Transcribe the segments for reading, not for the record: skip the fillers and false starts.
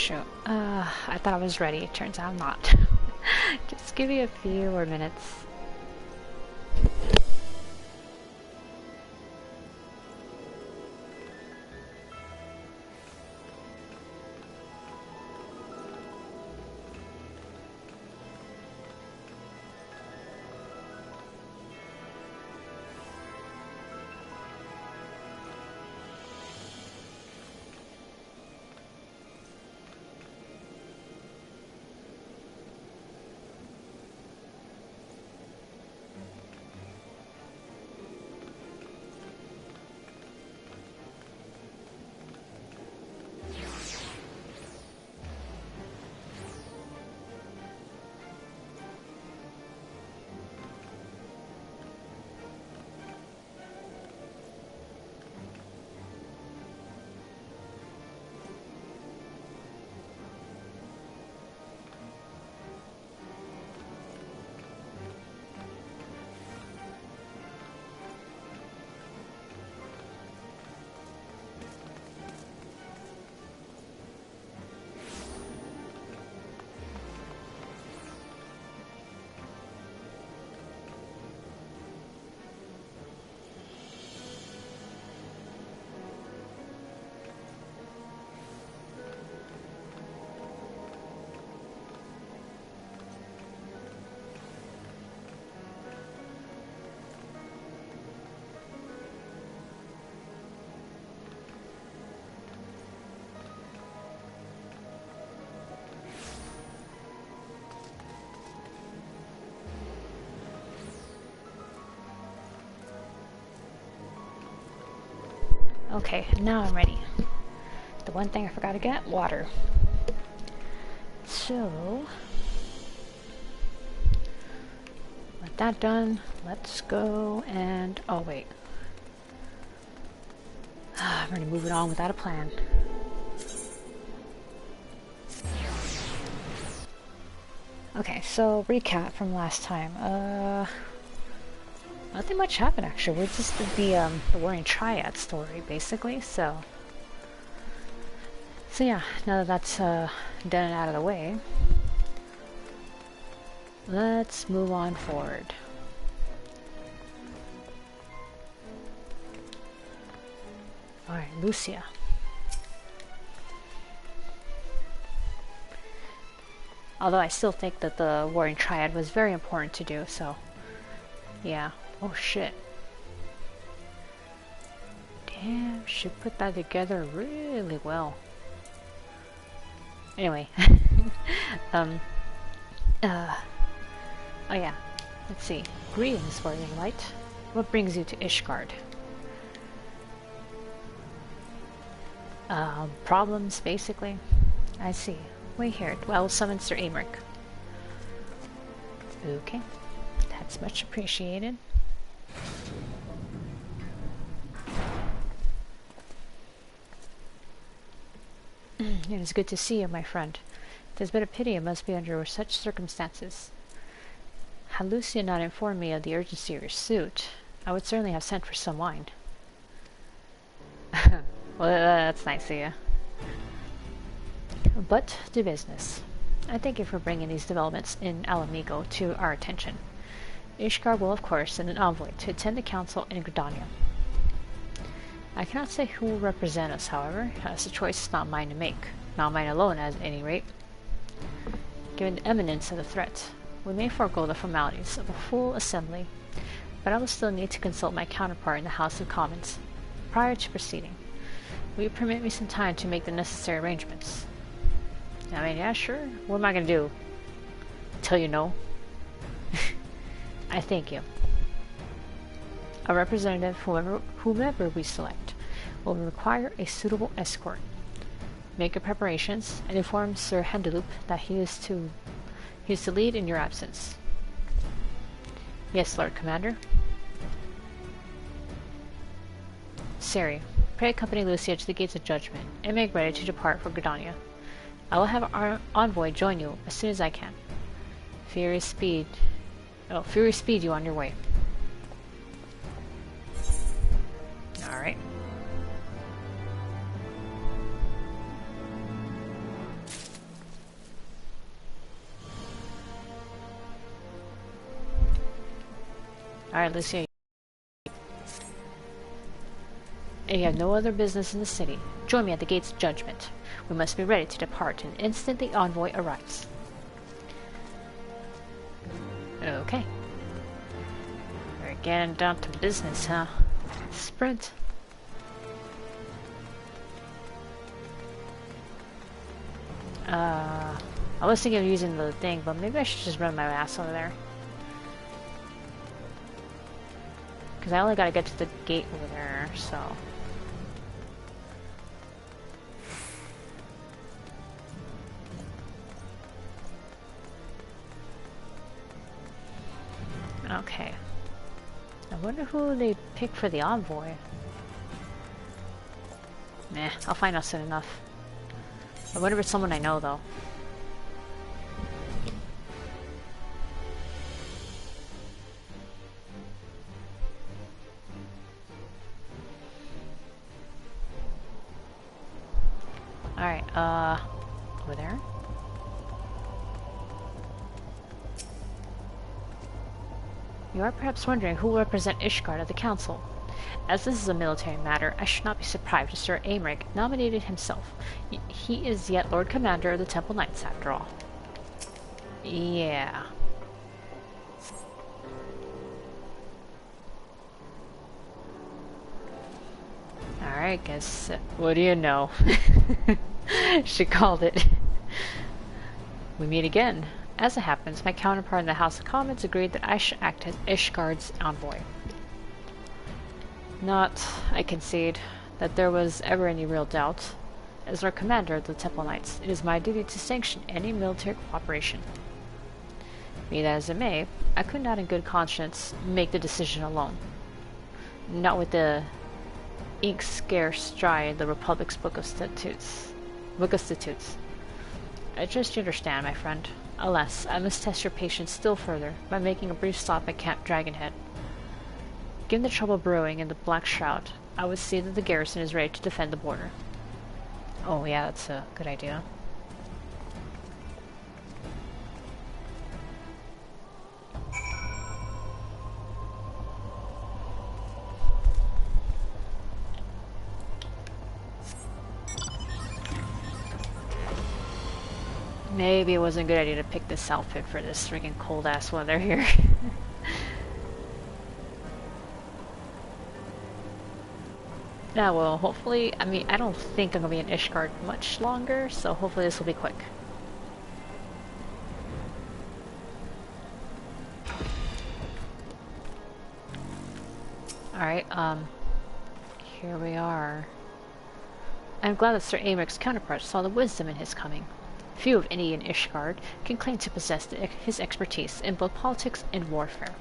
shoot. I thought I was ready. Turns out I'm not. Just give me a few more minutes. Okay, now I'm ready. The one thing I forgot to get, water. So, with that done, let's go and, oh wait. I'm already moving on without a plan. Okay, so recap from last time. Nothing much happened actually. We're just the Warring Triad story basically. So yeah. Now that that's done and out of the way, let's move on forward. All right, Lucia. Although I still think that the Warring Triad was very important to do. So yeah. Oh shit. Damn, she put that together really well. Anyway. Oh yeah. Let's see. Greetings, Warrior Light. What brings you to Ishgard? Problems, basically. I see. Wait here. Dwells summons Sir Amric. Okay. That's much appreciated. It is good to see you, my friend. It is but a pity it must be under such circumstances. Had Lucia not informed me of the urgency of your suit, I would certainly have sent for some wine. Well, that's nice of you. But to business. I thank you for bringing these developments in Alamigo to our attention. Ishgard will, of course, send an envoy to attend the council in Gridania. I cannot say who will represent us, however, as the choice is not mine to make. Not mine alone, at any rate. Given the imminence of the threat, we may forego the formalities of a full assembly, but I will still need to consult my counterpart in the House of Commons. Prior to proceeding, will you permit me some time to make the necessary arrangements? I mean, yeah, sure. What am I gonna do? Tell you no? I thank you. A representative, whomever we select, will require a suitable escort. Make your preparations and inform Sir Hendeloop that he is to lead in your absence. Yes, Lord Commander. Sari, pray accompany Lucia to the gates of judgment and make ready to depart for Gridania. I will have our envoy join you as soon as I can. Fury speed you on your way. Alright. Alright, Lucia. You have no other business in the city. Join me at the gates of judgment. We must be ready to depart the instant the envoy arrives. Okay. We're getting down to business, huh? Sprint. I was thinking of using the thing, but maybe I should just run my ass over there. Because I only gotta get to the gate over there, so... Okay. I wonder who they pick for the envoy. Nah, I'll find out soon enough. I wonder if it's someone I know, though. Alright, over there? You are perhaps wondering who will represent Ishgard at the council. As this is a military matter, I should not be surprised if Sir Aymeric nominated himself. He is yet Lord Commander of the Temple Knights, after all. Yeah. Alright, guess... what do you know? She called it. We meet again. As it happens, my counterpart in the House of Commons agreed that I should act as Ishgard's envoy. Not, I concede, that there was ever any real doubt. As our commander of the Temple Knights, it is my duty to sanction any military cooperation. Be that as it may, I could not in good conscience make the decision alone. Not with the ink scarce dry in the Republic's Book of Statutes. I trust you understand, my friend. Alas, I must test your patience still further by making a brief stop at Camp Dragonhead. Given the trouble brewing in the Black Shroud, I would see that the garrison is ready to defend the border. Oh yeah, that's a good idea. Maybe it wasn't a good idea to pick this outfit for this freaking cold-ass weather here. Yeah, well, hopefully, I mean, I don't think I'm going to be in Ishgard much longer, so hopefully this will be quick. Alright, here we are. I'm glad that Sir Aymric's counterpart saw the wisdom in his coming. Few, if any, in Ishgard can claim to possess his expertise in both politics and warfare.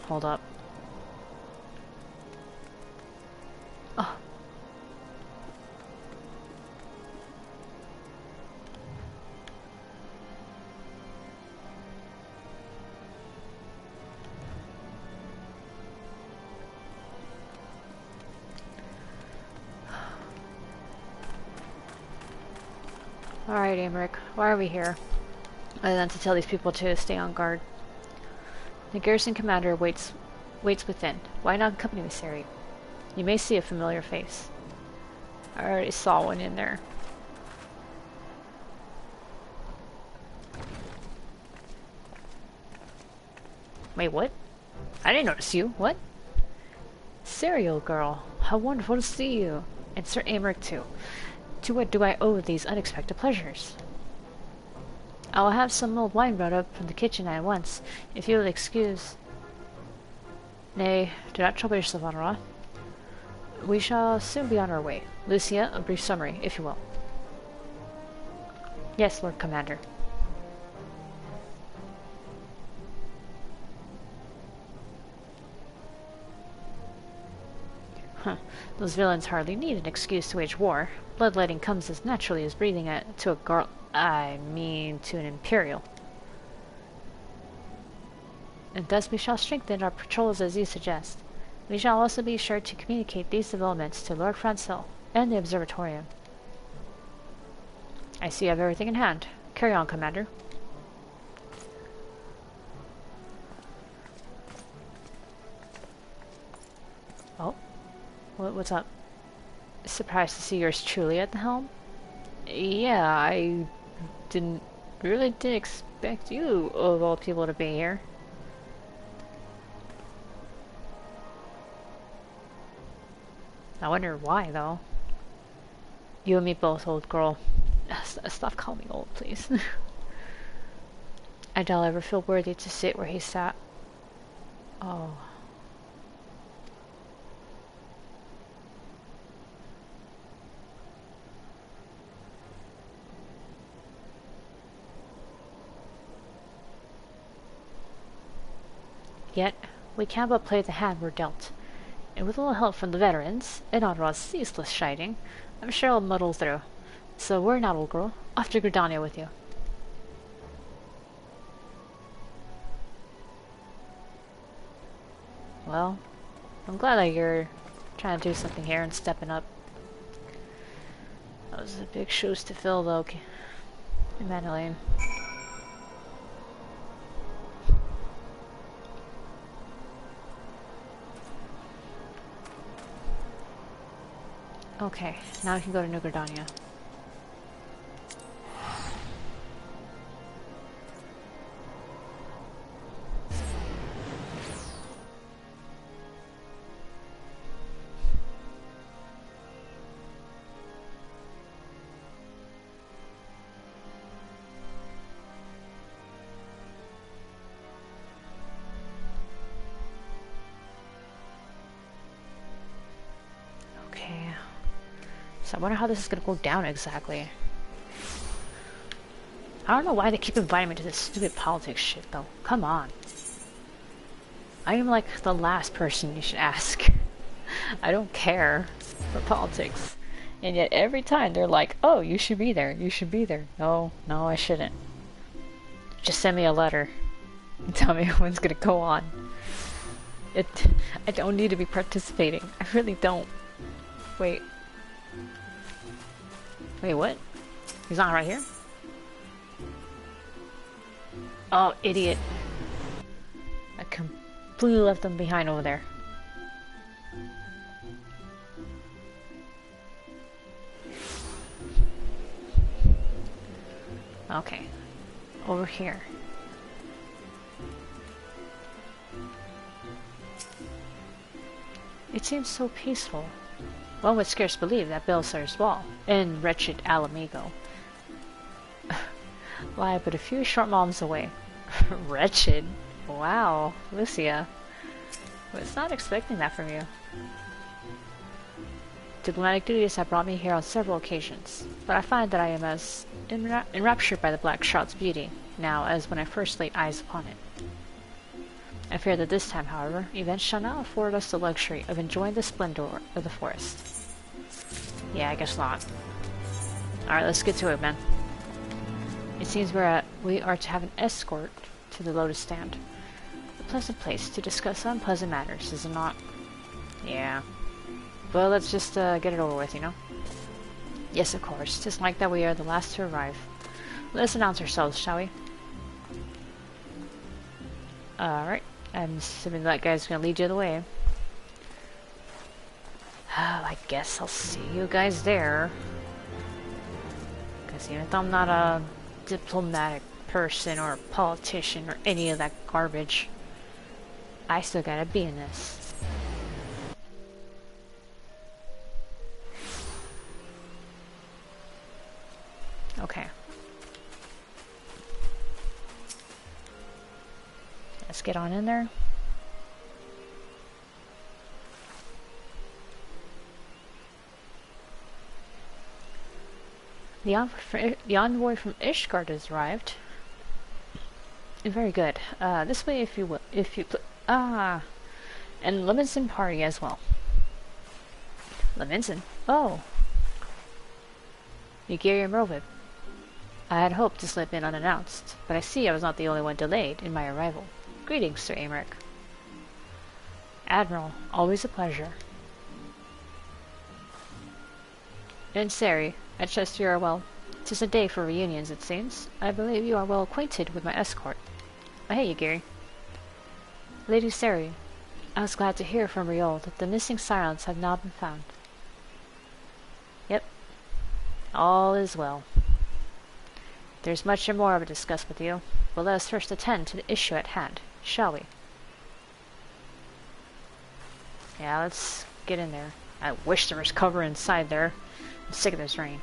Hold up. Oh. Alright, Aymeric, why are we here? Other than to tell these people to stay on guard. The garrison commander waits within. Why not accompany me, Sari? You may see a familiar face. I already saw one in there. Wait, what? I didn't notice you. What? Sari, old girl. How wonderful to see you. And Sir Aymeric, too. To what do I owe these unexpected pleasures? I will have some old wine brought up from the kitchen at once, if you will excuse. Nay, do not trouble yourself, Honora. We shall soon be on our way. Lucia, a brief summary, if you will. Yes, Lord Commander. Huh. Those villains hardly need an excuse to wage war. Bloodletting comes as naturally as breathing to a to an Imperial. And thus we shall strengthen our patrols as you suggest. We shall also be sure to communicate these developments to Lord Francel and the Observatorium. I see you have everything in hand. Carry on, Commander. What's up? Surprised to see yours truly at the helm? Yeah, I didn't didn't expect you of all people to be here. I wonder why though. You and me both, old girl. Stop calling me old, please. I doubt I'll ever feel worthy to sit where he sat. Oh. Yet, we can't but play the hand we're dealt. And with a little help from the veterans, and Onrod's ceaseless shining, I'm sure I'll muddle through. So worry not, old girl. Off to Gridania with you. Well, I'm glad that you're trying to do something here and stepping up. Those are big shoes to fill, though, Emmanuel. Okay, now we can go to New Gridania. I wonder how this is gonna go down exactly. I don't know why they keep inviting me to this stupid politics shit though. Come on. I am like the last person you should ask. I don't care for politics. And yet every time they're like, oh, you should be there, you should be there. No, I shouldn't. Just send me a letter and tell me when's gonna go on. I don't need to be participating. I really don't. Wait, what? He's not right here? Oh, idiot. I completely left them behind over there. Okay. Over here. It seems so peaceful. One would scarce believe that Baelsar's wall, in wretched Alamigo, lie but a few short miles away. Wretched? Wow, Lucia. I was not expecting that from you. Diplomatic duties have brought me here on several occasions, but I find that I am as enraptured by the Black Shroud's beauty now as when I first laid eyes upon it. I fear that this time, however, events shall not afford us the luxury of enjoying the splendor of the forest. Yeah, I guess not. Alright, let's get to it, man. It seems we are to have an escort to the Lotus Stand. A pleasant place to discuss unpleasant matters, is it not? Yeah. Well, let's just get it over with, you know? Yes, of course. 'Tis like that we are the last to arrive. Let us announce ourselves, shall we? Alright. I'm assuming that guy's gonna lead you the way. I guess I'll see you guys there. Because even though I'm not a diplomatic person or a politician or any of that garbage, I still gotta be in this. Okay. Let's get on in there. The envoy from Ishgard has arrived. Very good. This way, if you will. And Levinson party as well. Levinson? Oh. Ygritte and Rovid. I had hoped to slip in unannounced, but I see I was not the only one delayed in my arrival. Greetings, Sir Aymeric. Admiral, always a pleasure. And Sari, I trust you are well. 'Tis a day for reunions, it seems. I believe you are well acquainted with my escort. Oh, hey, Ygritte. Lady Sari, I was glad to hear from Riol that the missing sirens have now been found. Yep. All is well. There's much more to discuss with you, but let us first attend to the issue at hand, shall we? Yeah, let's get in there. I wish there was cover inside there. I'm sick of this rain.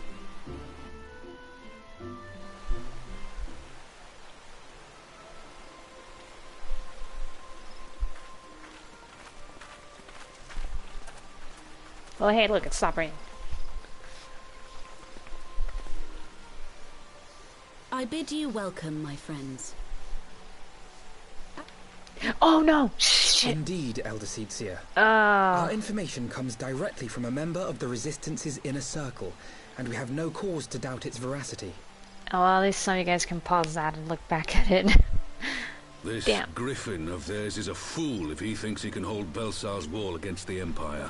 Oh, hey, look, it stopped raining. I bid you welcome, my friends. Oh no! Shit! Indeed, Elder Eorzea. Our information comes directly from a member of the Resistance's inner circle, and we have no cause to doubt its veracity. Oh, well, at least some of you guys can pause that and look back at it. This Damn. Griffin of theirs is a fool if he thinks he can hold Baelsar's wall against the Empire.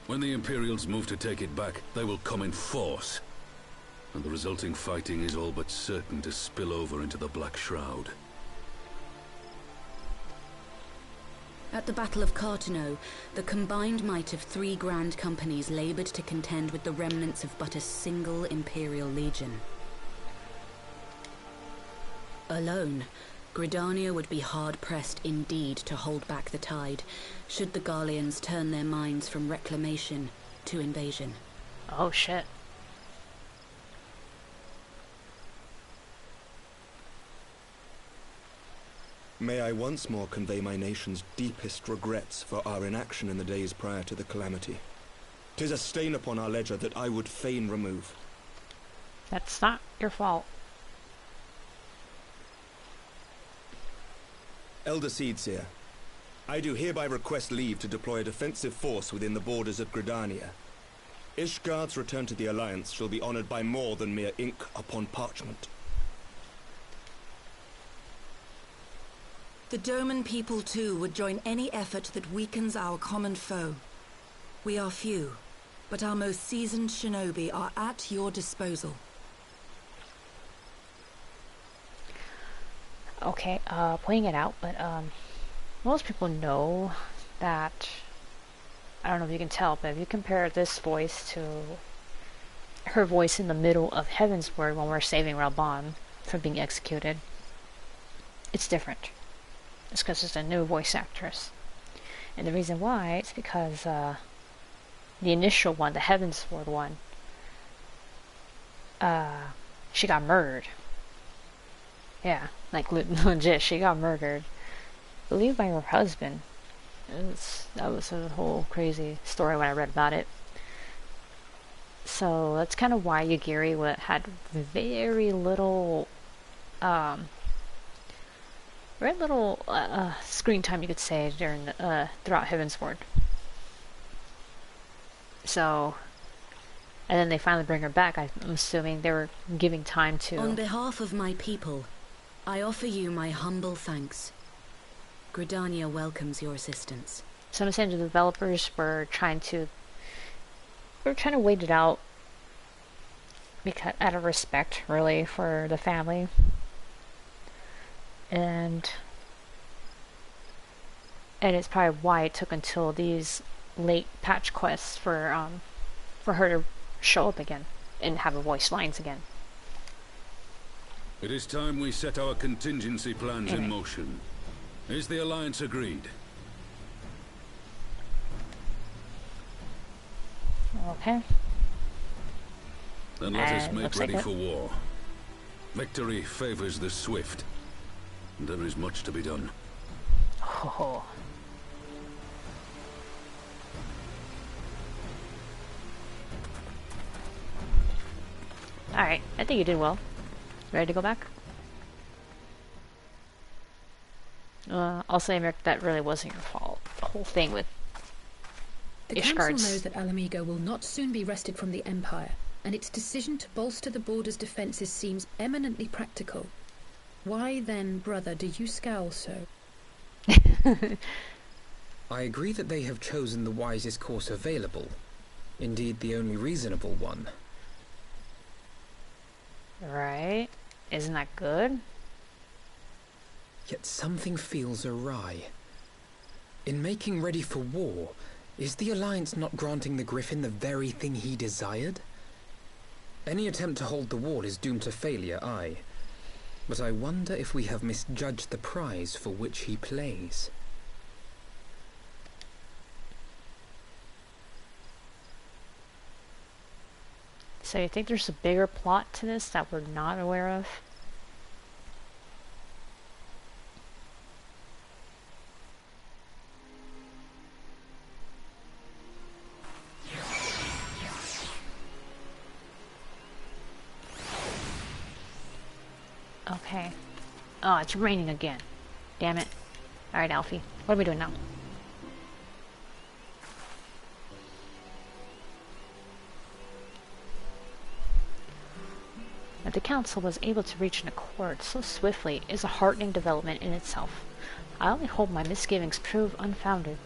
When the Imperials move to take it back, they will come in force. And the resulting fighting is all but certain to spill over into the Black Shroud. At the Battle of Cartano, the combined might of 3 grand companies labored to contend with the remnants of but a single Imperial legion. Alone, Gridania would be hard-pressed indeed to hold back the tide, should the Garleans turn their minds from reclamation to invasion. Oh shit. May I once more convey my nation's deepest regrets for our inaction in the days prior to the calamity. 'Tis a stain upon our ledger that I would fain remove. That's not your fault. Elder Eorzea, I do hereby request leave to deploy a defensive force within the borders of Gridania. Ishgard's return to the Alliance shall be honored by more than mere ink upon parchment. The Doman people too would join any effort that weakens our common foe. We are few, but our most seasoned shinobi are at your disposal. Okay, pointing it out, but most people know that, I don't know if you can tell, but if you compare this voice to her voice in the middle of Heaven's Word when we're saving Ralban from being executed, it's different. It's because it's a new voice actress. And the reason why is because the initial one, the Heaven's Word one, she got murdered. Yeah, like legit, she got murdered. I believe by her husband. That was a whole crazy story when I read about it. So that's kind of why Yagiri had very little, screen time, you could say, during throughout Heaven's Ward. So, and then they finally bring her back. I'm assuming they were giving time to. On behalf of my people, I offer you my humble thanks. Gridania welcomes your assistance. So I'm saying the developers were trying to wait it out because out of respect, really, for the family. And it's probably why it took until these late patch quests for her to show up again and have her voice lines again. It is time we set our contingency plans in motion. Is the Alliance agreed? Okay. Then let us make ready like for war. Victory favors the swift. There is much to be done. Oh. Alright, I think you did well. Ready to go back? I'll say, Merrick, that really wasn't your fault. The whole thing with The Council knows that Alamigo will not soon be wrested from the Empire, and its decision to bolster the border's defences seems eminently practical. Why then, brother, do you scowl so? I agree that they have chosen the wisest course available. Indeed, the only reasonable one. Right? Isn't that good? Yet something feels awry. In making ready for war, is the Alliance not granting the Griffin the very thing he desired? Any attempt to hold the wall is doomed to failure, aye. But I wonder if we have misjudged the prize for which he plays. So you think there's a bigger plot to this that we're not aware of? Okay. Oh, it's raining again. Damn it. Alright, Alfie. What are we doing now? That the Council was able to reach an accord so swiftly is a heartening development in itself. I only hope my misgivings prove unfounded.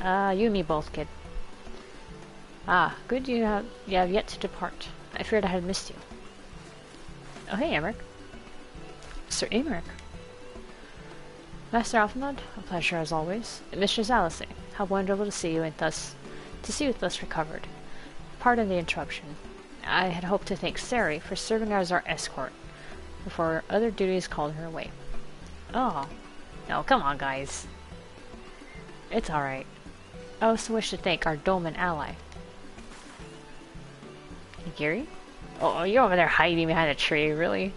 You and me both, kid. Ah, good you have yet to depart. I feared I had missed you. Oh, hey, Emmerich. Sir Emmerich. Master Alphenod, a pleasure as always. Mistress Alice, how wonderful to see you thus recovered. Pardon the interruption. I had hoped to thank Sari for serving as our escort before other duties called her away. Oh, no, come on, guys. It's alright. I also wish to thank our Dolman ally. Gary? Oh, you're over there hiding behind a tree, really?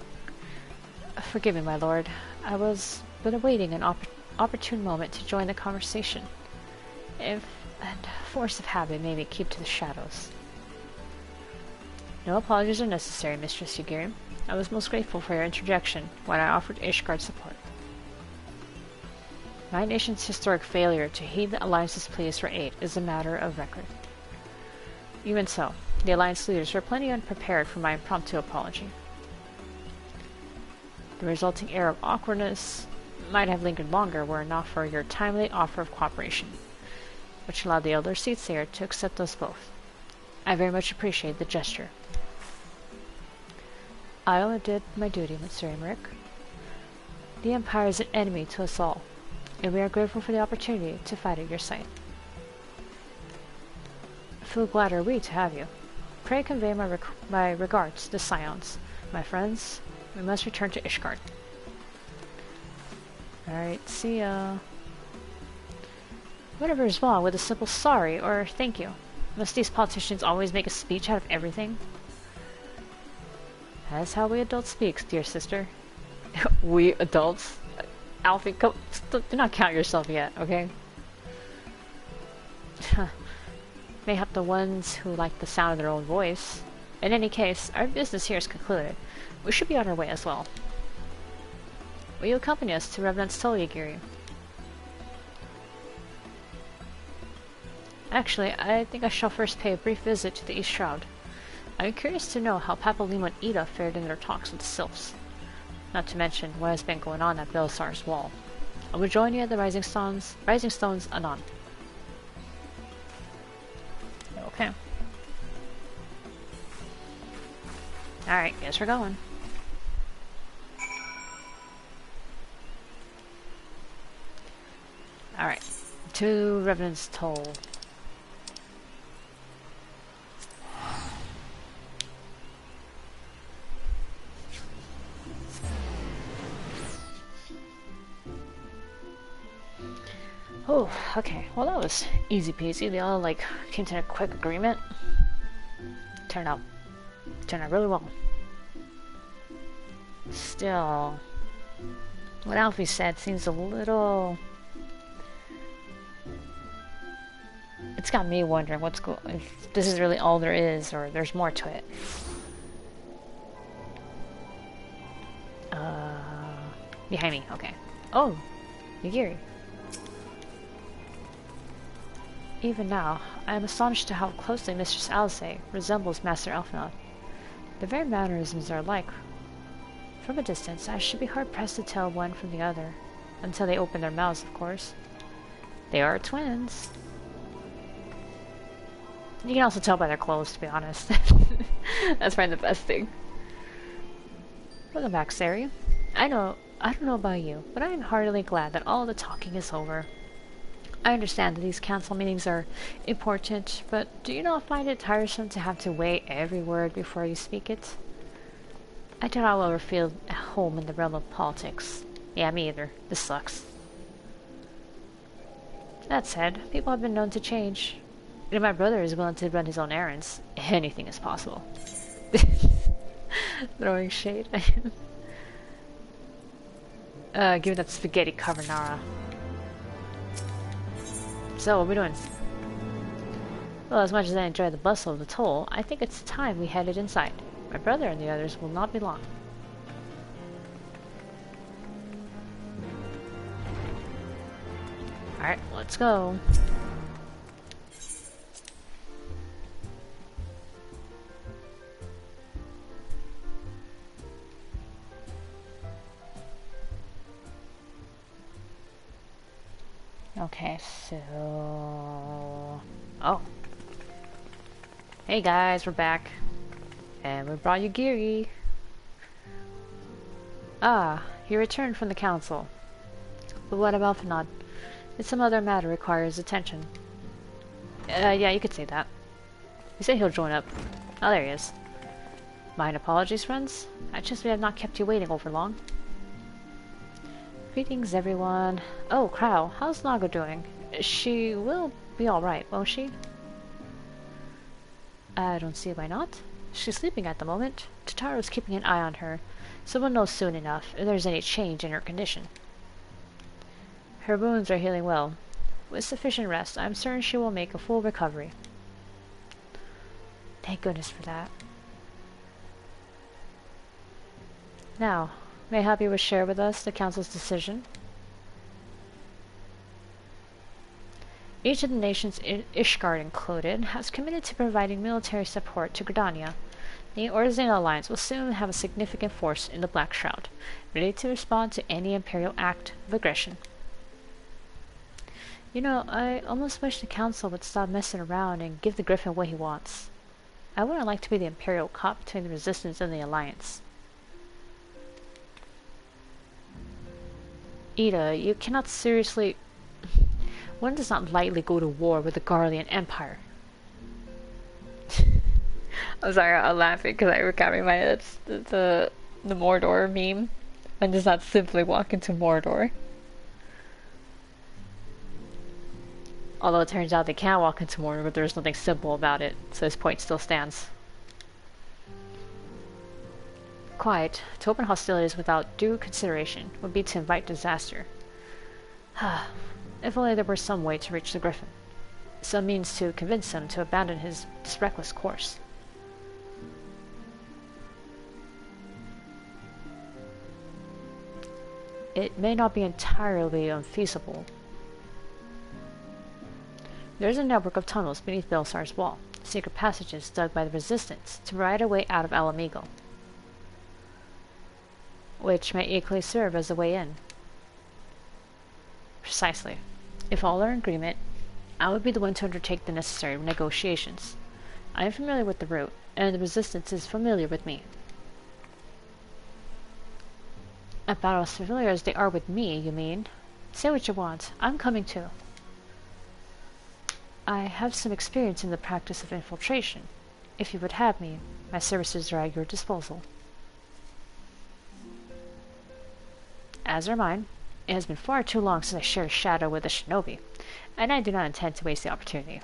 Forgive me, my lord. I was but awaiting an opportune moment to join the conversation. If and force of habit made me keep to the shadows. No apologies are necessary, Mistress Yugiri. I was most grateful for your interjection when I offered Ishgard support. My nation's historic failure to heed the Alliance's pleas for aid is a matter of record. Even so, the Alliance leaders were plenty unprepared for my impromptu apology. The resulting air of awkwardness might have lingered longer were it not for your timely offer of cooperation, which allowed the elder Seatsayer to accept us both. I very much appreciate the gesture. I only did my duty, Mr. Emmerich. The Empire is an enemy to us all, and we are grateful for the opportunity to fight at your side. Full glad are we to have you. Pray convey my regards to the Scions. My friends, we must return to Ishgard. Alright, see ya. Whatever is wrong with a simple sorry or thank you? Must these politicians always make a speech out of everything? That's how we adults speak, dear sister. We adults? Alfie, do not count yourself yet, okay? Mayhap the ones who like the sound of their own voice. In any case, our business here is concluded. We should be on our way as well. Will you accompany us to Revenant's Toll, Yugiri? Actually, I think I shall first pay a brief visit to the East Shroud. I'm curious to know how Papalim and Ida fared in their talks with the Sylphs. Not to mention what has been going on at Baelsar's wall. I will join you at the Rising Stones anon. Okay. Alright, guess we're going. Alright, to Revenant's Toll. Oh, okay. Well, that was easy peasy. They all, like, came to a quick agreement. Turned out really well. Still, what Alfie said seems a little... It's got me wondering if this is really all there is, or there's more to it. Behind me, okay. Oh, Yugiri. Even now, I am astonished to how closely Mistress Alice resembles Master Alphenod. The very mannerisms are alike. From a distance, I should be hard-pressed to tell one from the other. Until they open their mouths, of course. They are twins. You can also tell by their clothes, to be honest. That's probably the best thing. Welcome back, Sari. I don't know about you, but I am heartily glad that all the talking is over. I understand that these council meetings are important, but do you not find it tiresome to have to weigh every word before you speak it? I doubt I'll ever feel at home in the realm of politics. Yeah, me either. This sucks. That said, people have been known to change. You know, my brother is willing to run his own errands. Anything is possible. Throwing shade. Give me that spaghetti carbonara. So, what are we doing? Well, as much as I enjoy the bustle of the toll, I think it's time we headed inside. My brother and the others will not be long. Alright, let's go. Okay, so... Oh. Hey guys, we're back. And we brought you Geary. Ah, you returned from the council. But what about Fanad? If some other matter requires attention. Yeah, you could say that. He said he'll join up. Oh, there he is. Mine apologies, friends. I just may have not kept you waiting over long. Greetings, everyone. Oh, Crow, how's Naga doing? She will be alright, won't she? I don't see why not. She's sleeping at the moment. Tataro's keeping an eye on her, so we'll know soon enough if there's any change in her condition. Her wounds are healing well. With sufficient rest, I'm certain she will make a full recovery. Thank goodness for that. Now, may I have you share with us the Council's decision? Each of the nations, Ishgard included, has committed to providing military support to Gridania. The Eorzea alliance will soon have a significant force in the Black Shroud, ready to respond to any Imperial act of aggression. You know, I almost wish the Council would stop messing around and give the Griffin what he wants. I wouldn't like to be the Imperial cop between the Resistance and the Alliance. Ida, you cannot seriously... One does not lightly go to war with the Garlean Empire. I'm sorry, I'm laughing because I recap in my head the Mordor meme. One does not simply walk into Mordor. Although it turns out they can walk into Mordor, but there's nothing simple about it, so his point still stands. Quiet. To open hostilities without due consideration would be to invite disaster. If only there were some way to reach the Griffin. Some means to convince him to abandon his reckless course. It may not be entirely unfeasible. There is a network of tunnels beneath Baelsar's wall, secret passages dug by the Resistance to provide a way out of Alamigo, which may equally serve as a way in. Precisely. If all are in agreement, I would be the one to undertake the necessary negotiations. I am familiar with the route, and the Resistance is familiar with me. About as familiar as they are with me, you mean? Say what you want. I'm coming too. I have some experience in the practice of infiltration. If you would have me, my services are at your disposal. As are mine. It has been far too long since I shared a shadow with a shinobi, and I do not intend to waste the opportunity.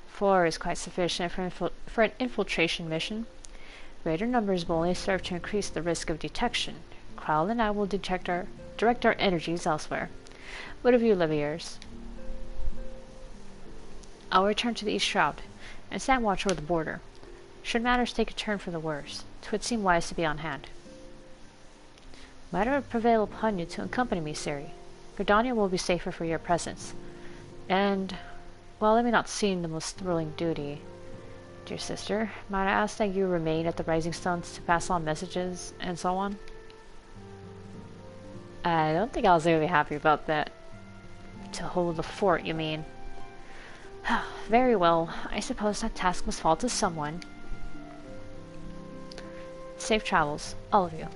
4 is quite sufficient for an infiltration mission. Greater numbers will only serve to increase the risk of detection. Crowl and I will direct our energies elsewhere. What of you, Leviers? I'll return to the East Shroud, and stand watch over the border. Should matters take a turn for the worse, 'twould seem wise to be on hand. Might I prevail upon you to accompany me, Ciri? Gridania will be safer for your presence. And, while it may not seem the most thrilling duty, dear sister, might I ask that you remain at the Rising Stones to pass on messages, and so on? I don't think I was really happy about that. To hold the fort, you mean? Very well. I suppose that task must fall to someone. Safe travels, all of you.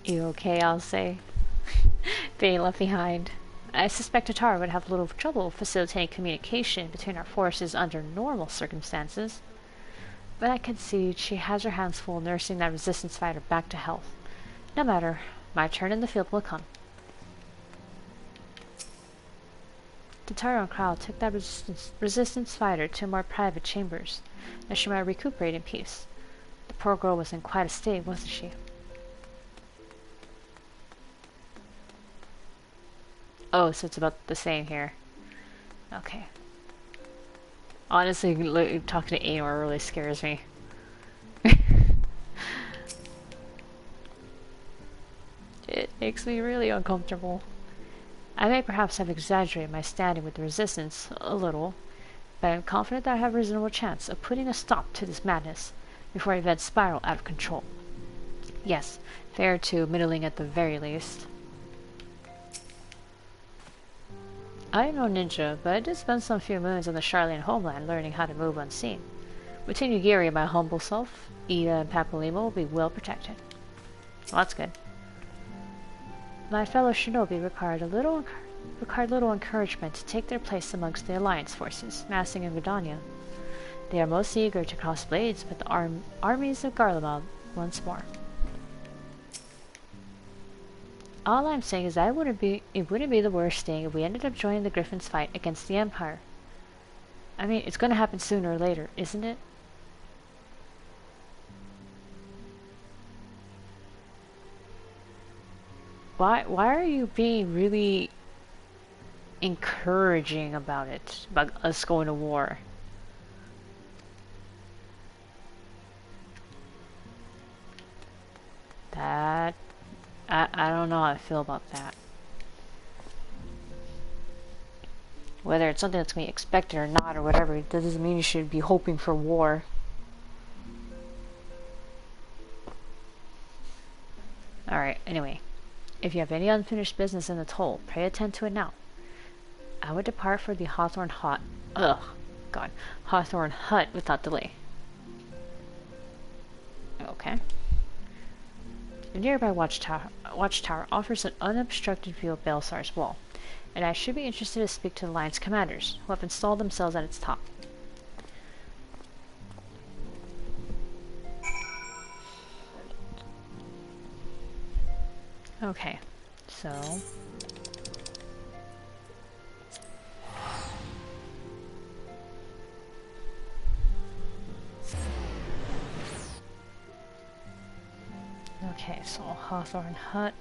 You okay, I'll say. Being left behind. I suspect Tatara would have little trouble facilitating communication between our forces under normal circumstances. But I can see she has her hands full nursing that resistance fighter back to health. No matter, my turn in the field will come. Tatara and Krau took that resistance fighter to more private chambers, that she might recuperate in peace. The poor girl was in quite a state, wasn't she? Oh, so it's about the same here. Okay. Honestly, talking to Eeyore really scares me. It makes me really uncomfortable. I may perhaps have exaggerated my standing with the resistance a little, but I am confident that I have a reasonable chance of putting a stop to this madness before events spiral out of control. Yes, fair to middling at the very least. I am no ninja, but I did spend some few moons on the Garlean homeland learning how to move unseen. Between Yugiri and my humble self, Ida and Papalymo will be well protected. Well, that's good. My fellow shinobi required little encouragement to take their place amongst the Alliance forces massing in Gridania. They are most eager to cross blades with the armies of Garlemald once more. All I'm saying is that it wouldn't be the worst thing if we ended up joining the Griffin's fight against the Empire. I mean, it's going to happen sooner or later, isn't it? Why are you being really encouraging about it, about us going to war? That... I don't know how I feel about that. Whether it's something that's going to be expected or not or whatever, that doesn't mean you should be hoping for war. Alright, anyway. If you have any unfinished business in the toll, pray attend to it now. I would depart for the Hawthorn Hut without delay. Okay. The nearby watchtower offers an unobstructed view of Baelsar's wall, and I should be interested to speak to the Alliance commanders, who have installed themselves at its top. Okay, so... Okay, so Hawthorn Hut.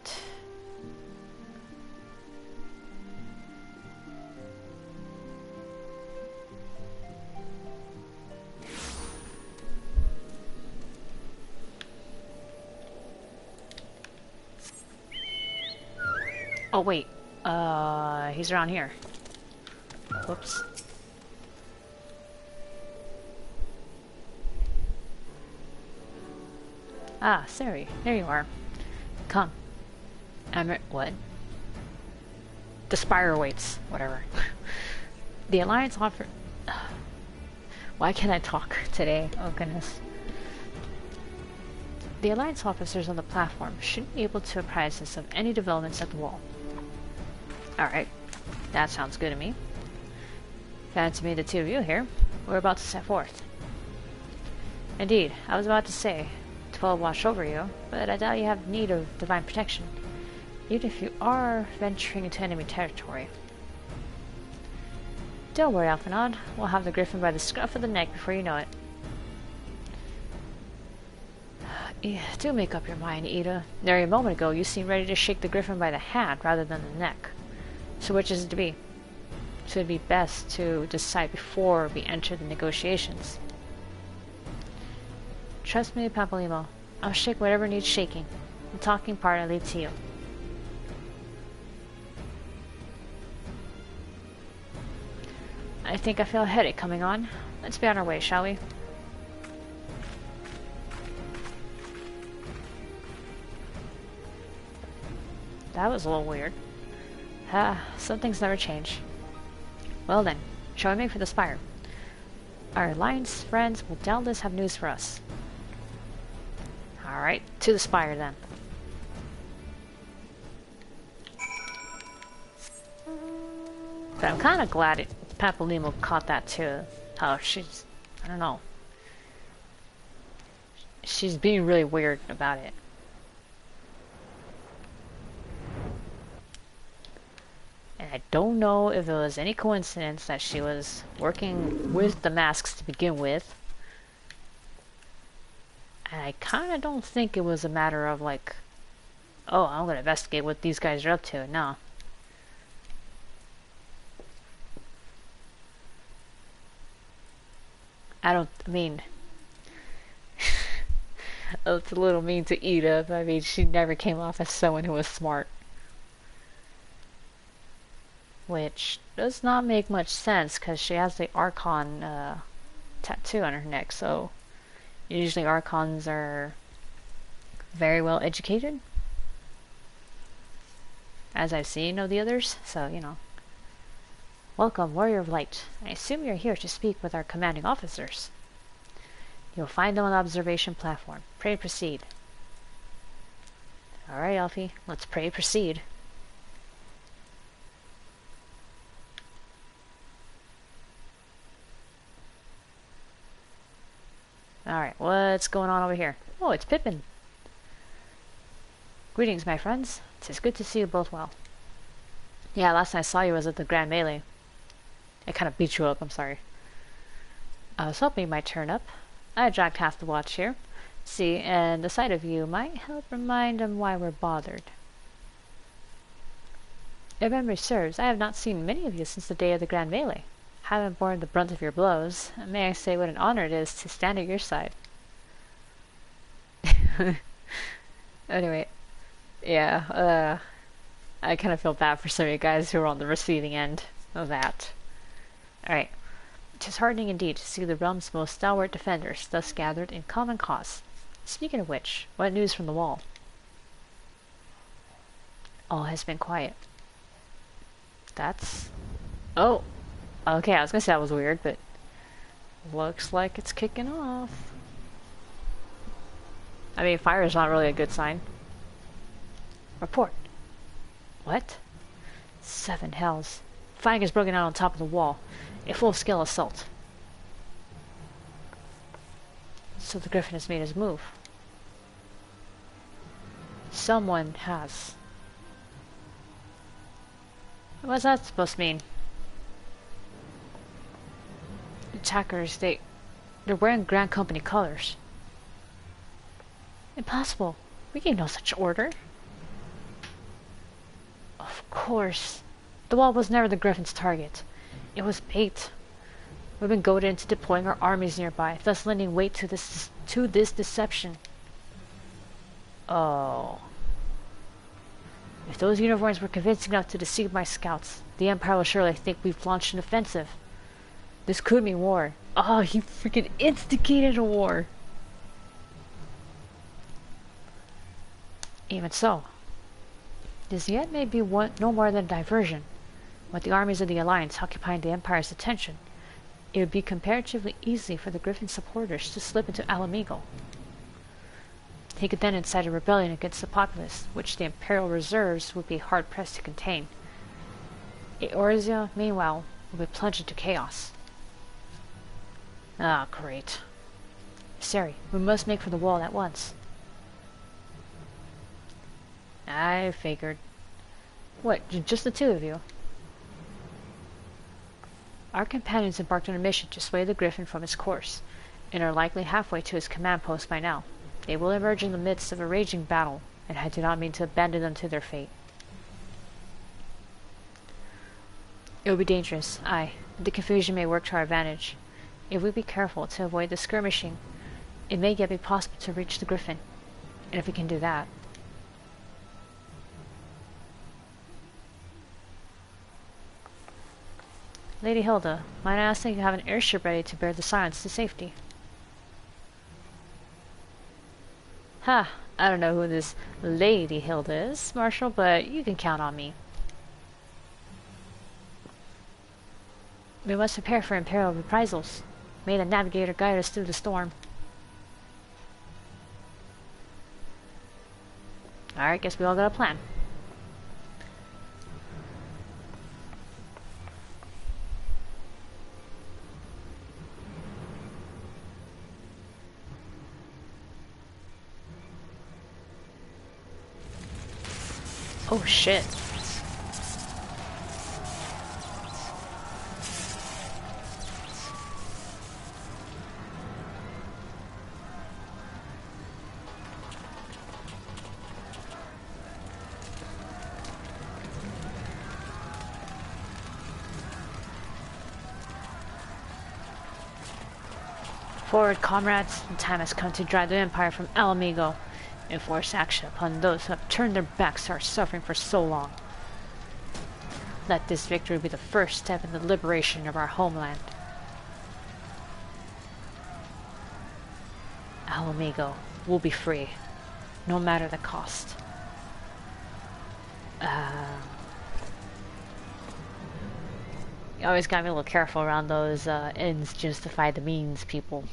Oh wait, he's around here. Whoops. Ah, Sari, there you are. Come. What? The spire waits. Whatever. The Alliance offer... Why can't I talk today? Oh goodness. The Alliance officers on the platform should be able to apprise us of any developments at the wall. Alright. That sounds good to me. Fancy me the two of you here. We're about to set forth. Indeed, I was about to say... 12 watch over you, but I doubt you have need of divine protection, even if you are venturing into enemy territory. Don't worry, Alphanod. We'll have the Griffin by the scruff of the neck before you know it. Do make up your mind, Ida. Nearly a moment ago, you seemed ready to shake the Griffin by the hand rather than the neck. So which is it to be? Should it be best to decide before we enter the negotiations? Trust me, Papalymo. I'll shake whatever needs shaking. The talking part I leave to you. I think I feel a headache coming on. Let's be on our way, shall we? That was a little weird. Some things never change. Well then, shall we make for the spire? Our Alliance friends will doubtless have news for us. Alright, to the spire then. But I'm kind of glad Papalymo caught that too. How she's, I don't know. She's being really weird about it. And I don't know if it was any coincidence that she was working with the masks to begin with. And I kind of don't think it was a matter of like, oh, I'm gonna investigate what these guys are up to. No. I mean, it's a little mean to Ida, but I mean, she never came off as someone who was smart. Which does not make much sense, because she has the Archon tattoo on her neck, so usually Archons are very well educated, as I've seen of the others, so, you know. Welcome, Warrior of Light. I assume you're here to speak with our commanding officers. You'll find them on the observation platform. Pray proceed. Alright, Alfie. Let's pray proceed. Alright, what's going on over here? Oh, it's Pippin. Greetings, my friends. 'Tis good to see you both well. Yeah, last time I saw you was at the Grand Melee. I kind of beat you up, I'm sorry. I was hoping you might turn up. I dragged half the watch here. See, and the sight of you might help remind him why we're bothered. If memory serves, I have not seen many of you since the day of the Grand Melee. Haven't borne the brunt of your blows. May I say what an honor it is to stand at your side. Anyway, yeah, I kind of feel bad for some of you guys who are on the receiving end of that. Alright. 'Tis heartening indeed to see the realm's most stalwart defenders thus gathered in common cause. Speaking of which, what news from the wall? All has been quiet. That's... Oh! Okay, I was gonna say that was weird, but... looks like it's kicking off. I mean, fire is not really a good sign. Report. What? 7 hells. Fighting has broken out on top of the wall. A full-scale assault. So the Griffin has made his move. Someone has. What's that supposed to mean? Attackers, they're wearing Grand Company colors. Impossible. We gave no such order. Of course. The wall was never the Griffin's target. It was bait. We've been goaded into deploying our armies nearby, thus lending weight to this deception. Oh. If those uniforms were convincing enough to deceive my scouts, the Empire will surely think we've launched an offensive. This could mean war. Oh, he freaking instigated a war. Even so, this yet may be no more than a diversion. With the armies of the Alliance occupying the Empire's attention, it would be comparatively easy for the Griffin supporters to slip into Alamigo. He could then incite a rebellion against the populace, which the Imperial reserves would be hard-pressed to contain. Eorzea, meanwhile, will be plunged into chaos. Ah, great. Sari, we must make for the wall at once. I figured. What, just the two of you? Our companions embarked on a mission to sway the Griffin from its course, and are likely halfway to his command post by now. They will emerge in the midst of a raging battle, and I do not mean to abandon them to their fate. It will be dangerous, aye. The confusion may work to our advantage. If we be careful to avoid the skirmishing, it may yet be possible to reach the Griffin. And if we can do that... Lady Hilda, might I ask that you have an airship ready to bear the Scions to safety? Ha! I don't know who this Lady Hilda is, Marshal, but you can count on me. We must prepare for Imperial reprisals. May the Navigator guide us through the storm. Alright, guess we all got a plan. Oh shit. Forward, comrades. The time has come to drive the Empire from Alamigo and force action upon those who have turned their backs to our suffering for so long. Let this victory be the first step in the liberation of our homeland. Alamigo will be free, no matter the cost. You always gotta be a little careful around those ends justify the means people.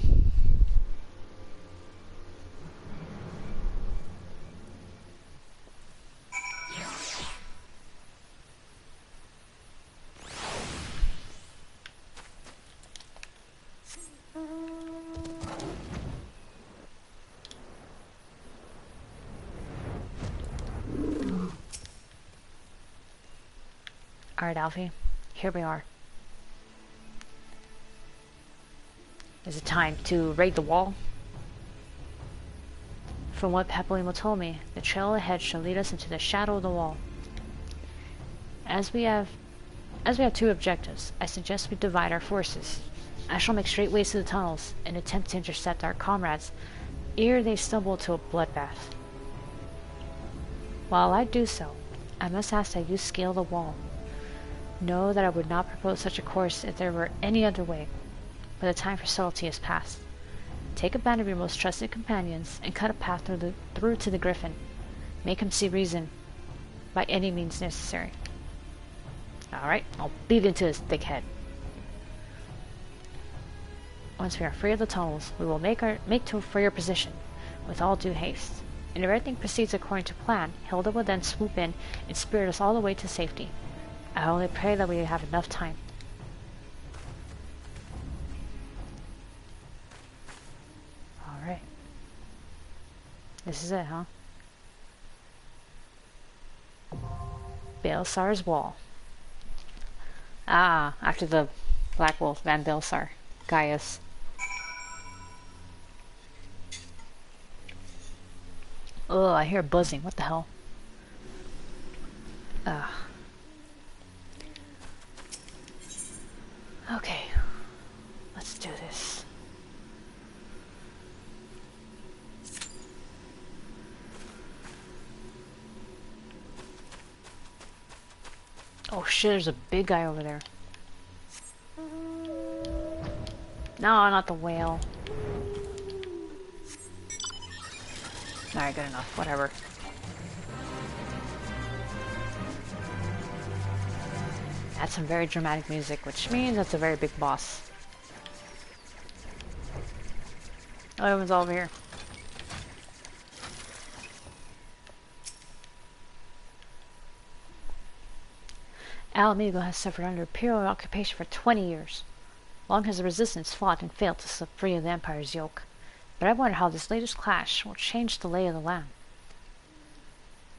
Alright, Alfie, here we are. Is it time to raid the wall? From what Papolimo told me, the trail ahead shall lead us into the shadow of the wall. As we have two objectives, I suggest we divide our forces. I shall make straight ways to the tunnels and attempt to intercept our comrades ere they stumble to a bloodbath. While I do so, I must ask that you scale the wall. Know that I would not propose such a course if there were any other way, but the time for subtlety is past. Take a band of your most trusted companions and cut a path through to the Griffin. Make him see reason by any means necessary. Alright, I'll beat into his thick head. Once we are free of the tunnels, we will make for your position with all due haste. And if everything proceeds according to plan, Hilda will then swoop in and spirit us all the way to safety. I only pray that we have enough time. Alright. This is it, huh? Baelsar's Wall. Ah, after the Black Wolf, Van Baelsar. Gaius. Oh, I hear buzzing. What the hell? Okay. Let's do this. Oh shit, there's a big guy over there. No, not the whale. Alright, good enough. Whatever. That's some very dramatic music, which means that's a very big boss. Oh, everyone's over here. Alamigo has suffered under imperial occupation for 20 years. Long has the resistance fought and failed to slip free of the Empire's yoke. But I wonder how this latest clash will change the lay of the land.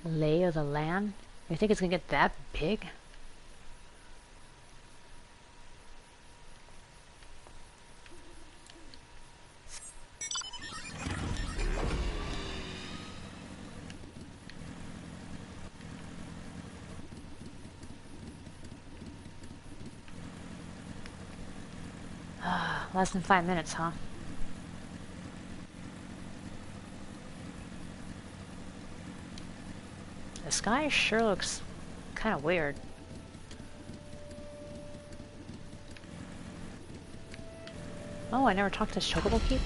Lay of the land? You think it's gonna get that big? Less than 5 minutes, huh? The sky sure looks kind of weird. Oh, I never talked to Chocobo Keep?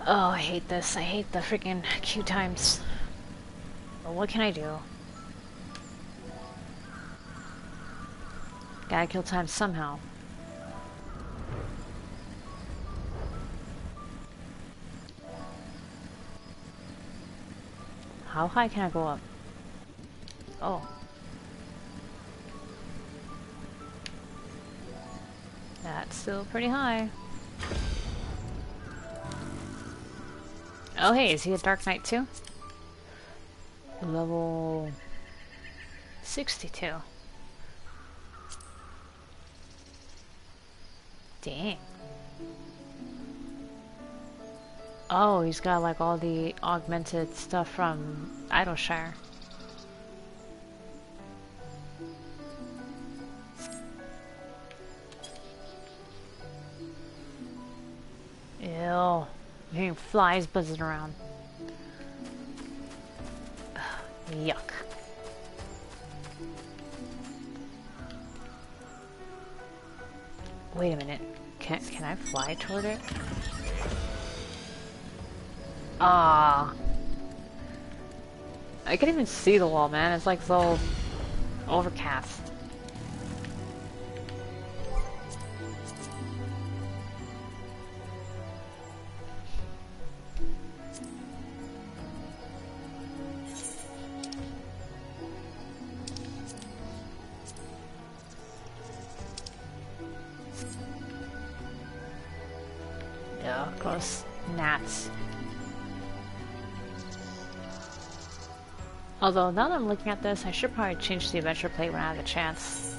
Oh, I hate this. I hate the freaking queue times. But what can I do? Gotta kill time somehow. How high can I go up? Oh. That's still pretty high. Oh hey, is he a Dark Knight too? Level 62. Dang. Oh, he's got like all the augmented stuff from Idleshire. Ew. I'm hearing flies buzzing around. Yuck. Wait a minute. Can I fly toward it? Ah. I can't even see the wall, man. It's like so overcast. Yeah, gross gnats. Although, now that I'm looking at this, I should probably change the adventure plate when I have the chance.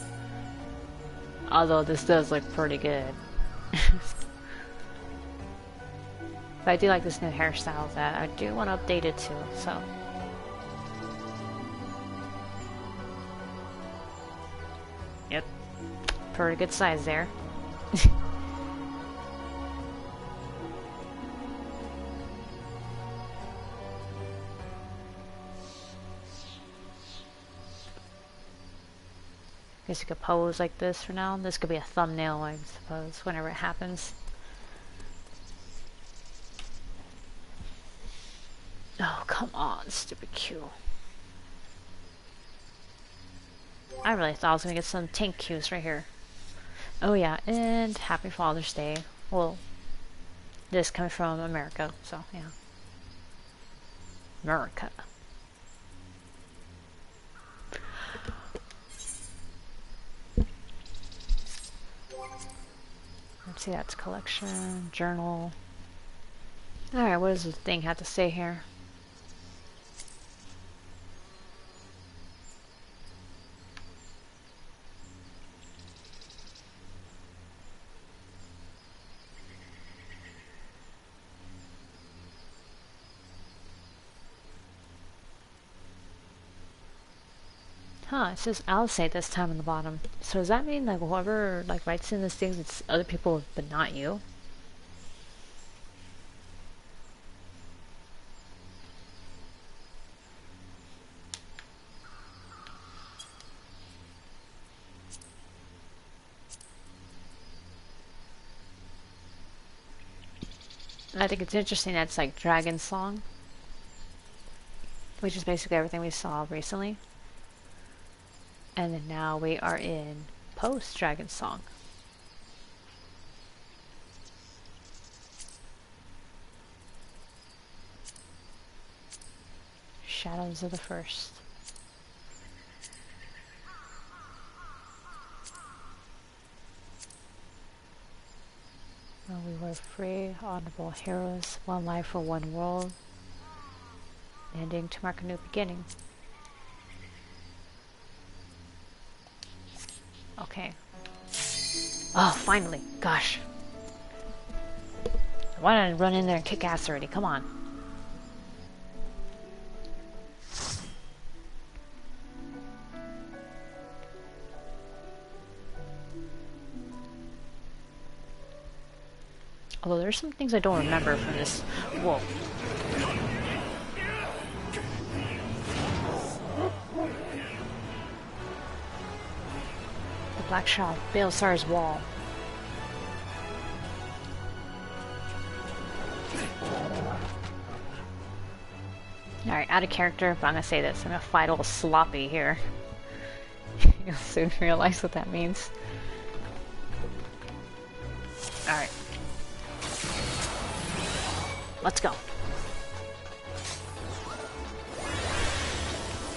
Although, this does look pretty good. But I do like this new hairstyle that I do want to update it too, so. Yep. Pretty good size there. Guess you could pose like this for now. This could be a thumbnail, I suppose, whenever it happens. Oh, come on, stupid Q. I really thought I was gonna get some tank Qs right here. Oh yeah, and Happy Father's Day. Well, this coming from America, so yeah. America. Let's see, that's collection, journal. Alright, what does the thing have to say here? Huh, it says Alcate this time on the bottom. So does that mean like whoever like writes in this thing, it's other people but not you? I think it's interesting that it's like Dragon Song, which is basically everything we saw recently. And then now we are in post-Dragon Song. Shadows of the First. Well, we were free, honorable heroes, one life for one world, ending to mark a new beginning. Okay. Oh, finally. Gosh. Why don't I run in there and kick ass already? Come on. Although there's some things I don't remember from this. Whoa. Black Shaw, Baelsar's wall. Alright, out of character, but I'm gonna say this. I'm gonna fight a little sloppy here. You'll soon realize what that means. Alright. Let's go.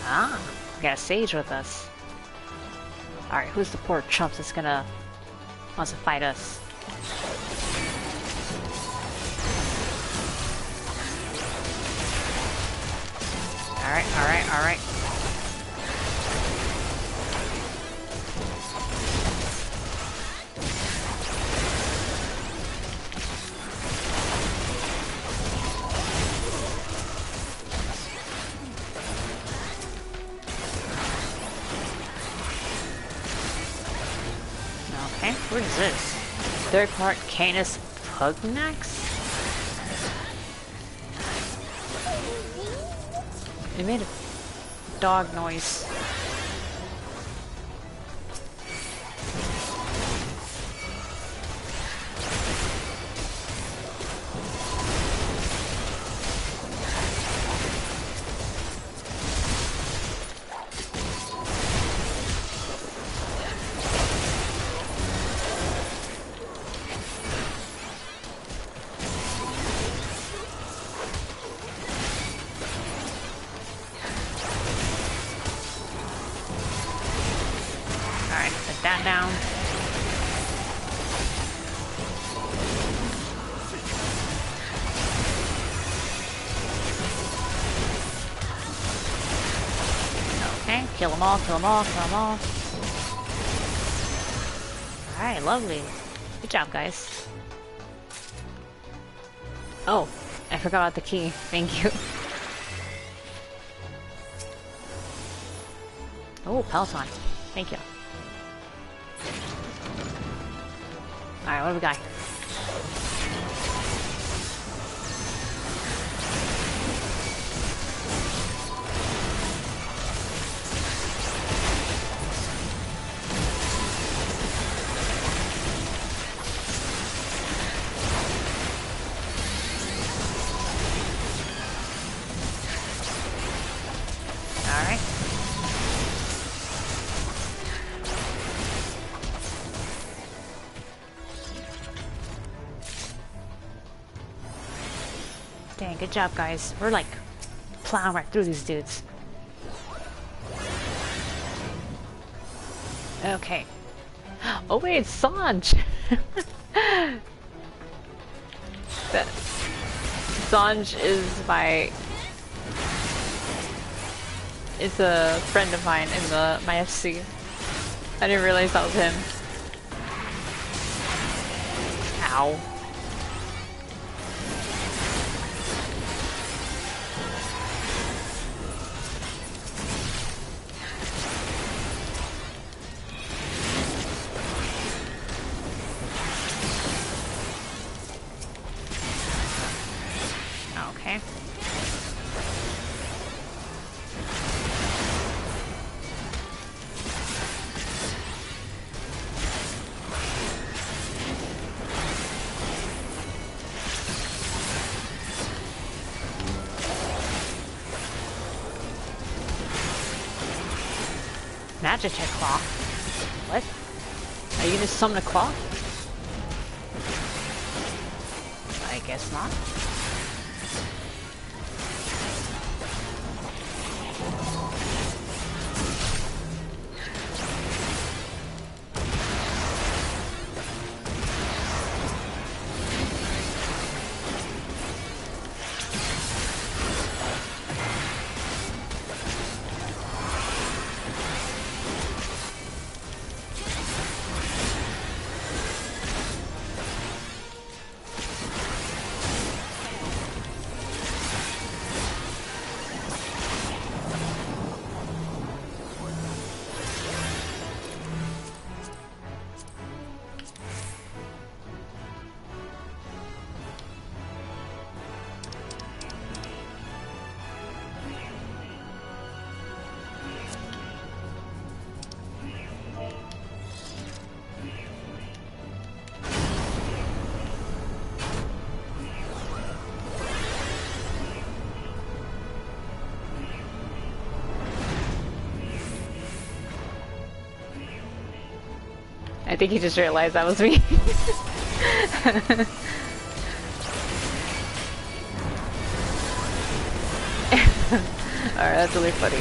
Ah, we got a sage with us. Alright, who's the poor chump that's gonna wants to fight us. Alright, alright, alright. Okay, what is this? Third part Canis Pugnax? It made a dog noise. That down. Okay, kill them all, kill them all, kill them all. Alright, lovely. Good job, guys. Oh, I forgot about the key. Thank you. Oh, Peloton. Thank you. Alright, what do we got? Alright. Dang, good job, guys. We're like plowing right through these dudes. Okay. Oh wait, it's Sanj! Sanj is is a friend of mine in my FC. I didn't realize that was him. Ow. Okay. Magic claw? What? Are you gonna summon a claw? I guess not. I think he just realized that was me. Alright, that's really funny.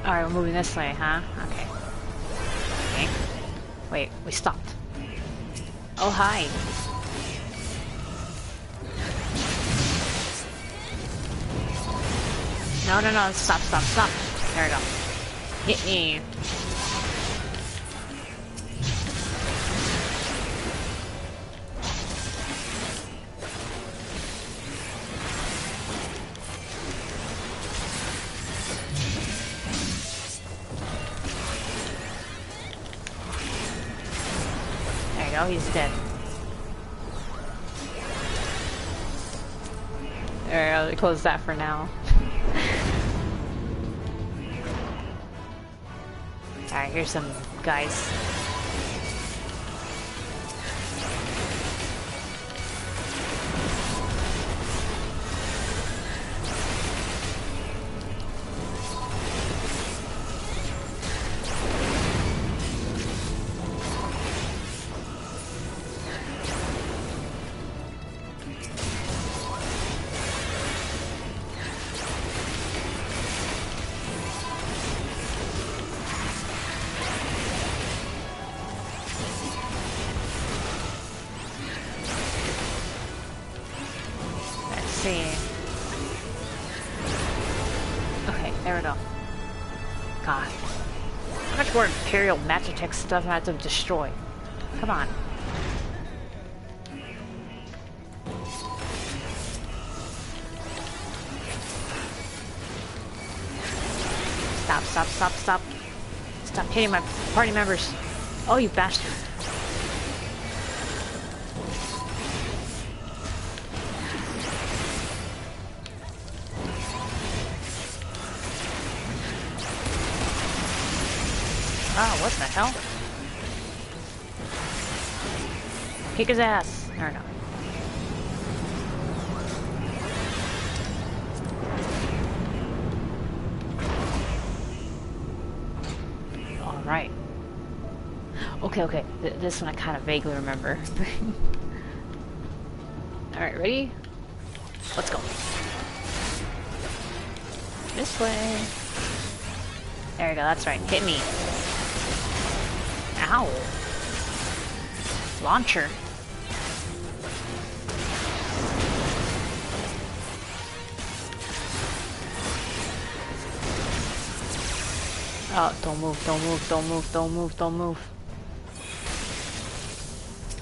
Alright, we're moving this way, huh? Okay. Okay. Wait, we stopped. Oh, hi. No, no, no, stop, stop, stop. There we go. Hit me. There you go, he's dead. There we go, close that for now. Alright, here's some guys. Okay, there we go. God. How much more Imperial Magitech stuff I have to destroy? Come on. Stop, stop, stop, stop. Stop hitting my party members. Oh, you bastard. Oh, what the hell? Kick his ass. Or no. Alright. Okay, okay. This one I kind of vaguely remember. Alright, ready? Let's go. This way. There we go, that's right. Hit me. Ow. Launcher. Oh, don't move, don't move, don't move, don't move, don't move.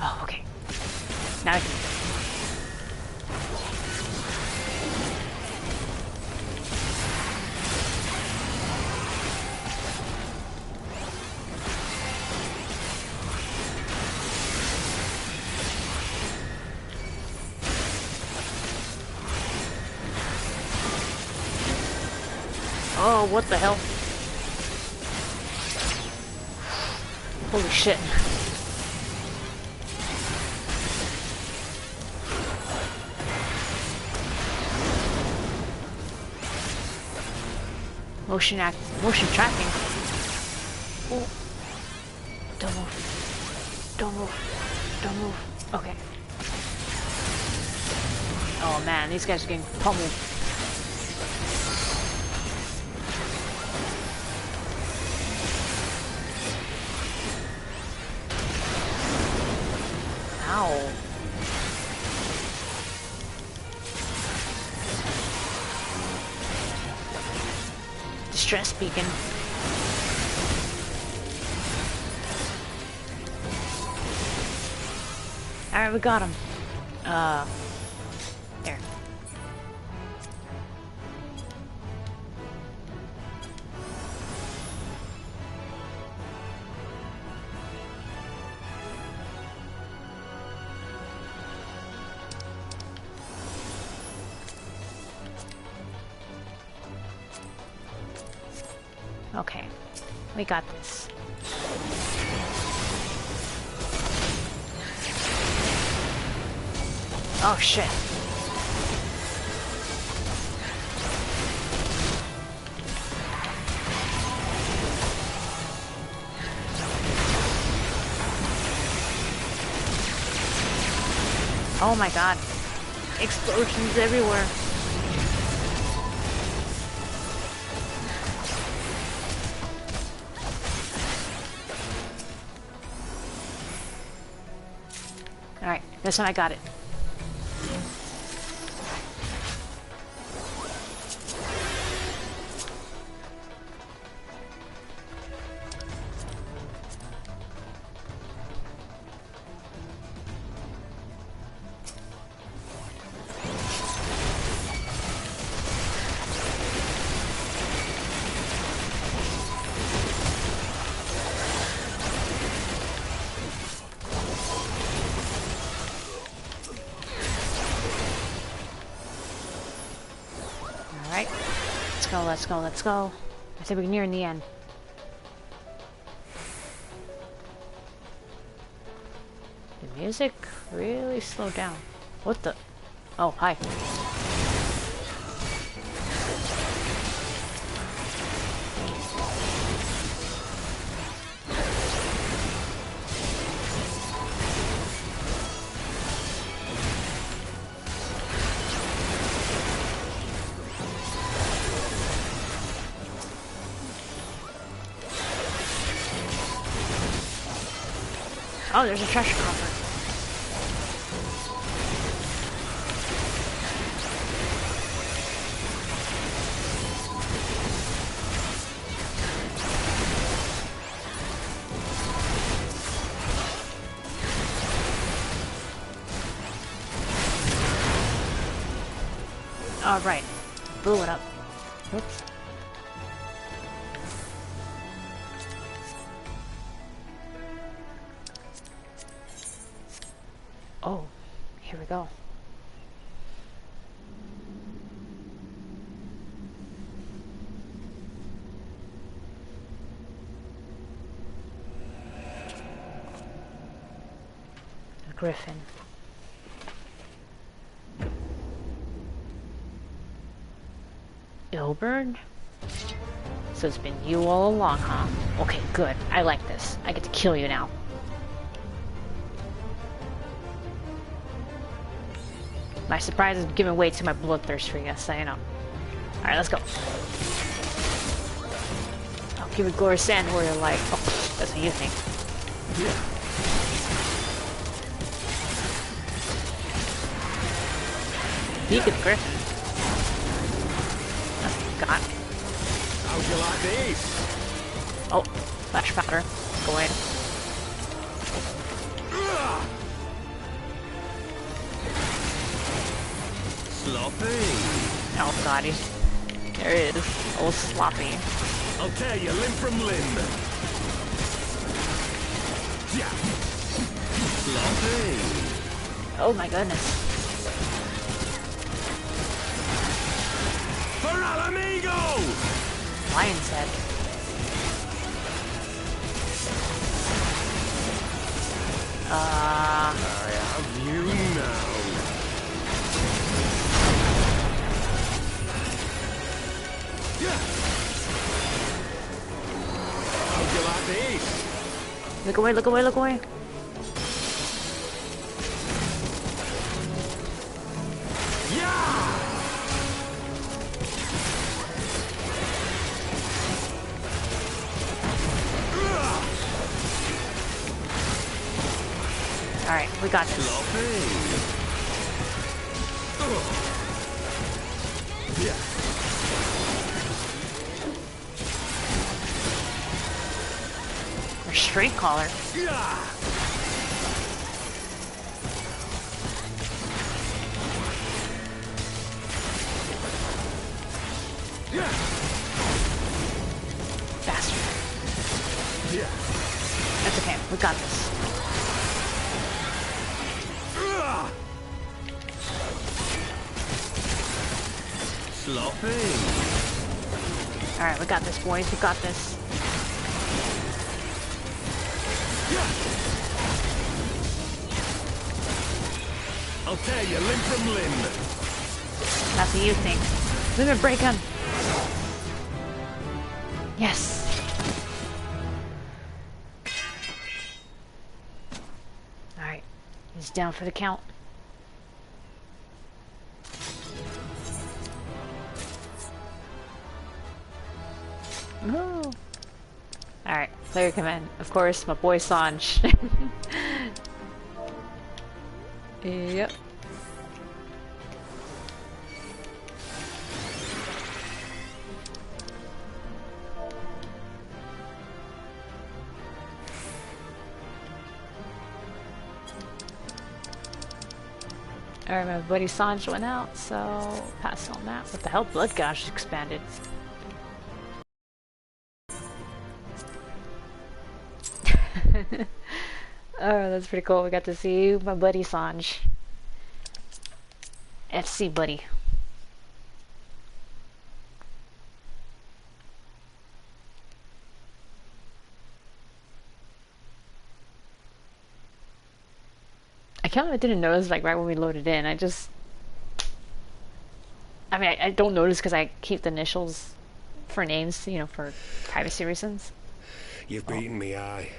Oh, okay. Now I can... Oh, what the hell? Holy shit. Motion tracking. Oh. Don't move. Don't move. Don't move. Okay. Oh man, these guys are getting pummeled. Ow. Distress beacon. Alright, we got him. There. Okay, we got this. Oh shit. Oh my god. Explosions everywhere. Alright, this one I got it. Alright. Let's go, let's go, let's go. I think we're nearing the end. The music really slowed down. What the? Oh, hi. Oh, there's a treasure coffer. All right, blew it up. Oops. Oh, here we go. A Griffin. Ilbern? So it's been you all along, huh? Okay, good. I like this. I get to kill you now. My surprise is giving way to my bloodthirst for you, so you know. Alright, let's go. I'll give it Glorious Sand where you're like, oh, that's what you think. He could Griffin. Oh, God. How'd you like these? Oh, flash powder. Go away. Sloppy. Oh god, there it is. Oh, sloppy. I'll tear you limb from limb. Yeah. Sloppy. Oh my goodness. For Alamigo! Lion's head. I have you now. How'd you like these? Look away, look away, look away. Yeah! Alright, we got this. Yeah. Or straight collar. Yeah. Yeah. Bastard. Yeah. That's okay, we got this. Sloppy. Alright, we got this, boys. We got this. Yeah. I'll tear you limb from limb. That's what you think. Limit break him. Yes. Alright. He's down for the count. Ooh. Alright, player command. Of course, my boy Sanj. Yep. Alright, my buddy Sanj went out, so pass on that. What the hell? Blood Gosh expanded. Oh, that's pretty cool. We got to see my buddy Sanj. FC buddy. I kind of didn't notice, like, right when we loaded in. I mean, I don't notice because I keep the initials for names, you know, for privacy reasons. You've beaten me, aye.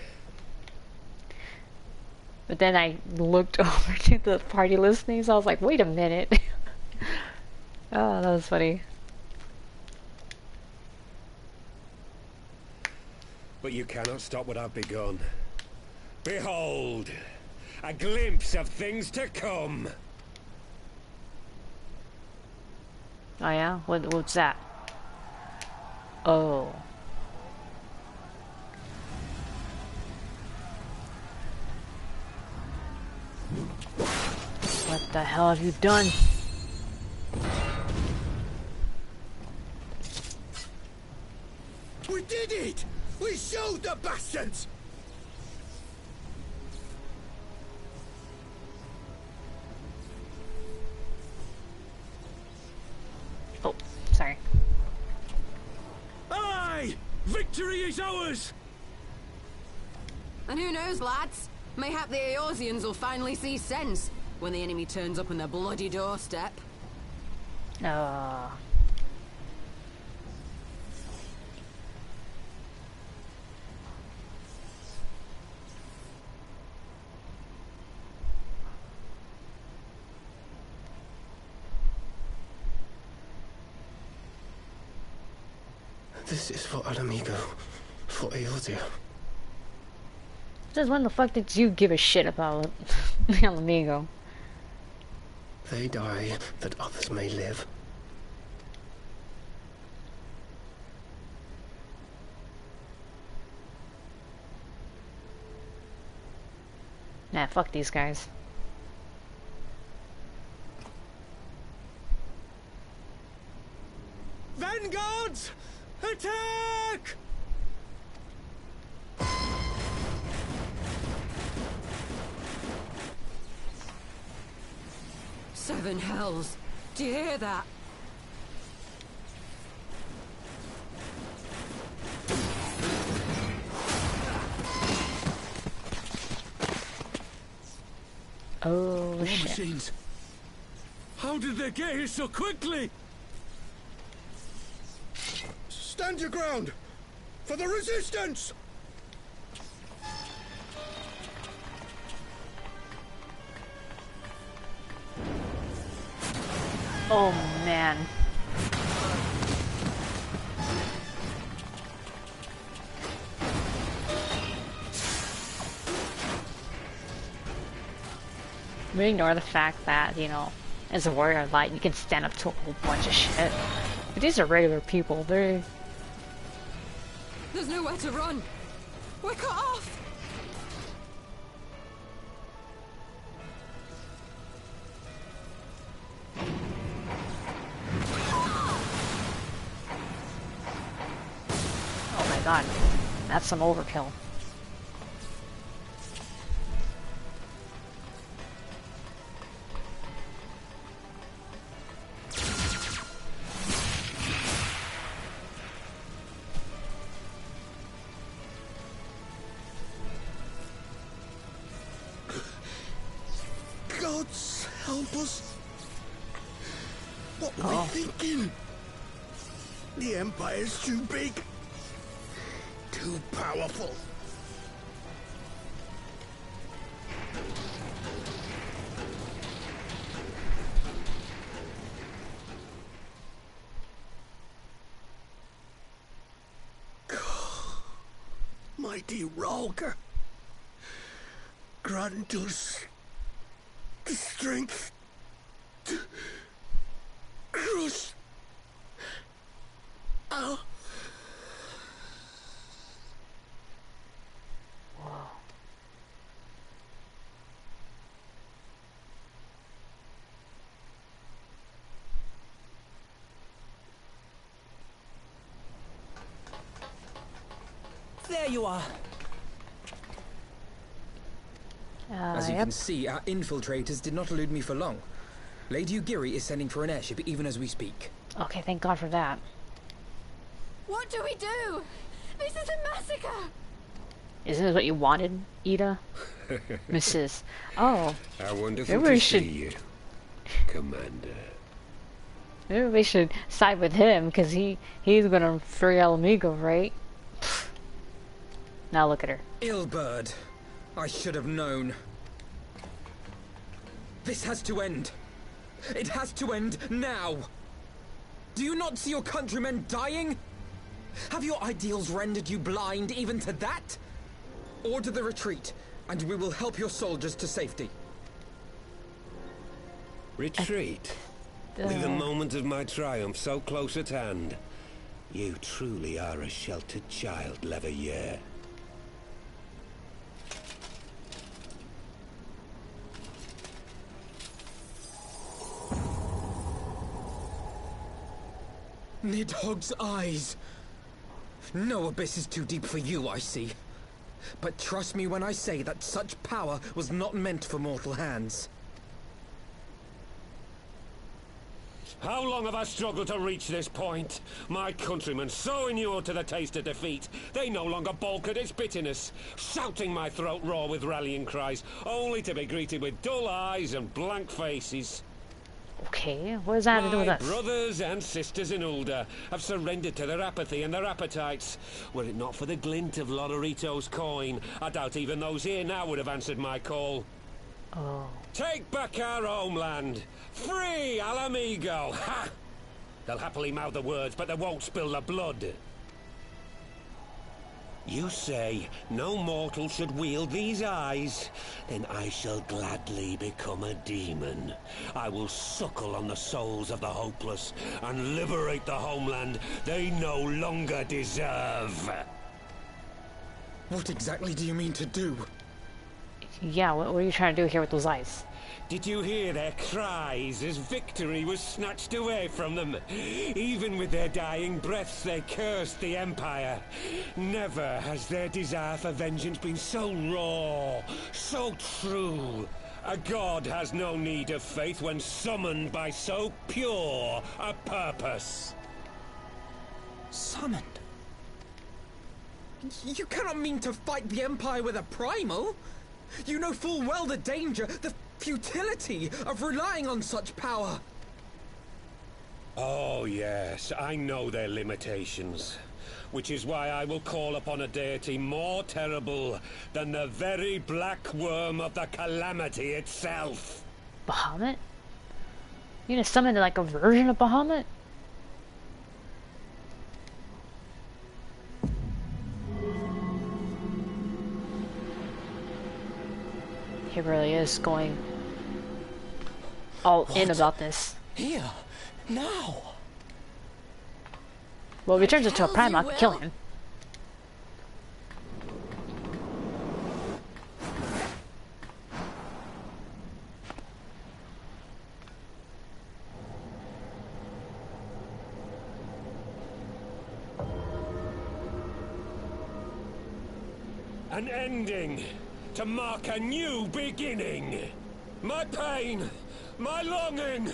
But then I looked over to the party list names. I was like, wait a minute. Oh, that was funny. But you cannot stop what I've begun. Behold, a glimpse of things to come. Oh yeah? What's that? Oh. What the hell have you done? We did it! We showed the bastards! Oh, sorry. Aye! Victory is ours! And who knows, lads? Mayhap the Eorzeans will finally see sense when the enemy turns up on their bloody doorstep. Oh. This is for Alamigo, for Eorzea. Just when the fuck did you give a shit about Alamigo? They die that others may live. Nah, fuck these guys. Vanguards! Attack! Seven hells! Do you hear that? Oh, War shit. machines! How did they get here so quickly? Stand your ground! For the resistance! Oh, man. We ignore the fact that, you know, as a warrior of light, you can stand up to a whole bunch of shit. But these are regular people. They're... There's nowhere to run! We're cut off! Oh my god. That's some overkill. Gods help us! What were we thinking? The Empire's too big. Too powerful. mighty rogue. Grant us the strength to crush our... There you are. As you can see, our infiltrators did not elude me for long. Lady Ugiri is sending for an airship even as we speak. Okay, thank God for that. What do we do? This is a massacre! Isn't this what you wanted, Ida? Mrs. Oh. How wonderful to see you, Commander. Maybe we should side with him, because he's gonna free Alamigo, right? Now look at her. Ill-bird. I should have known. This has to end. It has to end now. Do you not see your countrymen dying? Have your ideals rendered you blind even to that? Order the retreat, and we will help your soldiers to safety. Retreat? With the moment of my triumph so close at hand. You truly are a sheltered child, Leveilleur. Nidhogg's eyes. No abyss is too deep for you, I see. But trust me when I say that such power was not meant for mortal hands. How long have I struggled to reach this point? My countrymen, so inured to the taste of defeat, they no longer balk at its bitterness, shouting my throat raw with rallying cries, only to be greeted with dull eyes and blank faces. Okay, what does that have to do with us? My brothers and sisters in Ulda have surrendered to their apathy and their appetites. Were it not for the glint of Lodorito's coin, I doubt even those here now would have answered my call. Oh. Take back our homeland! Free Alamigo! Ha! They'll happily mouth the words, but they won't spill the blood. You say no mortal should wield these eyes? Then I shall gladly become a demon. I will suckle on the souls of the hopeless and liberate the homeland they no longer deserve. What exactly do you mean to do? Yeah, what are you trying to do here with those eyes? Did you hear their cries as victory was snatched away from them? Even with their dying breaths, they cursed the Empire. Never has their desire for vengeance been so raw, so true. A god has no need of faith when summoned by so pure a purpose. Summoned? You cannot mean to fight the Empire with a primal! You know full well the danger, the futility of relying on such power. Oh yes, I know their limitations. Which is why I will call upon a deity more terrible than the very black worm of the calamity itself. Bahamut? You gonna summon like a version of Bahamut? He really is going all in about this. Here, now. Well, if he turns into a Primarch, kill him. An ending to mark a new beginning. My pain, my longing,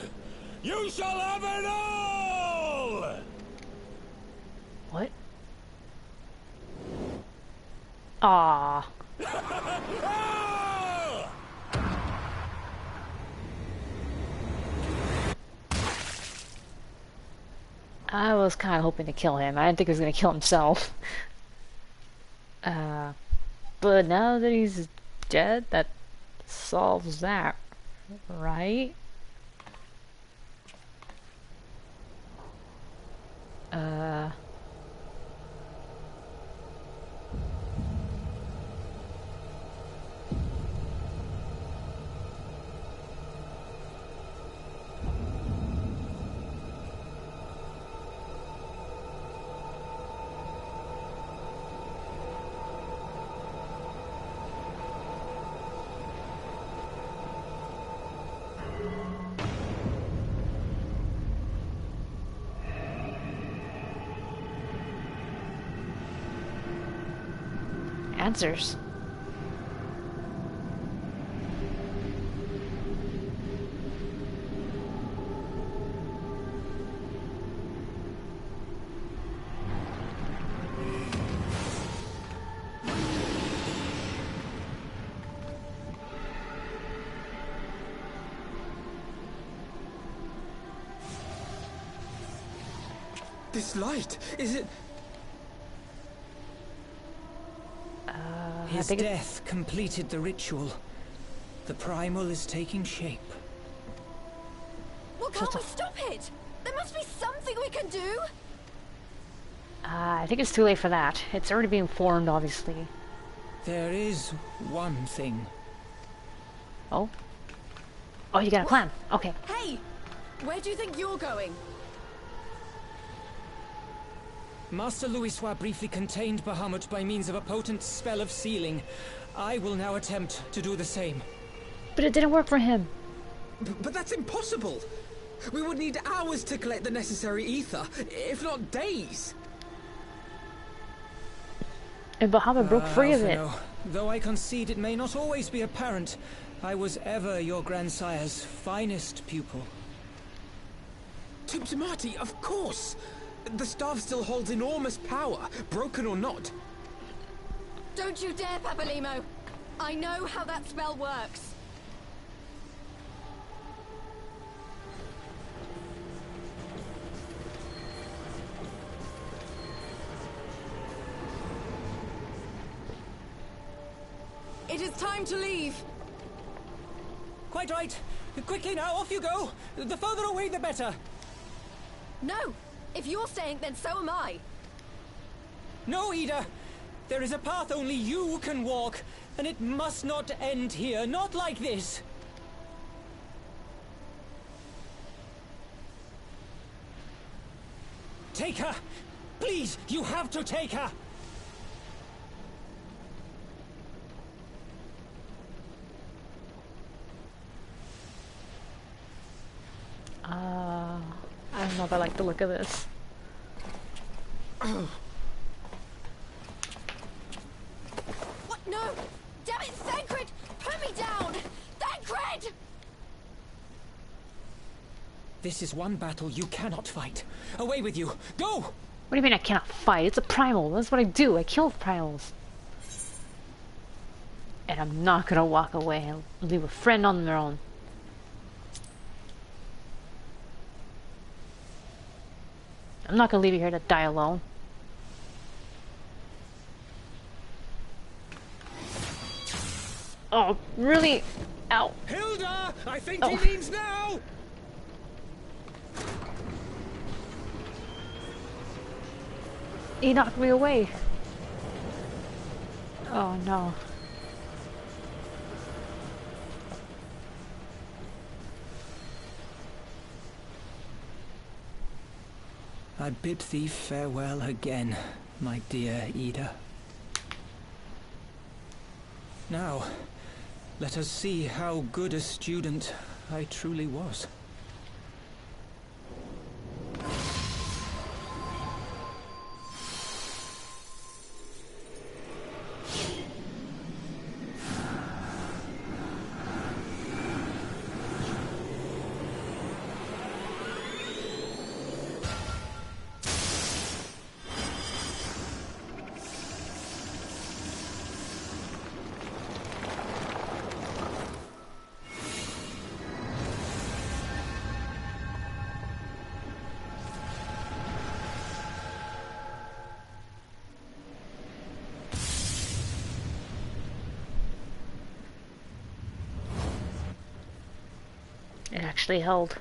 you shall have it all! What? Ah. I was kind of hoping to kill him. I didn't think he was going to kill himself. But now that he's dead, that solves that, right? answers. This light, is it... His death completed the ritual. The primal is taking shape. Well, can't we stop it? There must be something we can do! I think it's too late for that. It's already being formed, obviously. There is one thing. Oh? Oh, you got a plan. Okay. Hey! Where do you think you're going? Master Louisoix briefly contained Bahamut by means of a potent spell of sealing. I will now attempt to do the same. But it didn't work for him. But that's impossible! We would need hours to collect the necessary ether, if not days! And Bahamut broke free of it. Though I concede it may not always be apparent, I was ever your grandsire's finest pupil. Timtimati, of course! The staff still holds enormous power, broken or not. Don't you dare, Papalimo! I know how that spell works. It is time to leave. Quite right. Quickly now, off you go. The further away, the better. No! If you're staying, then so am I. No, Ida. There is a path only you can walk, and it must not end here, not like this. Take her! Please, you have to take her! I don't know if I like the look of this. What? No! Damn it, Thancred! Put me down! Thancred! This is one battle you cannot fight. Away with you! Go! What do you mean I cannot fight? It's a primal. That's what I do. I kill primals. And I'm not gonna walk away and leave a friend on their own. I'm not gonna leave you here to die alone. Oh, really? Ow. Hilda! I think he means now! He knocked me away. Oh no. I bid thee farewell again, my dear Ida. Now, let us see how good a student I truly was. It actually held.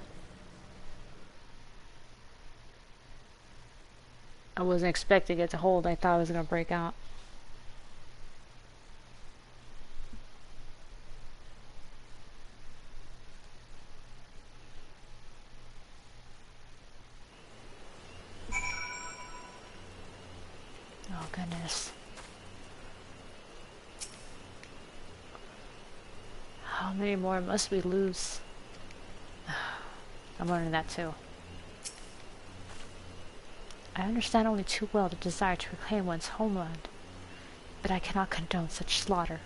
I wasn't expecting it to hold. I thought it was gonna break out. Oh goodness. How many more must we lose? I'm learning that too. I understand only too well the desire to reclaim one's homeland. but I cannot condone such slaughter.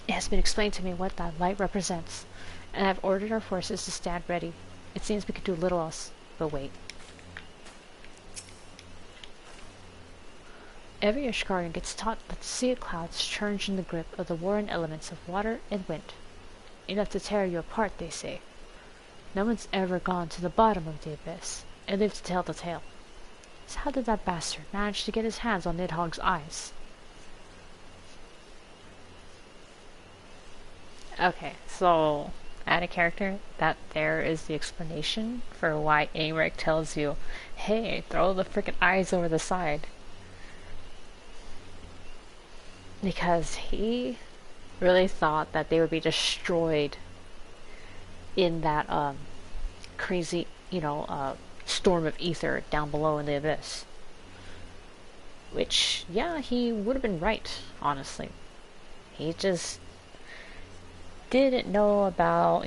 It has been explained to me what that light represents, and I've ordered our forces to stand ready. It seems we could do little else but wait. Every Ishgarian gets taught that the sea of clouds churns in the grip of the warring elements of water and wind. Enough to tear you apart, they say. No one's ever gone to the bottom of the abyss and lived to tell the tale. So how did that bastard manage to get his hands on Nidhogg's eyes? Okay, so add a character, that there is the explanation for why Aymeric tells you, hey, throw the frickin' eyes over the side. Because he really thought that they would be destroyed in that crazy, storm of ether down below in the abyss. Which, yeah, he would have been right, honestly. He just didn't know about,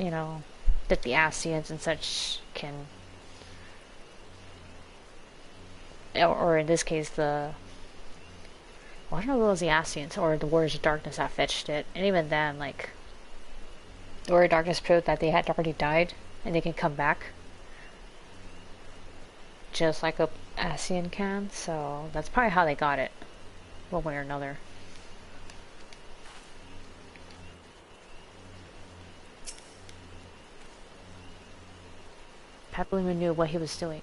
that the Ascians and such can, or in this case, I don't know if it was the Ascians or the Warriors of Darkness that fetched it. And even then, the Warrior of Darkness proved that they had already died and they can come back. Just like a Ascian can, so that's probably how they got it, one way or another. Papalymo knew what he was doing.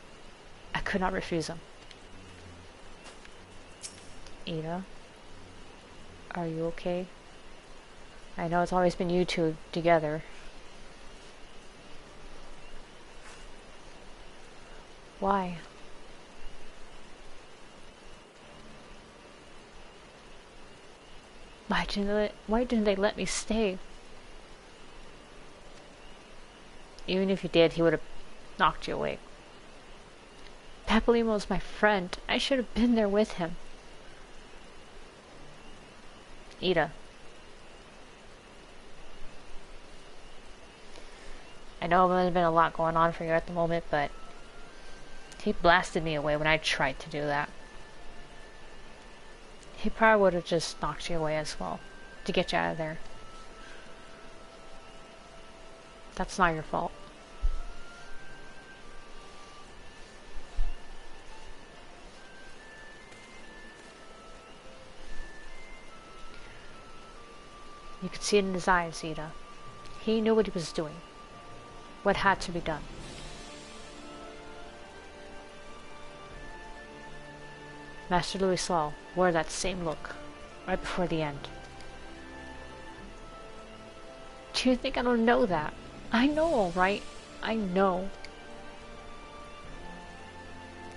I could not refuse him. Ada, are you okay? I know it's always been you two together. Why? Why didn't they let me stay? Even if you did, he would have knocked you away. Papalymo's my friend. I should have been there with him. Ida. I know there's been a lot going on for you at the moment, but he blasted me away when I tried to do that. He probably would have just knocked you away as well, to get you out of there. That's not your fault. You could see it in his eyes, Ida. He knew what he was doing. What had to be done. Master Louis Saul wore that same look right before the end. Do you think I don't know that? I know, alright? I know.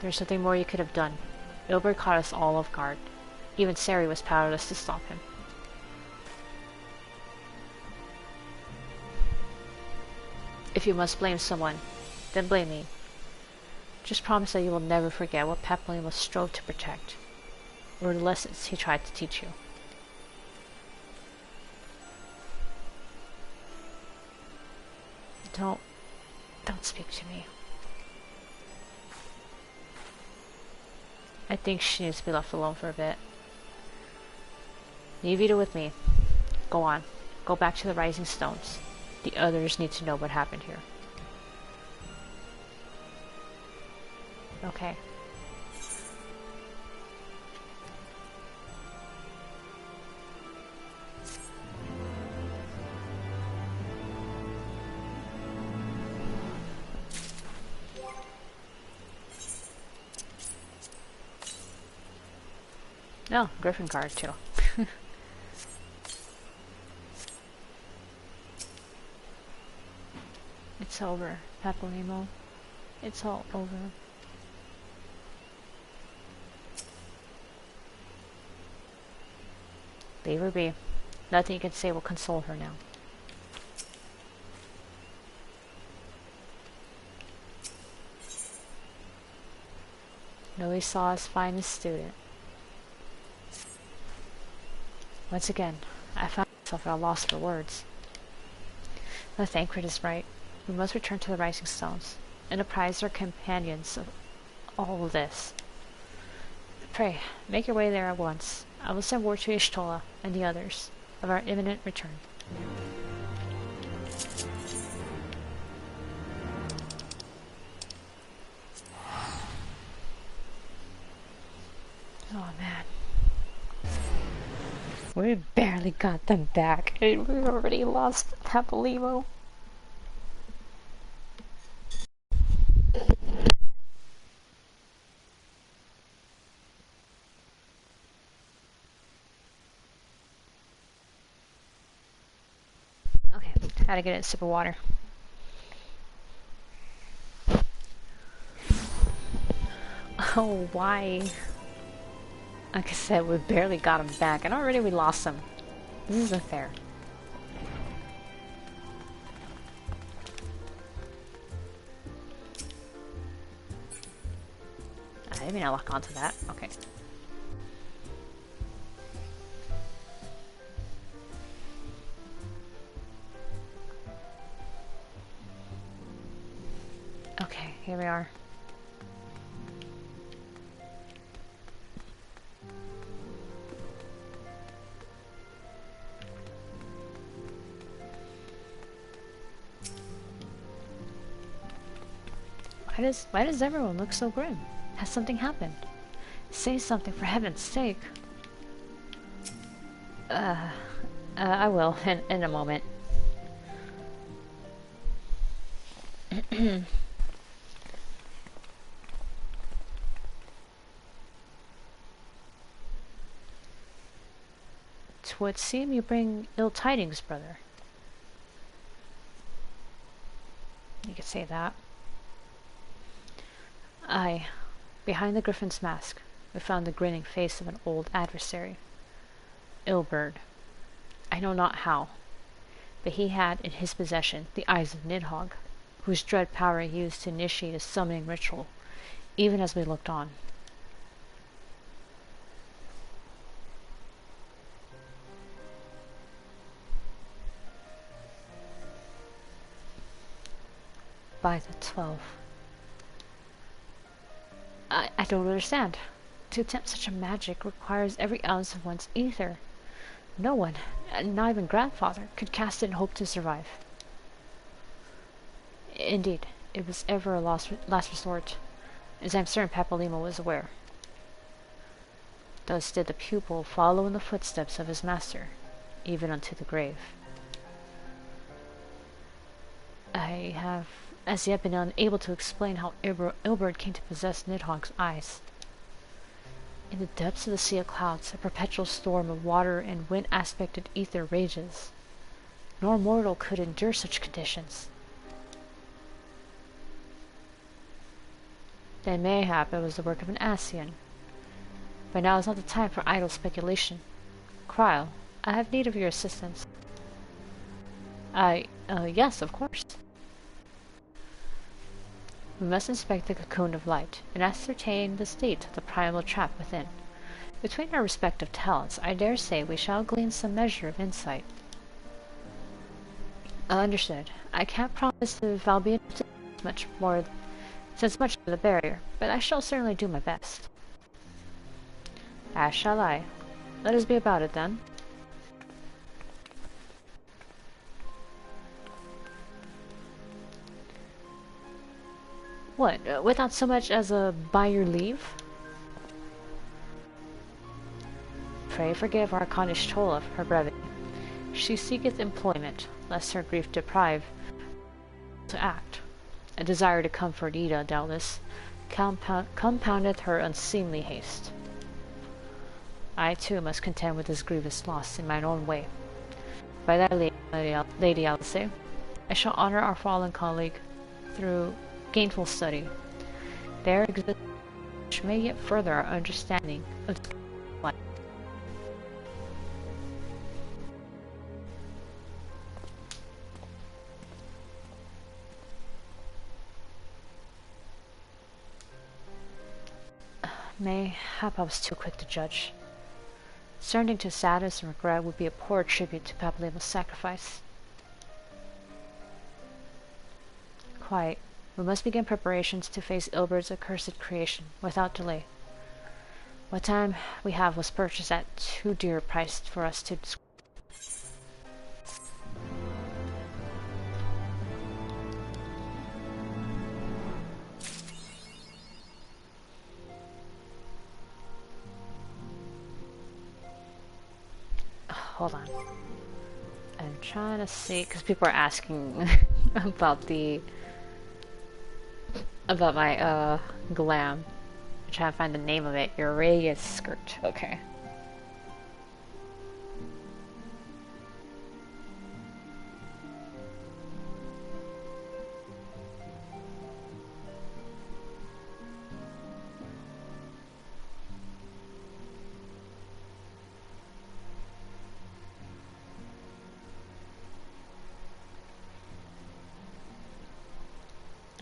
There's something more you could have done. Ilbert caught us all off guard. Even Sari was powerless to stop him. If you must blame someone, then blame me. Just promise that you will never forget what Papalymo strove to protect, or the lessons he tried to teach you. Don't speak to me. I think she needs to be left alone for a bit. Leave Ida with me. Go on. Go back to the Rising Stones. The others need to know what happened here. Okay. Oh, Griffin card too. It's over, Papalymo. It's all over. Leave her be. Nothing you can say will console her now. Louis saw his finest student. Once again, I found myself at a loss for words. The Thancred is right. We must return to the Rising Stones and apprise our companions of all of this. Pray, make your way there at once. I will send word to Ishtola and the others of our imminent return. Oh man. We barely got them back. We already lost Papalimo. Okay, gotta get a sip of water. Oh, why? Like I said, we barely got him back, and already we lost him. This isn't fair. I mean, I lock onto that. Okay. Okay, here we are. Why does everyone look so grim? Has something happened? Say something for heaven's sake. I will in a moment. It would seem you bring ill tidings, brother. You could say that. Aye, behind the Griffin's mask, we found the grinning face of an old adversary. Ilberd. I know not how, but he had in his possession the eyes of Nidhogg, whose dread power he used to initiate a summoning ritual, even as we looked on. By the 12. I don't understand. To attempt such a magic requires every ounce of one's ether. No one, not even grandfather, could cast it and hope to survive. Indeed, it was ever a last resort, as I'm certain Papalimo was aware. Thus did the pupil follow in the footsteps of his master, even unto the grave. I have as yet been unable to explain how Ilberd came to possess Nidhogg's eyes. In the depths of the sea of clouds, a perpetual storm of water and wind-aspected ether rages. Nor mortal could endure such conditions. Then mayhap it was the work of an Ascian. But now is not the time for idle speculation. Cryle, I have need of your assistance. Yes, of course. We must inspect the cocoon of light, and ascertain the state of the primal trap within. Between our respective talents, I dare say we shall glean some measure of insight. Understood. I can't promise if I'll be able to do much more, since much of the barrier, but I shall certainly do my best. As shall I. Let us be about it, then. What, without so much as a by your leave? Pray forgive our Connish Tola for her brevity. She seeketh employment, lest her grief deprive to act. A desire to comfort Ida, doubtless, compoundeth her unseemly haste. I too must contend with this grievous loss in mine own way. By thy Lady Alice, I shall honor our fallen colleague through gainful study. There exists which may yet further our understanding of life. Mayhap I was too quick to judge. Surrendering to sadness and regret would be a poor tribute to Papalimo's sacrifice. Quiet. We must begin preparations to face Ilberd's accursed creation, without delay. What time we have was purchased at too dear a price for us to hold on. I'm trying to see, because people are asking about my glam. I'm trying to find the name of it. Eorzea skirt. Okay.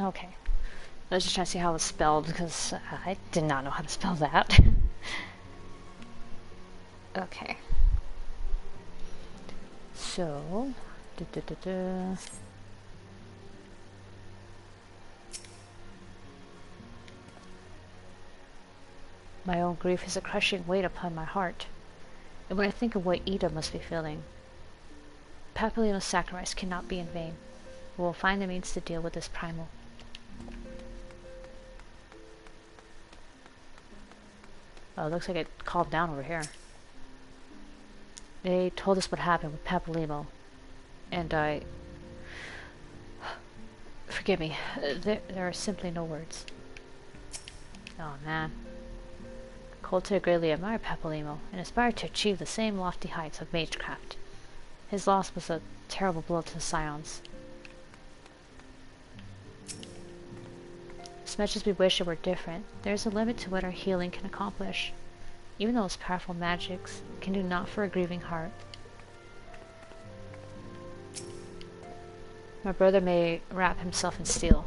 Okay. I was just trying to see how it was spelled because I did not know how to spell that. Okay. So, my own grief is a crushing weight upon my heart, and when I think of what Ida must be feeling, Papillon's sacrifice cannot be in vain. We will find the means to deal with this primal. Oh, it looks like it calmed down over here. They told us what happened with Papillimo, and I... Forgive me, there are simply no words. Oh man. Colter greatly admired Papillimo, and aspired to achieve the same lofty heights of magecraft. His loss was a terrible blow to the Scions. As much as we wish it were different, there is a limit to what our healing can accomplish. Even those powerful magics can do naught for a grieving heart. My brother may wrap himself in steel,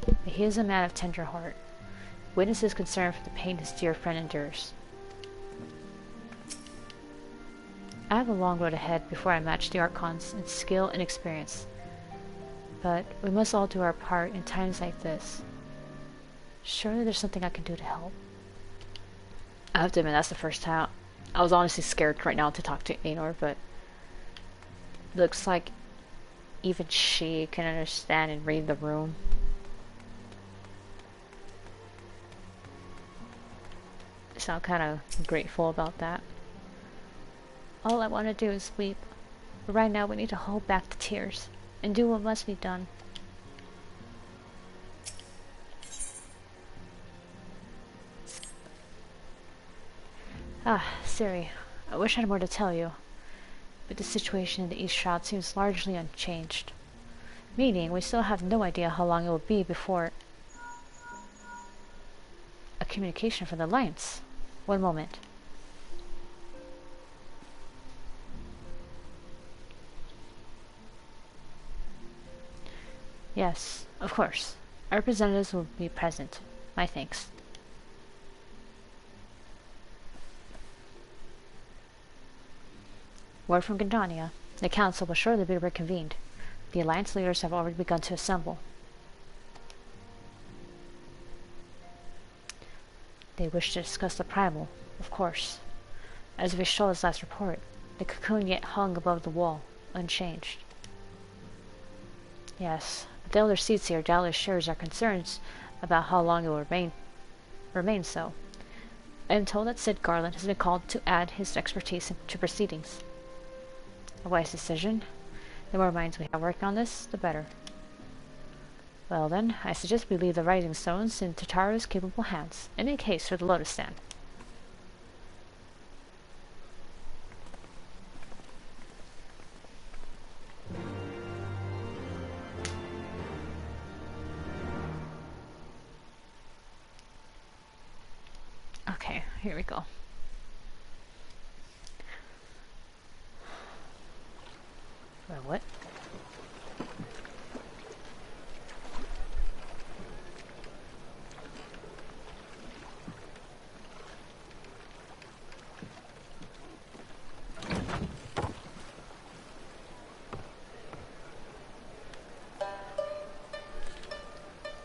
but he is a man of tender heart. Witness his concern for the pain his dear friend endures. I have a long road ahead before I match the Archons in skill and experience, but we must all do our part in times like this. Surely there's something I can do to help. I have to admit, that's the first time. I was honestly scared right now to talk to Aenor, but looks like even she can understand and read the room. So I'm kind of grateful about that. All I want to do is weep, but right now we need to hold back the tears and do what must be done. Ah, Ciri, I wish I had more to tell you, but the situation in the East Shroud seems largely unchanged. Meaning, we still have no idea how long it will be before a communication from the Alliance. One moment. Yes, of course. Our representatives will be present. My thanks. Word from Gridania. The council will shortly be reconvened. The Alliance leaders have already begun to assemble. They wish to discuss the primal, of course. As we saw his last report, the cocoon yet hung above the wall, unchanged. Yes, but the elder seats here doubtless shares our concerns about how long it will remain so. I am told that Sid Garland has been called to add his expertise to proceedings. A wise decision. The more minds we have working on this, the better. Well then, I suggest we leave the Rising Stones in Tataru's capable hands, and make haste for the Lotus Stand. Okay, here we go. What?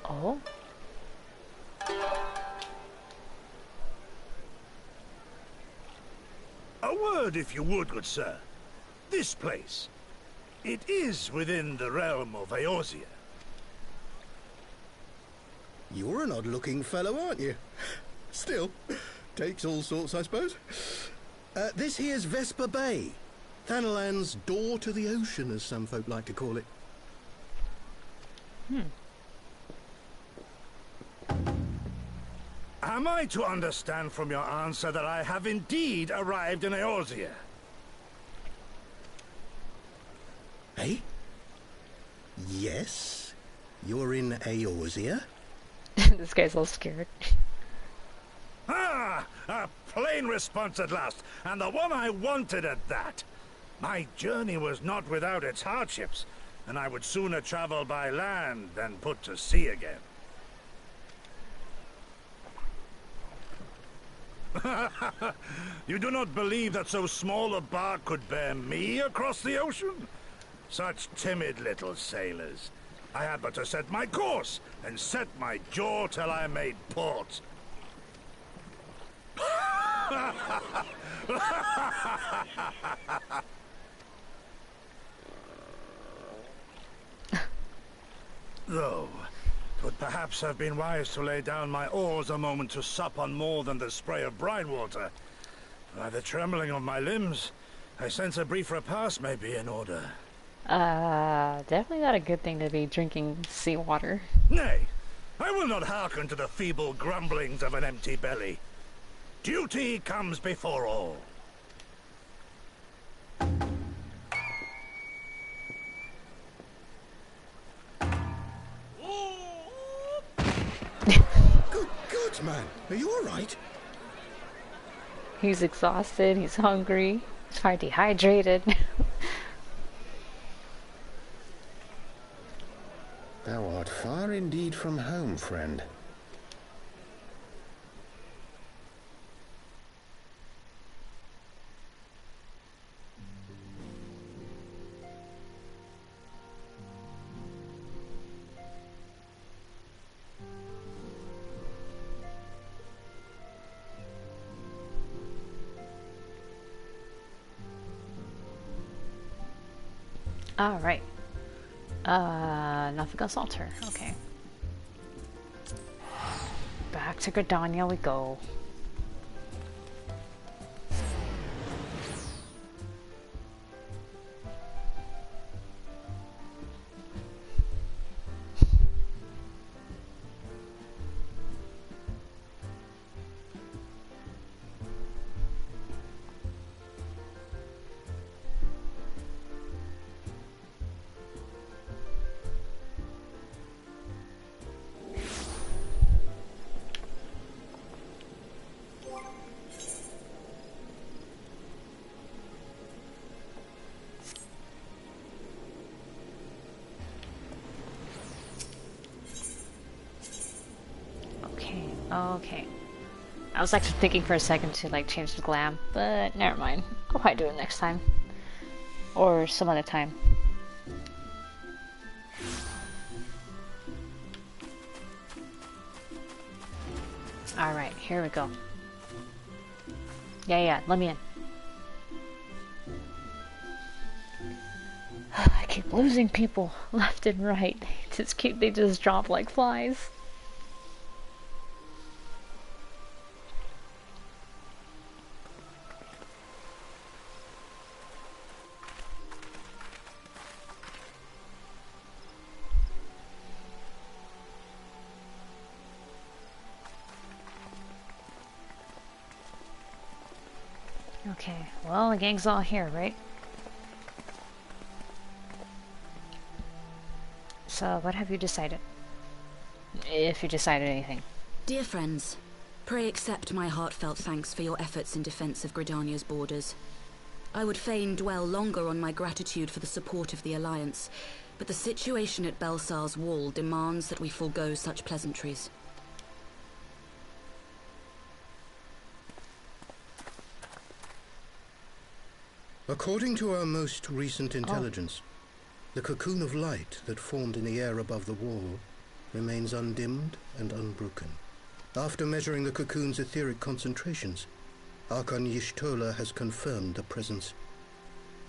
Oh? word, if you would, good sir. This place. It is within the realm of Eorzea. You're an odd-looking fellow, aren't you? Still, takes all sorts, I suppose. This here's Vesper Bay. Thanalan's door to the ocean, as some folk like to call it. Am I to understand from your answer that I have indeed arrived in Eorzea? Eh? Yes? You're in Eorzea? This guy's all scared. Ah! A plain response at last, and the one I wanted at that. My journey was not without its hardships, and I would sooner travel by land than put to sea again. You do not believe that so small a bark could bear me across the ocean? Such timid little sailors. I had but to set my course and set my jaw till I made port. Though, it would perhaps have been wise to lay down my oars a moment to sup on more than the spray of brine water. By the trembling of my limbs, I sense a brief repast may be in order. Definitely not a good thing to be drinking seawater. Nay, I will not hearken to the feeble grumblings of an empty belly. Duty comes before all. Good man. Are you all right? He's exhausted, he's hungry, he's probably dehydrated. Thou art far indeed from home, friend. Alright. Nothing else alter. Okay. Back to Gridania we go. Okay. I was actually thinking for a second to like change the glam, but never mind. I'll probably do it next time. Or some other time. Alright, here we go. Yeah, let me in. I keep losing people left and right. They just drop like flies. Okay, well, the gang's all here, right? So, what have you decided? If you decided anything. Dear friends, pray accept my heartfelt thanks for your efforts in defense of Gridania's borders. I would fain dwell longer on my gratitude for the support of the Alliance, but the situation at Baelsar's wall demands that we forego such pleasantries. According to our most recent intelligence, the cocoon of light that formed in the air above the wall remains undimmed and unbroken. After measuring the cocoon's etheric concentrations, Archon Y'shtola has confirmed the presence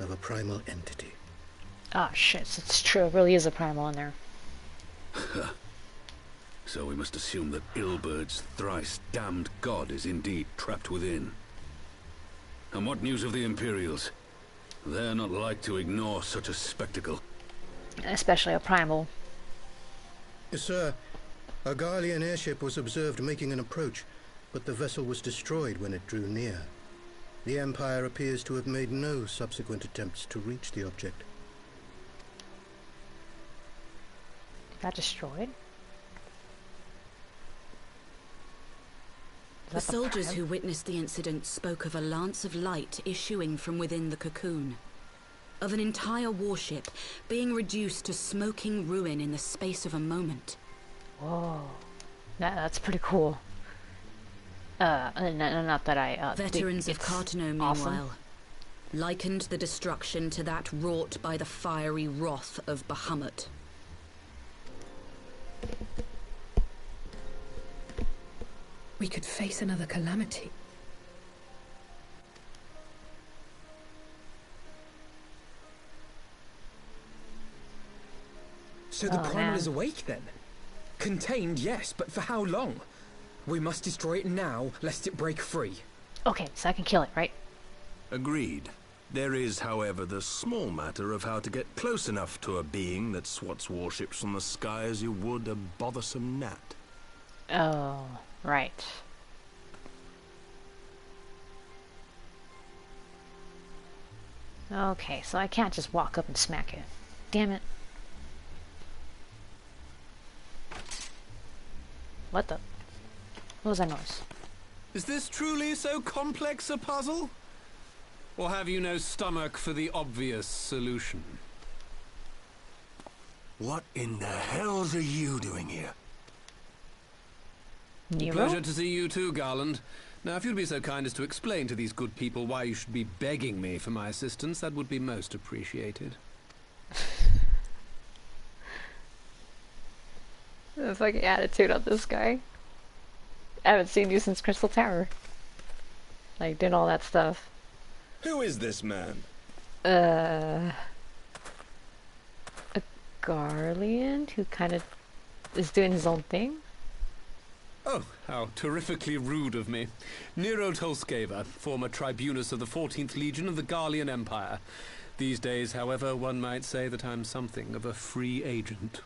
of a primal entity. Ah, shit, it's true. It really is a primal in there. So we must assume that Ilbert's thrice damned god is indeed trapped within. And what news of the Imperials? They're not like to ignore such a spectacle. Especially a primal. Yes, sir. A Garlean airship was observed making an approach, but the vessel was destroyed when it drew near. The Empire appears to have made no subsequent attempts to reach the object. Got destroyed? The soldiers who witnessed the incident spoke of a lance of light issuing from within the cocoon. Of an entire warship being reduced to smoking ruin in the space of a moment. Whoa. That's pretty cool. Not that I... Veterans of Cartano, meanwhile, awesome. likened the destruction to that wrought by the fiery wrath of Bahamut. We could face another calamity. So the primal is awake then? Contained, yes, but for how long? We must destroy it now, lest it break free. Okay, so I can kill it, right? Agreed. There is, however, the small matter of how to get close enough to a being that swats warships from the sky as you would a bothersome gnat. Oh, right. Okay, so I can't just walk up and smack it. Damn it. What the? What was that noise? Is this truly so complex a puzzle? Or have you no stomach for the obvious solution? What in the hells are you doing here? Nero? Pleasure to see you too, Garland. Now, if you'd be so kind as to explain to these good people why you should be begging me for my assistance, that would be most appreciated. The fucking attitude on this guy. I haven't seen you since Crystal Tower. Like, doing all that stuff. Who is this man? A Garlean who kind of is doing his own thing? Oh, how terrifically rude of me. Nero Tolskeva, former tribunus of the 14th Legion of the Garlean Empire. These days, however, one might say that I'm something of a free agent.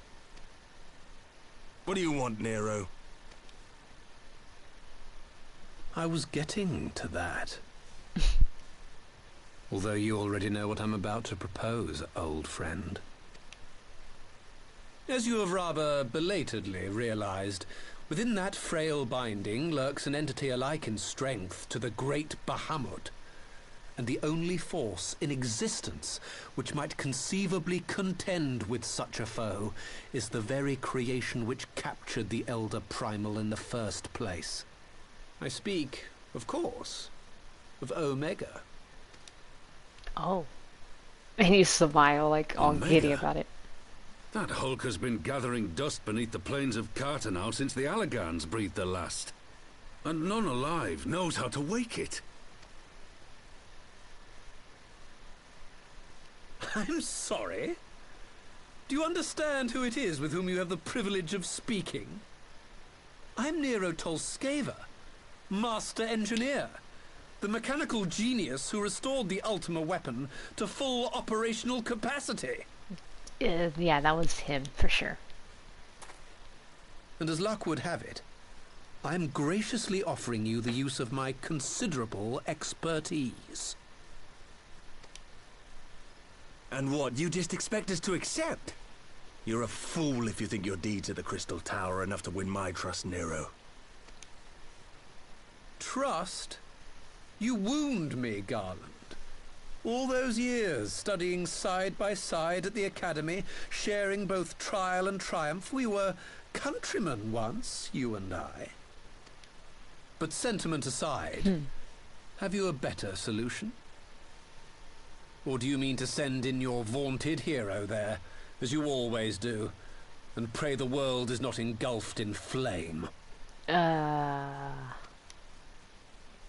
What do you want, Nero? I was getting to that. Although you already know what I'm about to propose, old friend. As you have rather belatedly realized, within that frail binding lurks an entity alike in strength to the great Bahamut, and the only force in existence which might conceivably contend with such a foe is the very creation which captured the Elder Primal in the first place. I speak, of course, of Omega. Oh. And you smile like all Omega? giddy about it. That hulk has been gathering dust beneath the plains of Cartano since the Allagans breathed their last. And none alive knows how to wake it. I'm sorry? Do you understand who it is with whom you have the privilege of speaking? I'm Nero Tolskeva, Master Engineer, the mechanical genius who restored the Ultima weapon to full operational capacity. Yeah, that was him, for sure. And as luck would have it, I'm graciously offering you the use of my considerable expertise. And what, you just expect us to accept? You're a fool if you think your deeds at the Crystal Tower are enough to win my trust, Nero. Trust? You wound me, Garland. All those years, studying side by side at the Academy, sharing both trial and triumph, we were countrymen once, you and I. But sentiment aside, have you a better solution? Or do you mean to send in your vaunted hero there, as you always do, and pray the world is not engulfed in flame?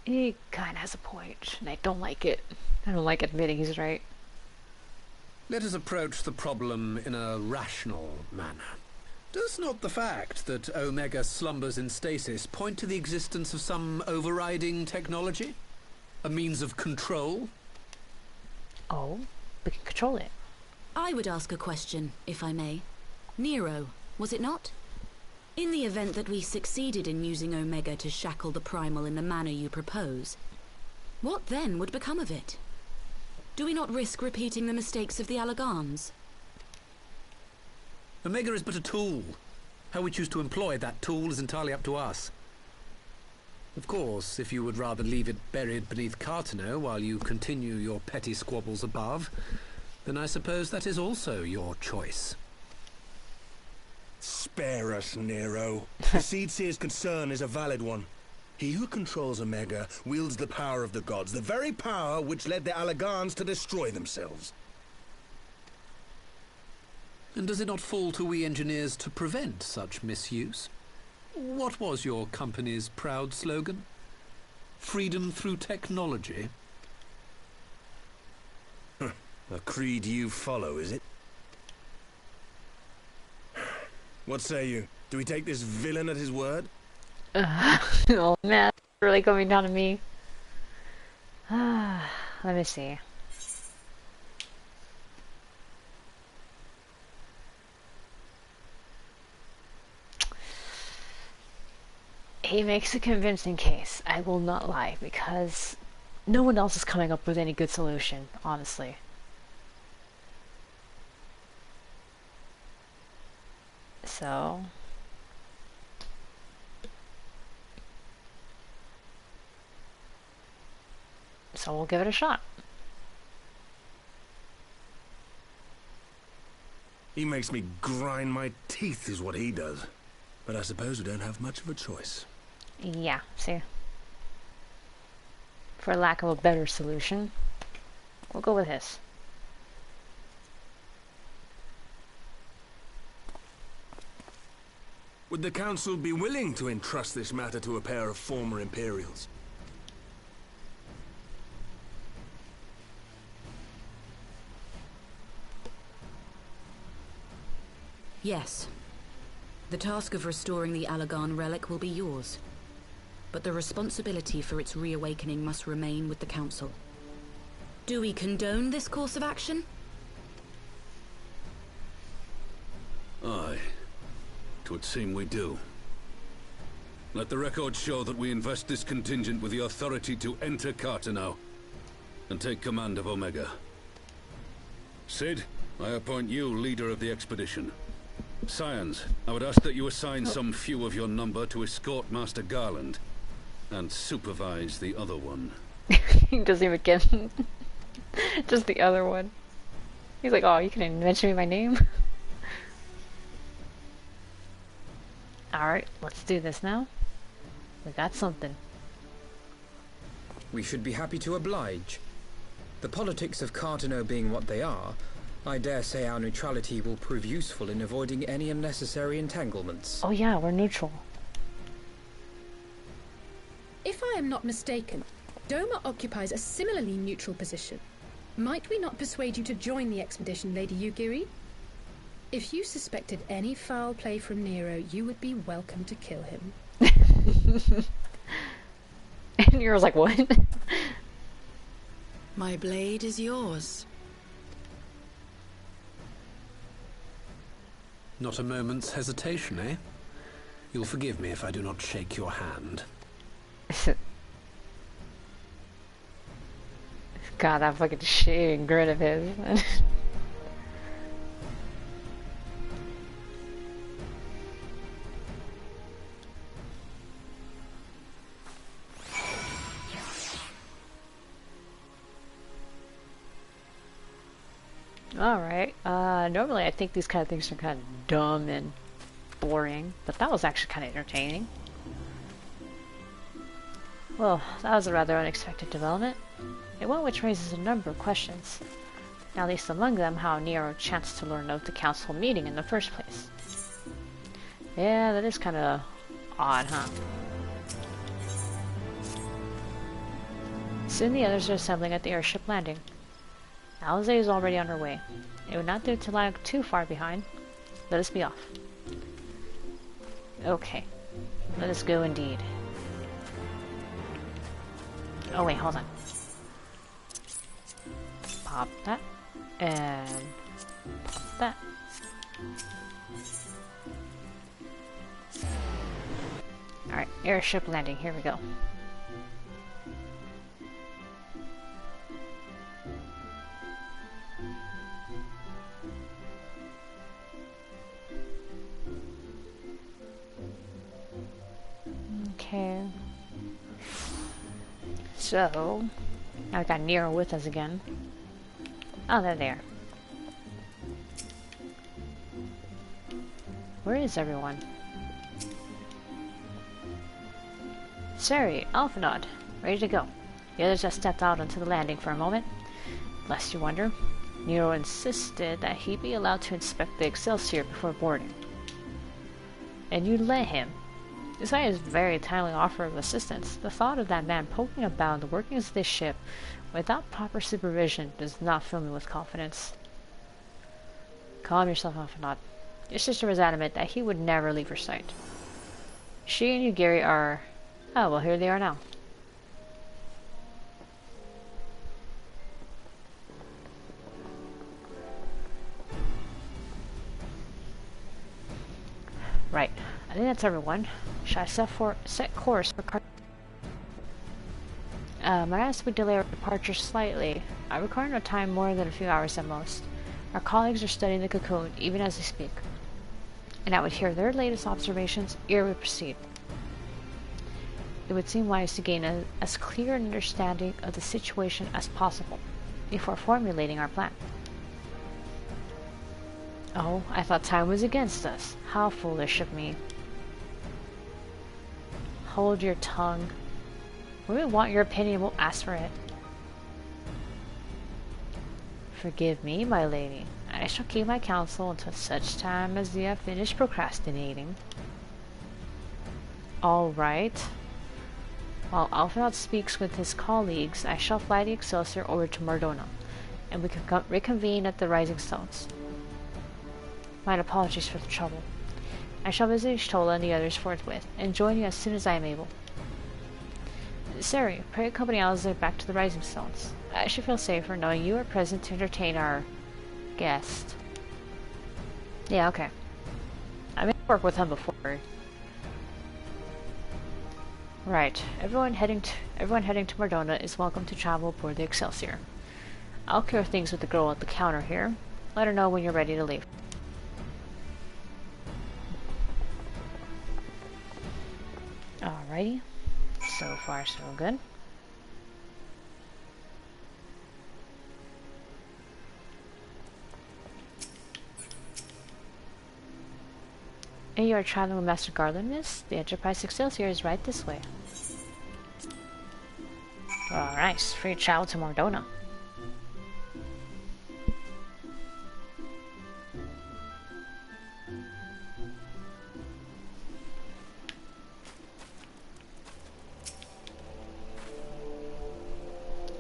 He kinda has a point, and I don't like it. I don't like admitting he's right. Let us approach the problem in a rational manner. Does not the fact that Omega slumbers in stasis point to the existence of some overriding technology? A means of control? Oh, we can control it. I would ask a question, if I may. Nero, was it not? In the event that we succeeded in using Omega to shackle the Primal in the manner you propose, what then would become of it? Do we not risk repeating the mistakes of the Allagans? Omega is but a tool. How we choose to employ that tool is entirely up to us. Of course, if you would rather leave it buried beneath Cartano while you continue your petty squabbles above, then I suppose that is also your choice. Spare us, Nero. The Seedseer's concern is a valid one. He who controls Omega wields the power of the gods, the very power which led the Allagans to destroy themselves. And does it not fall to we engineers to prevent such misuse? What was your company's proud slogan? Freedom through technology? A creed you follow, is it? What say you? Do we take this villain at his word? Oh man, it's really coming down to me. Let me see. He makes a convincing case, I will not lie, because no one else is coming up with any good solution, honestly. So we'll give it a shot. He makes me grind my teeth is what he does. But I suppose we don't have much of a choice. Yeah, see. For lack of a better solution, we'll go with his. Would the Council be willing to entrust this matter to a pair of former Imperials? Yes. The task of restoring the Allagan relic will be yours. But the responsibility for its reawakening must remain with the Council. Do we condone this course of action? Aye. 'Twould seem we do. Let the record show that we invest this contingent with the authority to enter Cartano and take command of Omega. Sid, I appoint you leader of the expedition. Scions, I would ask that you assign some few of your number to escort Master Garland and supervise the other one. He doesn't even get just the other one. He's like, oh, you can even mention me by name? Alright, let's do this now. We got something. We should be happy to oblige. The politics of Cartano being what they are, I dare say our neutrality will prove useful in avoiding any unnecessary entanglements. Oh yeah, we're neutral. If I am not mistaken, Doma occupies a similarly neutral position. Might we not persuade you to join the expedition, Lady Yugiri? If you suspected any foul play from Nero, you would be welcome to kill him. And Nero's like, what? My blade is yours. Not a moment's hesitation, eh? You'll forgive me if I do not shake your hand. God, that fucking shitty grin of his. Alright, normally I think these kind of things are kind of dumb and boring, but that was actually kind of entertaining. Well, that was a rather unexpected development. One which raises a number of questions. Not least among them, how Nero chanced to learn of the council meeting in the first place. Yeah, that is kind of odd, huh? Soon the others are assembling at the airship landing. Eorzea is already on her way. It would not do to lag too far behind. Let us be off. Okay. Let us go indeed. Oh wait, hold on. Pop that. And pop that. Alright, airship landing. Here we go. Okay. So, now we got Nero with us again. Oh, they're there. Where is everyone? Sari, Alphinaud, ready to go. The others have stepped out onto the landing for a moment. Lest you wonder, Nero insisted that he be allowed to inspect the Excelsior before boarding. And you let him. Despite his very timely offer of assistance, the thought of that man poking about the workings of this ship without proper supervision does not fill me with confidence. Calm yourself, Alphinaud. Your sister was adamant that he would never leave her sight. She and Ugiri are... Oh, well, here they are now. Right. I think that's everyone. Shall I set course for might ask we delay our departure slightly. I require no time more than a few hours at most. Our colleagues are studying the cocoon, even as they speak. And I would hear their latest observations ere we proceed. It would seem wise to gain as clear an understanding of the situation as possible before formulating our plan. Oh, I thought time was against us. How foolish of me. Hold your tongue. When we want your opinion, we'll ask for it. Forgive me, my lady. I shall keep my counsel until such time as you have finished procrastinating. All right. While Alphinaud speaks with his colleagues, I shall fly the Excelsior over to Mardona, and we can reconvene at the Rising Stones. My apologies for the trouble. I shall visit Ishtola and the others forthwith, and join you as soon as I am able. Sari, pray accompany Eorzea back to the Rising Stones. I should feel safer knowing you are present to entertain our guest. Yeah, okay. I mean, I've worked with him before. Right. Everyone heading to Mardona is welcome to travel aboard the Excelsior. I'll clear things with the girl at the counter here. Let her know when you're ready to leave. Alrighty. So far, so good. And you are traveling with Master Garlean, miss? The Enterprise Excelsior is right this way. Oh, nice. Free travel to Mardona.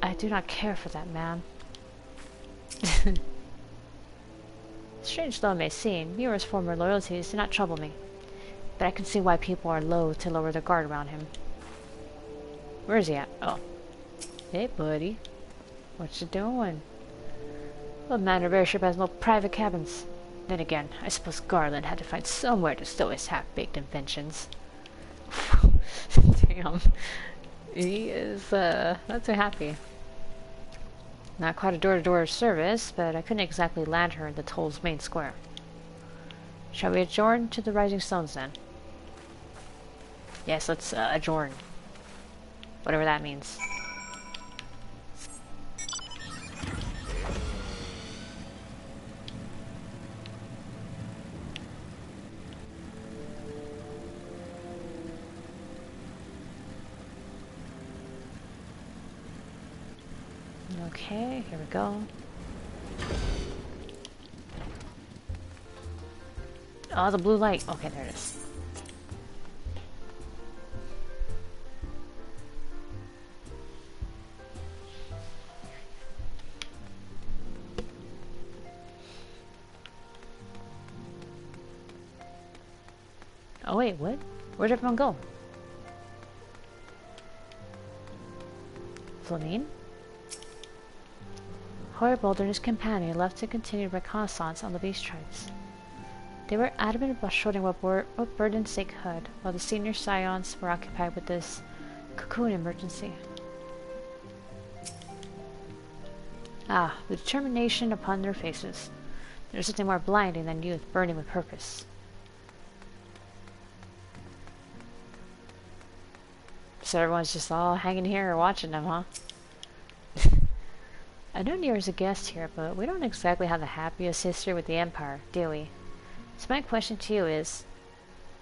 I do not care for that man. Strange though it may seem, Nero's former loyalties do not trouble me. But I can see why people are loath to lower their guard around him. Where is he at? Oh. Hey, buddy. What you doing? What manner of airship has no private cabins? Then again, I suppose Garlean had to find somewhere to stow his half-baked inventions. Damn. He is, not so happy. Not quite a door-to-door service, but I couldn't exactly land her in the toll's main square. Shall we adjourn to the Rising Stones, then? Yes, let's, adjourn. Whatever that means. Okay, here we go. Oh, the blue light. Okay, there it is. Oh wait, what? Where'd everyone go? Flamine? Horribold and his companion left to continue reconnaissance on the beast tribes. They were adamant about showing what burdens they could, while the senior scions were occupied with this cocoon emergency. Ah, the determination upon their faces. There's something more blinding than youth burning with purpose. So everyone's just all hanging here watching them, huh? I know Nier's a guest here, but we don't exactly have the happiest history with the Empire, do we? So my question to you is,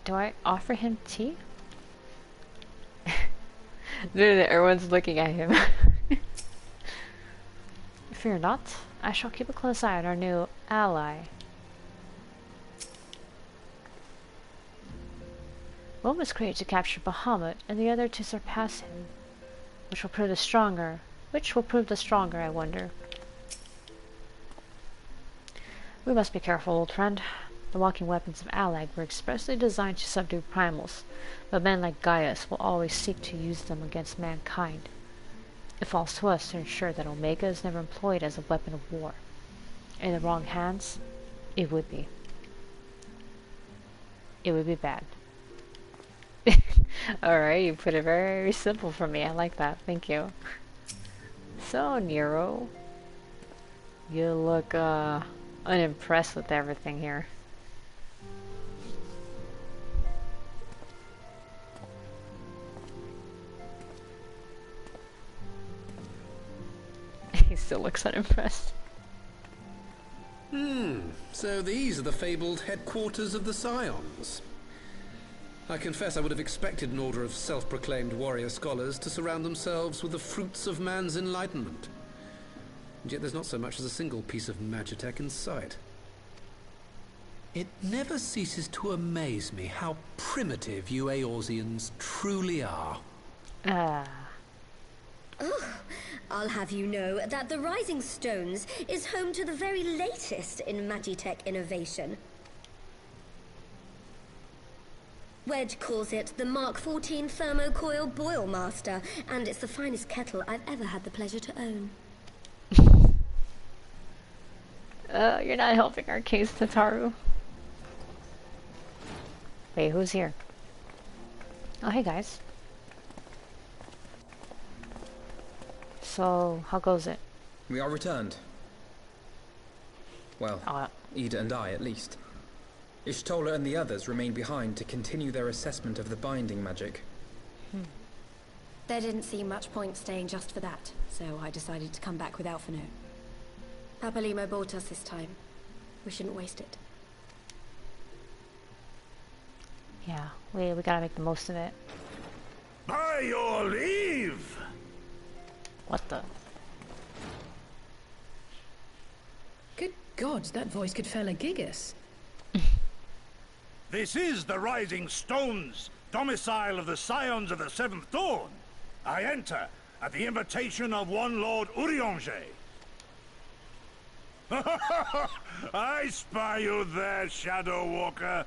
do I offer him tea? Everyone's looking at him. Fear not, I shall keep a close eye on our new ally. One was created to capture Bahamut, and the other to surpass him. Which will prove the stronger, I wonder. We must be careful, old friend. The walking weapons of Allag were expressly designed to subdue primals, but men like Gaius will always seek to use them against mankind. It falls to us to ensure that Omega is never employed as a weapon of war. In the wrong hands, it would be. It would be bad. Alright, you put it very simple for me. I like that. Thank you. So, Nero, you look unimpressed with everything here. He still looks unimpressed. So these are the fabled headquarters of the Scions. I confess I would have expected an order of self-proclaimed warrior scholars to surround themselves with the fruits of man's enlightenment. And yet there's not so much as a single piece of magitech in sight. It never ceases to amaze me how primitive you Eorzeans truly are. I'll have you know that the Rising Stones is home to the very latest in magitech innovation. Wedge calls it the Mark 14 Thermocoil Boil Master, and it's the finest kettle I've ever had the pleasure to own. You're not helping our case, Tataru. Wait, who's here? Oh, hey guys. So, how goes it? We are returned. Well, Ida and I, at least. Ishtola and the others remain behind to continue their assessment of the binding magic. There didn't seem much point staying just for that, so I decided to come back with Alphino. Papalimo bought us this time. We shouldn't waste it. Yeah, we gotta make the most of it. By your leave! What the? Good God, that voice could fell a gigas. This is the Rising Stones, domicile of the Scions of the Seventh Dawn. I enter at the invitation of one Lord Urianger. I spy you there, Shadow Walker.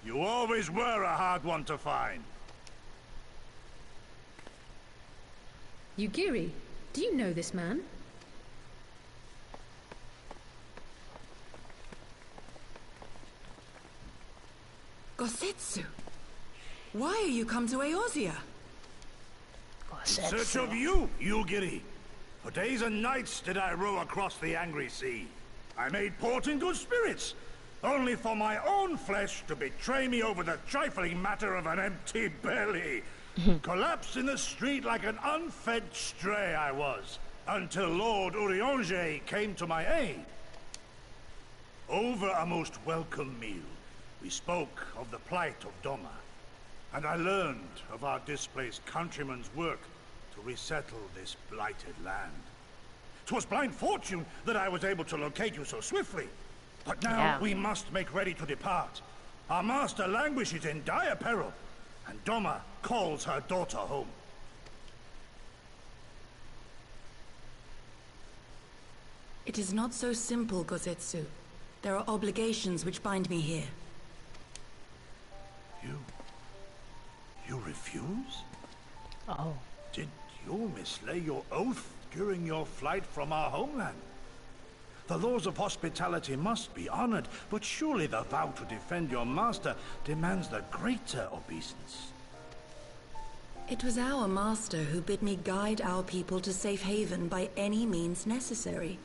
You always were a hard one to find. Yugiri, do you know this man? Gosetsu, why are you come to Eorzea? In search of you, Yugiri. For days and nights did I row across the angry sea. I made port in good spirits, only for my own flesh to betray me over the trifling matter of an empty belly. Collapsed in the street like an unfed stray I was, until Lord Urianger came to my aid. Over a most welcome meal, we spoke of the plight of Doma, and I learned of our displaced countrymen's work to resettle this blighted land. 'Twas blind fortune that I was able to locate you so swiftly. But now we must make ready to depart. Our master languishes in dire peril, and Doma calls her daughter home. It is not so simple, Gosetsu. There are obligations which bind me here. You refuse? Oh. Did you mislay your oath during your flight from our homeland? The laws of hospitality must be honored, but surely the vow to defend your master demands the greater obeisance. It was our master who bid me guide our people to safe haven by any means necessary.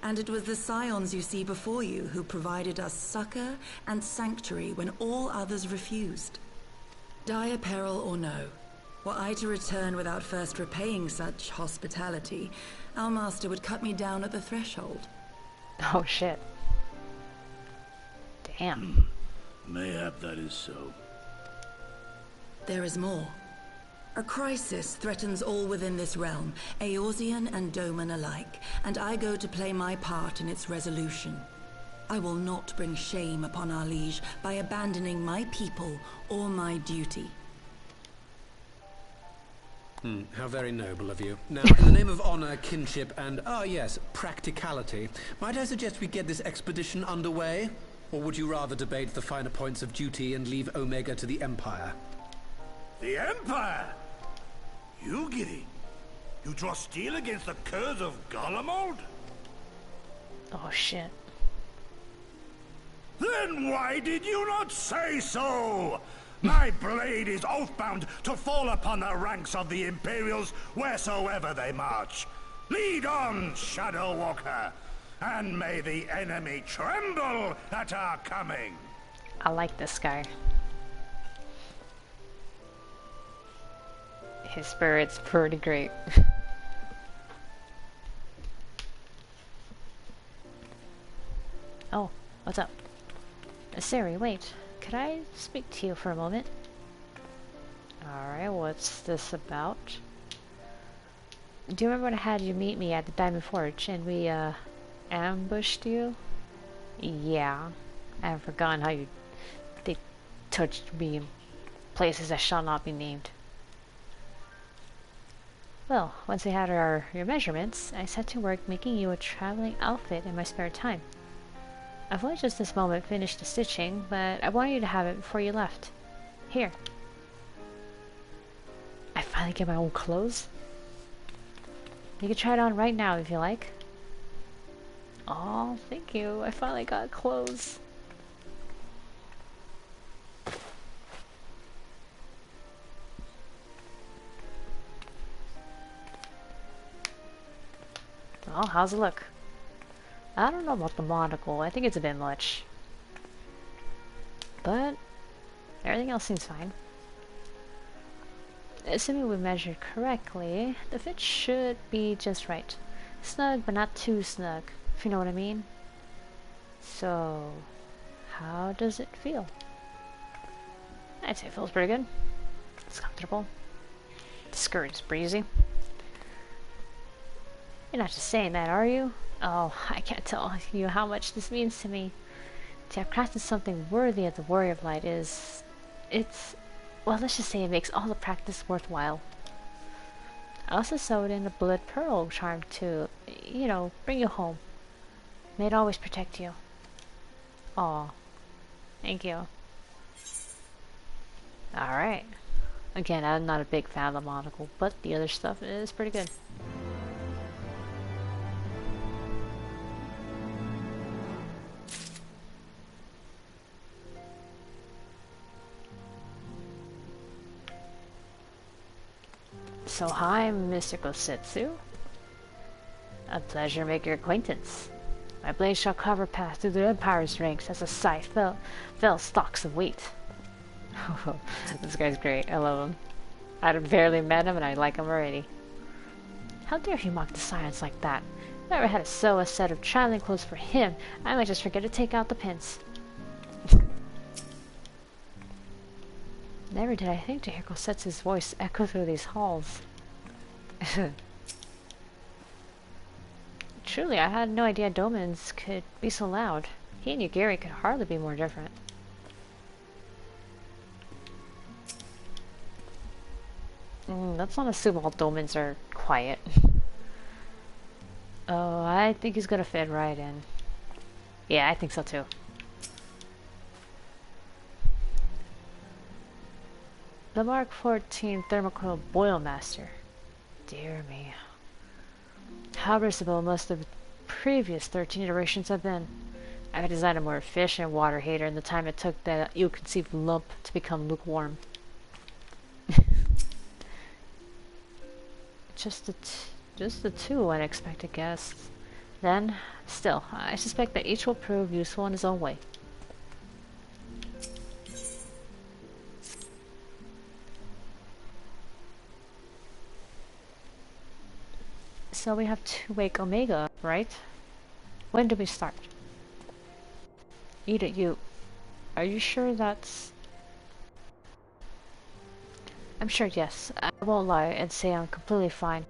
And it was the scions you see before you who provided us succor and sanctuary when all others refused. Dire peril or no, were I to return without first repaying such hospitality, our master would cut me down at the threshold. Oh shit. Damn. Mayhap that is so. There is more. A crisis threatens all within this realm, Eorzean and Doman alike, and I go to play my part in its resolution. I will not bring shame upon our liege by abandoning my people or my duty. How very noble of you. Now, in the name of honor, kinship, and, yes, practicality, might I suggest we get this expedition underway? Or would you rather debate the finer points of duty and leave Omega to the Empire? The Empire? You giddy? You draw steel against the curse of Garlemald? Oh shit. Then why did you not say so? My blade is oath-bound to fall upon the ranks of the Imperials wheresoever they march. Lead on, Shadow Walker, and may the enemy tremble at our coming. I like this guy. His spirit's pretty great. Oh, what's up? Siri, wait. Could I speak to you for a moment? Alright, what's this about? Do you remember when I had you meet me at the Diamond Forge and we, ambushed you? Yeah. I haven't forgotten how they touched me in places that shall not be named. Well, once we had your measurements, I set to work making you a traveling outfit in my spare time. I've only just this moment finished the stitching, but I wanted you to have it before you left. Here. I finally get my own clothes. You can try it on right now if you like. Oh, thank you. I finally got clothes. Oh, how's it look? I don't know about the monocle. I think it's a bit much. But everything else seems fine. Assuming we measured correctly, the fit should be just right. Snug, but not too snug, if you know what I mean. So, how does it feel? I'd say it feels pretty good. It's comfortable. The skirt is breezy. You're not just saying that, are you? Oh, I can't tell you how much this means to me. To have crafted something worthy of the Warrior of Light well, let's just say it makes all the practice worthwhile. I also sewed in a blood pearl charm to, you know, bring you home. May it always protect you. Aw. Thank you. Alright. Again, I'm not a big fan of the monocle, but the other stuff is pretty good. So hi, Mr. Gosetsu. A pleasure to make your acquaintance. My blade shall cover path through the Empire's ranks as a scythe fell stalks of wheat. This guy's great. I love him. I'd barely met him and I like him already. How dare he mock the science like that? If I ever had to sew a set of traveling clothes for him, I might just forget to take out the pins. Never did I think to hear Gosetsu's voice echo through these halls. Truly, I had no idea Doman's could be so loud. He and Yugiri could hardly be more different. Let's not assume all Domans are quiet. Oh, I think he's gonna fit right in. Yeah, I think so too. The Mark 14 Thermocoil Boilmaster. Dear me. How versatile must the previous 13 iterations have been. I could design a more efficient water heater in the time it took that ill-conceived lump to become lukewarm. Just the two unexpected guests. Then, still, I suspect that each will prove useful in his own way. So we have to wake Omega, right? When do we start? Ida, are you sure that's... I'm sure, yes. I won't lie and say I'm completely fine.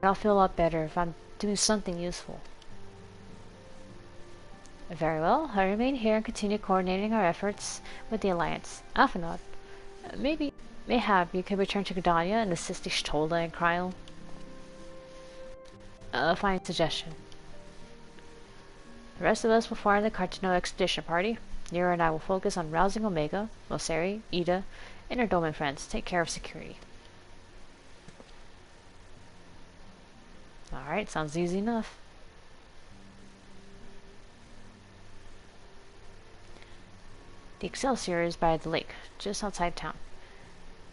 But I'll feel a lot better if I'm doing something useful. Very well, I remain here and continue coordinating our efforts with the Alliance. Alphanod, mayhap you could return to Gridania and assist Y'shtola and Kryl. A fine suggestion. The rest of us will form the Cartano expedition party. Nero and I will focus on rousing Omega, Moseri, Ida, and her Dolmen friends. Take care of security. Alright, sounds easy enough. The Excelsior is by the lake, just outside town.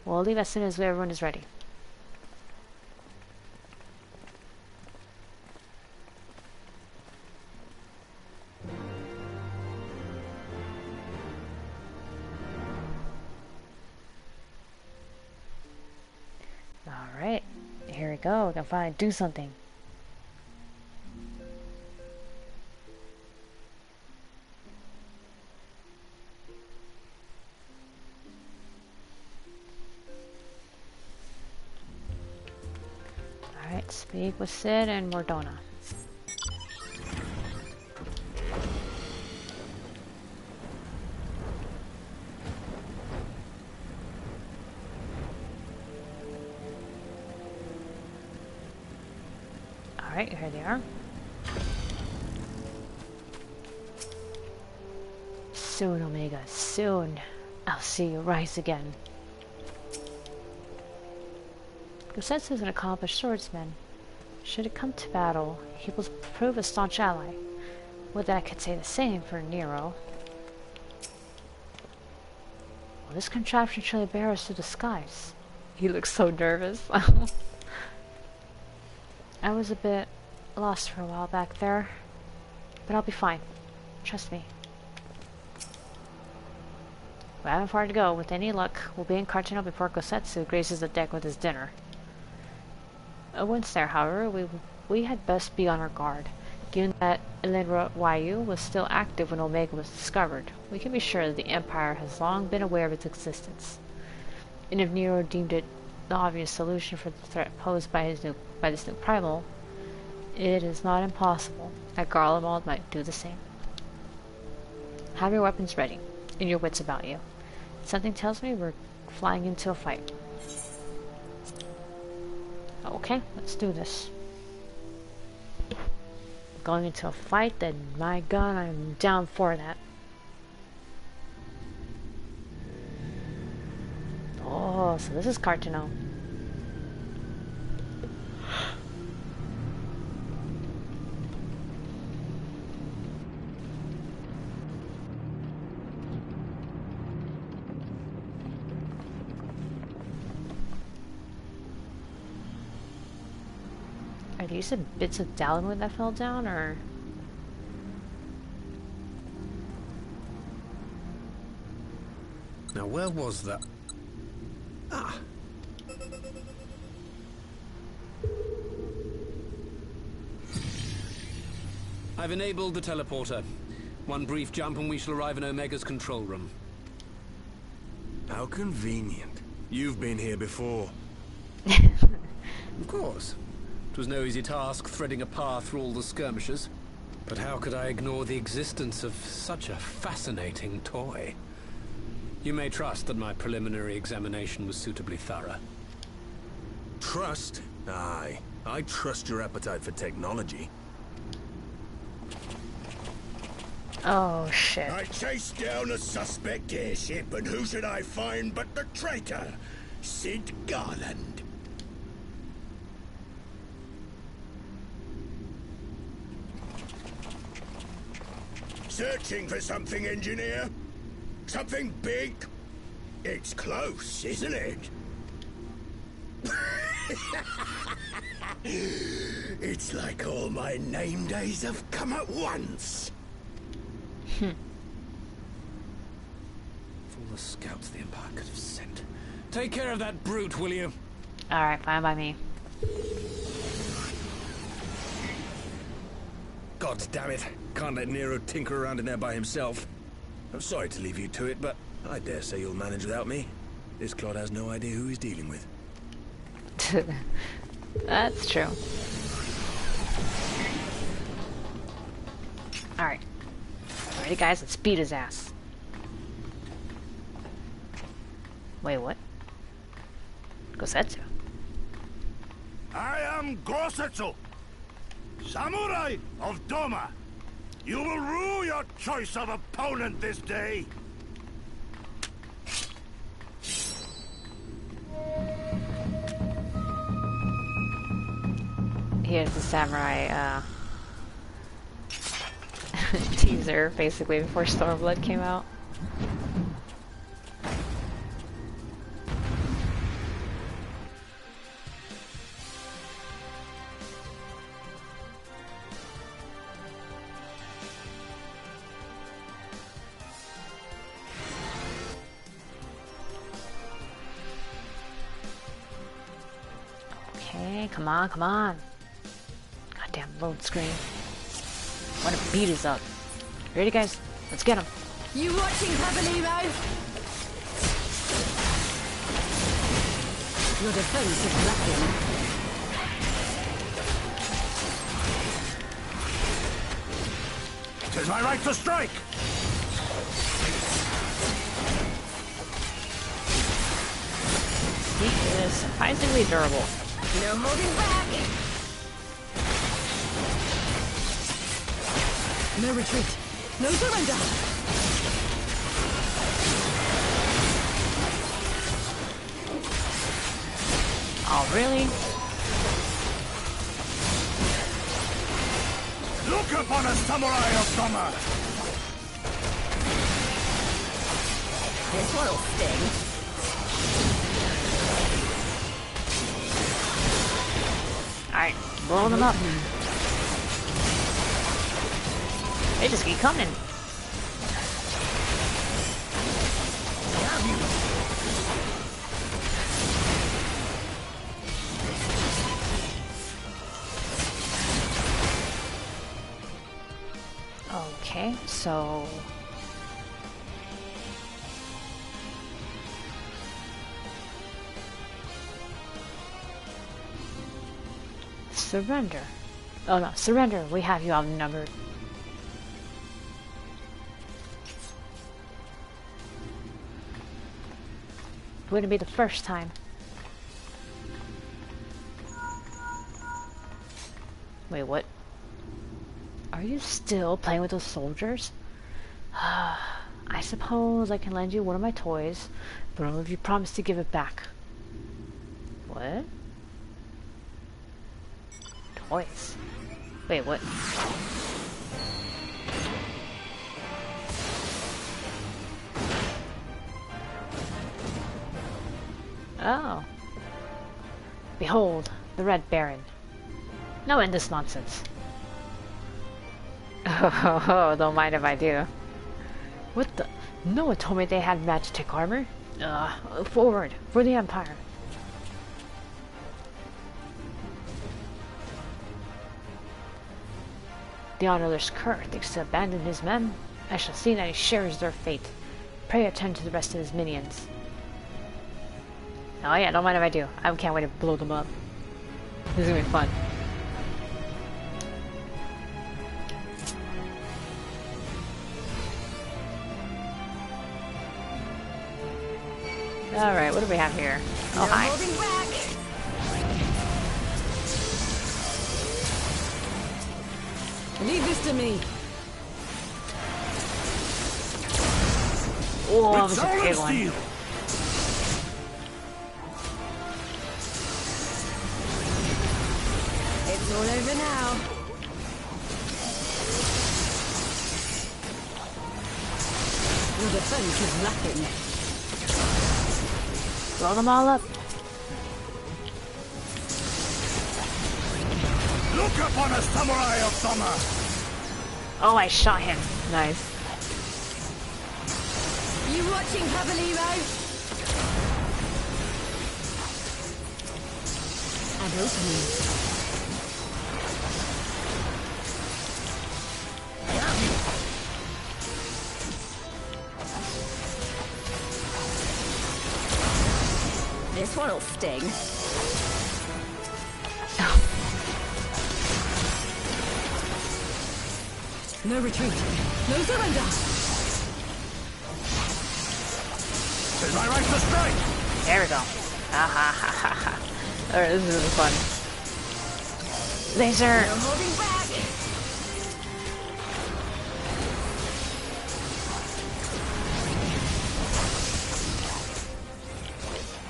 We'll leave as soon as everyone is ready. Alright, here we go. We can finally do something. Alright, speak with Sid and Mordona. Alright, here they are. Soon, Omega, soon. I'll see you rise again. Gosetsu is an accomplished swordsman. Should it come to battle, he will prove a staunch ally. Would that I could say the same for Nero. Will this contraption truly bear us through the skies? He looks so nervous. I was a bit lost for a while back there, but I'll be fine. Trust me. We haven't far to go. With any luck, we'll be in Cartano before Gosetsu graces the deck with his dinner. Once there, however, we had best be on our guard. Given that Elenra Wayu was still active when Omega was discovered, we can be sure that the Empire has long been aware of its existence. And if Nero deemed it the obvious solution for the threat posed by this new primal, it is not impossible that Garlemald might do the same. Have your weapons ready, and your wits about you. Something tells me we're flying into a fight. Okay, let's do this. Going into a fight, then my god, I'm down for that. Oh, so this is Cartano. Are these the bits of Dalamud that fell down, or...? Now, where was that? Ah! I've enabled the teleporter. One brief jump and we shall arrive in Omega's control room. How convenient. You've been here before. Of course. It was no easy task threading a path through all the skirmishes. But how could I ignore the existence of such a fascinating toy? You may trust that my preliminary examination was suitably thorough. Trust? Aye. I trust your appetite for technology. Oh, shit. I chased down a suspect airship, and who should I find but the traitor, Sid Garland. Searching for something, engineer? Something big? It's close, isn't it? It's like all my name days have come at once. For all the scouts the Empire could have sent. Take care of that brute, will you? Alright, fine by me. God damn it. Can't let Nero tinker around in there by himself. I'm sorry to leave you to it, but I dare say you'll manage without me. This clod has no idea who he's dealing with. That's true. Alright. Ready, guys? Let's beat his ass. Wait, what? Gosetsu. I am Gosetsu, Samurai of Doma. You will rue your choice of opponent this day. Here's the samurai teaser, basically, before Stormblood came out. Okay, come on, come on. Goddamn load screen. Wanna beat us up. Ready, guys? Let's get him. You watching, Pavelino? Your defense is lacking. It is my right to strike. He is surprisingly durable. No holding back. No retreat. No surrender. Oh, really? Look upon a samurai of Doma. This one'll sting. Alright, blowing them up. They just keep coming. Okay, so... Surrender. Oh no, surrender. We have you outnumbered. Wouldn't be the first time. Wait, what? Are you still playing with those soldiers? I suppose I can lend you one of my toys, but only if you promise to give it back. What? Toys? Wait, what? Oh. Behold, the Red Baron. No end this nonsense. Oh, don't mind if I do. What the? No one told me they had magic armor. Forward, for the Empire. The honorless cur thinks to abandon his men. I shall see that he shares their fate. Pray attend to the rest of his minions. Oh yeah, don't mind if I do. I can't wait to blow them up. This is gonna be fun. Alright, what do we have here? Oh, hi. Leave this to me. Oh, that was a big one. It's all over now. Your defense is lacking. Blow them all up. Look upon a samurai of summer! Oh, I shot him. Nice. You watching, Cavallero? And opening. This one'll sting. No retreat. No surrender. Is my right to strike? There we go. Ah ha ha ha ha. Alright, this is really fun. Laser! No holding back.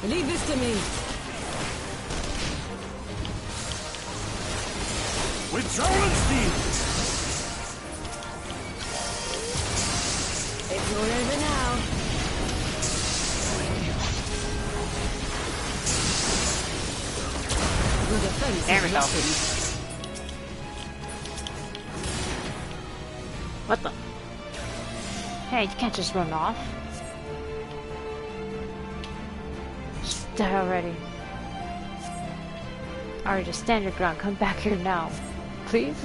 Leave this to me. With Zolenstein! It's all over now. Your defense There we is go. lacking. What the? Hey, you can't just run off. Just die already. Alright, just stand your ground. Come back here now. Please?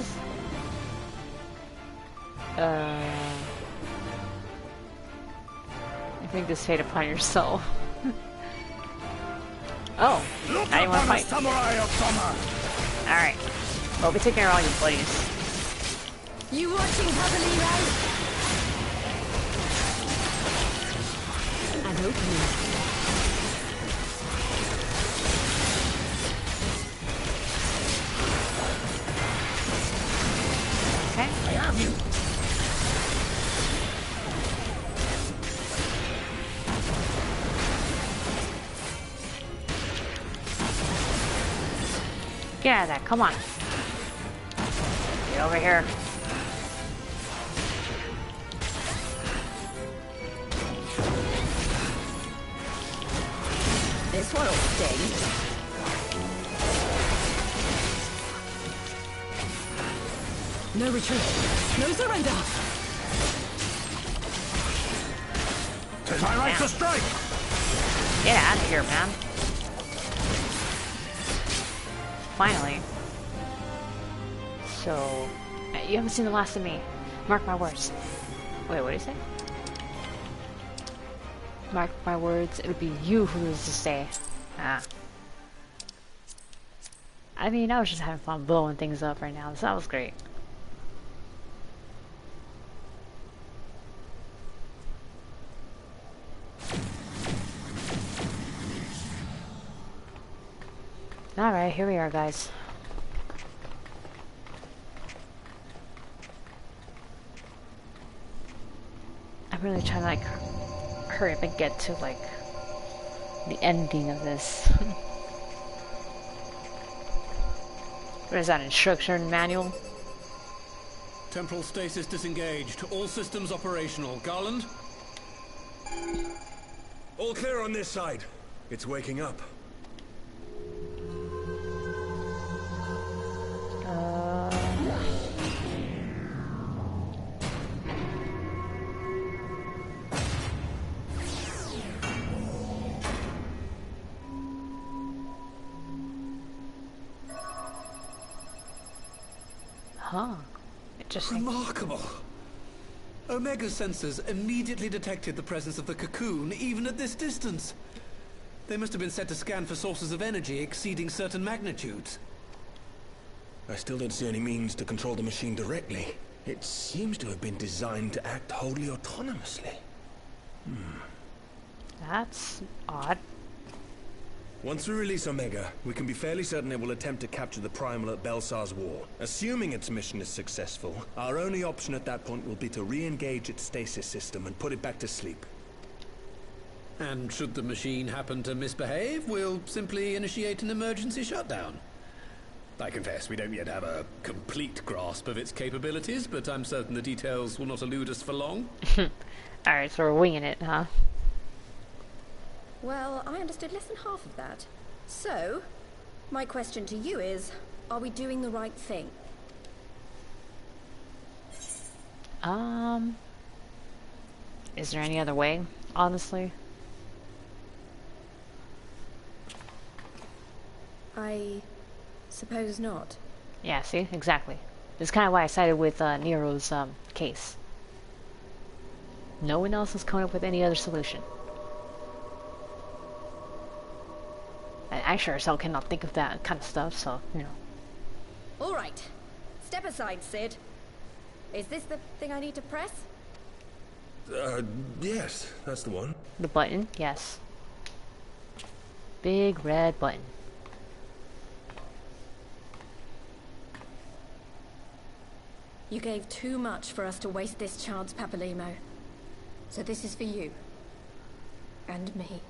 I think this fate upon yourself. Oh, Look now you want to upon a fight? samurai of summer! Alright. Well, we take care of all your buddies. You watching, Cavallero? And opening. Okay. I have you! Get out of that. Come on. Get over here. This one'll sting. No retreat. No surrender. Tis my right to strike! Get out of here, man. Finally. So, you haven't seen the last of me. Mark my words. Wait, what do you say? Mark my words, it'll be you who loses this day. Ah. I mean, I was just having fun blowing things up right now, so that was great. Alright, here we are, guys. I'm really trying to, like, hurry up and get to, like, the ending of this. What is that, instruction manual? Temporal stasis disengaged. All systems operational. Garland? All clear on this side. It's waking up. Huh. Interesting. Remarkable. Omega sensors immediately detected the presence of the cocoon, even at this distance. They must have been set to scan for sources of energy exceeding certain magnitudes. I still don't see any means to control the machine directly. It seems to have been designed to act wholly autonomously. That's odd. Once we release Omega, we can be fairly certain it will attempt to capture the Primal at Baelsar's wall. Assuming its mission is successful, our only option at that point will be to re-engage its stasis system and put it back to sleep. And should the machine happen to misbehave, we'll simply initiate an emergency shutdown. I confess we don't yet have a complete grasp of its capabilities, but I'm certain the details will not elude us for long. Alright, so we're winging it, huh? Well, I understood less than half of that. So, my question to you is, are we doing the right thing? Is there any other way, honestly? I suppose not. Yeah, see? Exactly. This is kind of why I sided with Nero's case. No one else has come up with any other solution. And I sure as hell cannot think of that kind of stuff, so, you know. Alright. Step aside, Sid. Is this the thing I need to press? Yes, that's the one. The button, yes. Big red button. You gave too much for us to waste this chance, Papalimo. So this is for you. And me.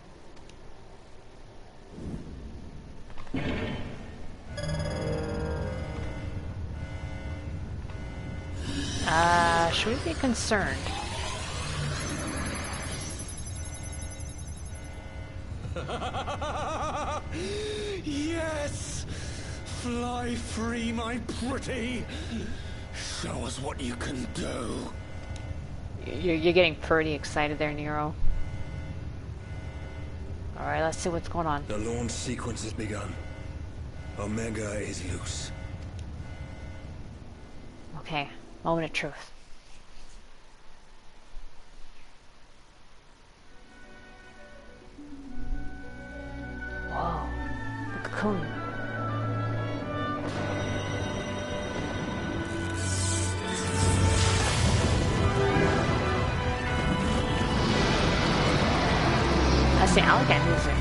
Should we be concerned? Yes! Fly free, my pretty! Show us what you can do. You're getting pretty excited there, Nero. Alright, let's see what's going on. The launch sequence has begun. Omega is loose. Okay, moment of truth. Whoa, the cocoon. I see, I like that music.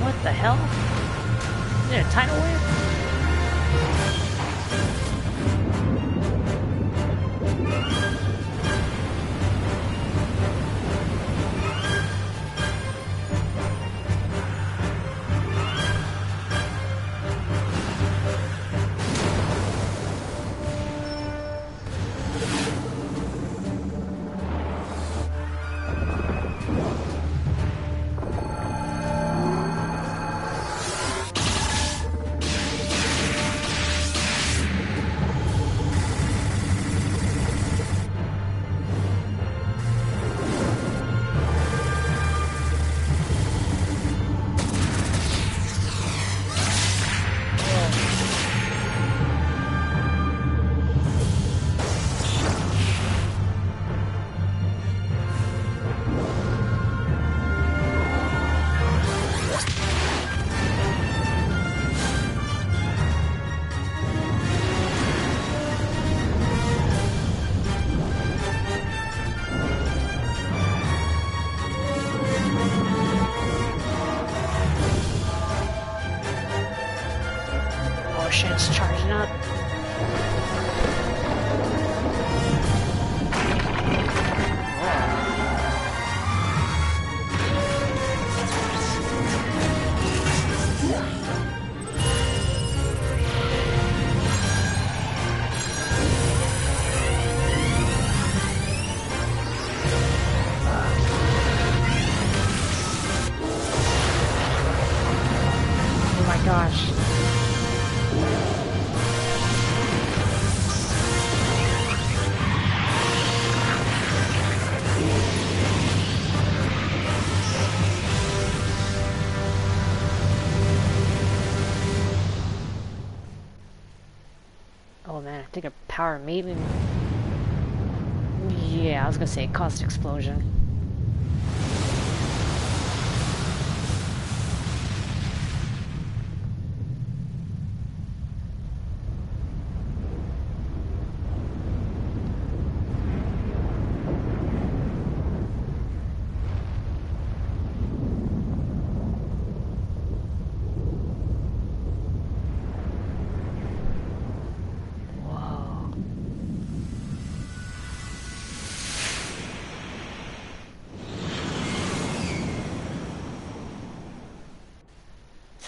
What the hell? Is it a tidal wave? power maybe... Yeah, I was gonna say it caused an explosion.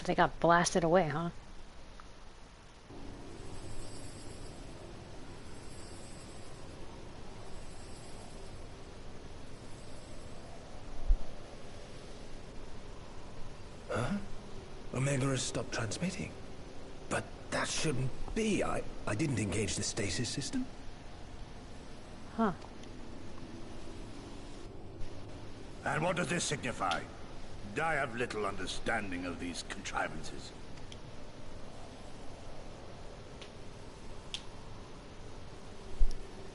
They got blasted away, huh? Huh? Omega has stopped transmitting. But that shouldn't be. I didn't engage the stasis system. Huh. And what does this signify? I have little understanding of these contrivances.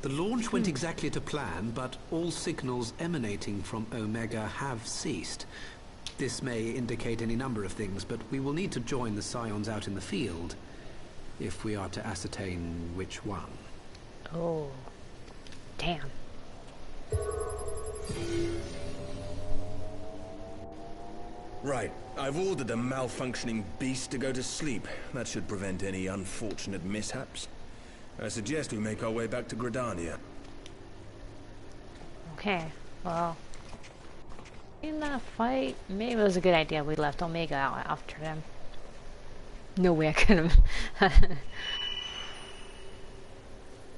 The launch went exactly to plan, but all signals emanating from Omega have ceased. This may indicate any number of things, but we will need to join the Scions out in the field if we are to ascertain which one. Oh, damn. Right. I've ordered a malfunctioning beast to go to sleep. That should prevent any unfortunate mishaps. I suggest we make our way back to Gridania. Okay, well... in that fight, maybe it was a good idea we left Omega out after them. No way I could have...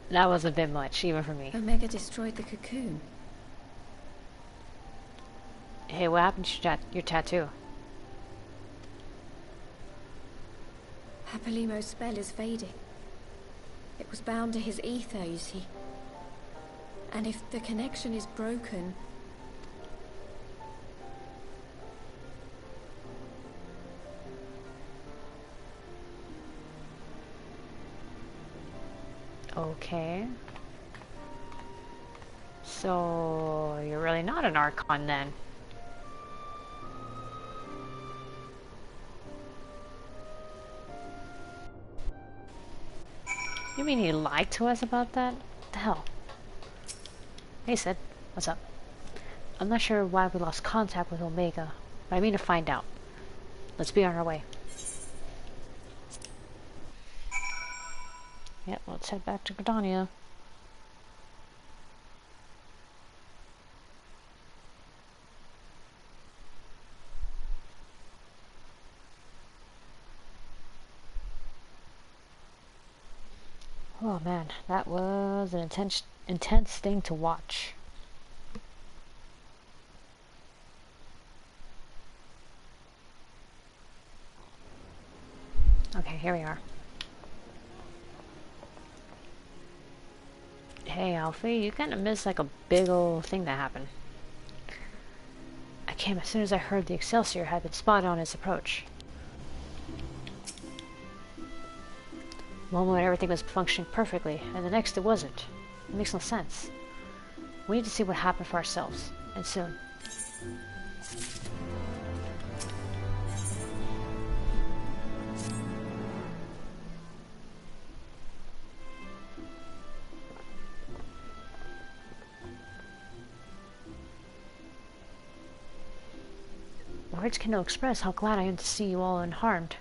That was a bit much, even for me. Omega destroyed the cocoon. Hey, what happened to your tattoo? Hapalimo's spell is fading. It was bound to his ether, you see. And if the connection is broken... Okay. So, you're really not an Archon then. You mean he lied to us about that? What the hell? Hey Sid, what's up? I'm not sure why we lost contact with Omega, but I mean to find out. Let's be on our way. Yep, let's head back to Gridania. Oh man, that was an intense thing to watch. Okay, here we are. Hey Alfie, you kind of missed like a big old thing that happened. I came as soon as I heard the Excelsior had been spotted on its approach. One moment everything was functioning perfectly, and the next it wasn't. It makes no sense. We need to see what happened for ourselves, and soon. Words cannot express how glad I am to see you all unharmed.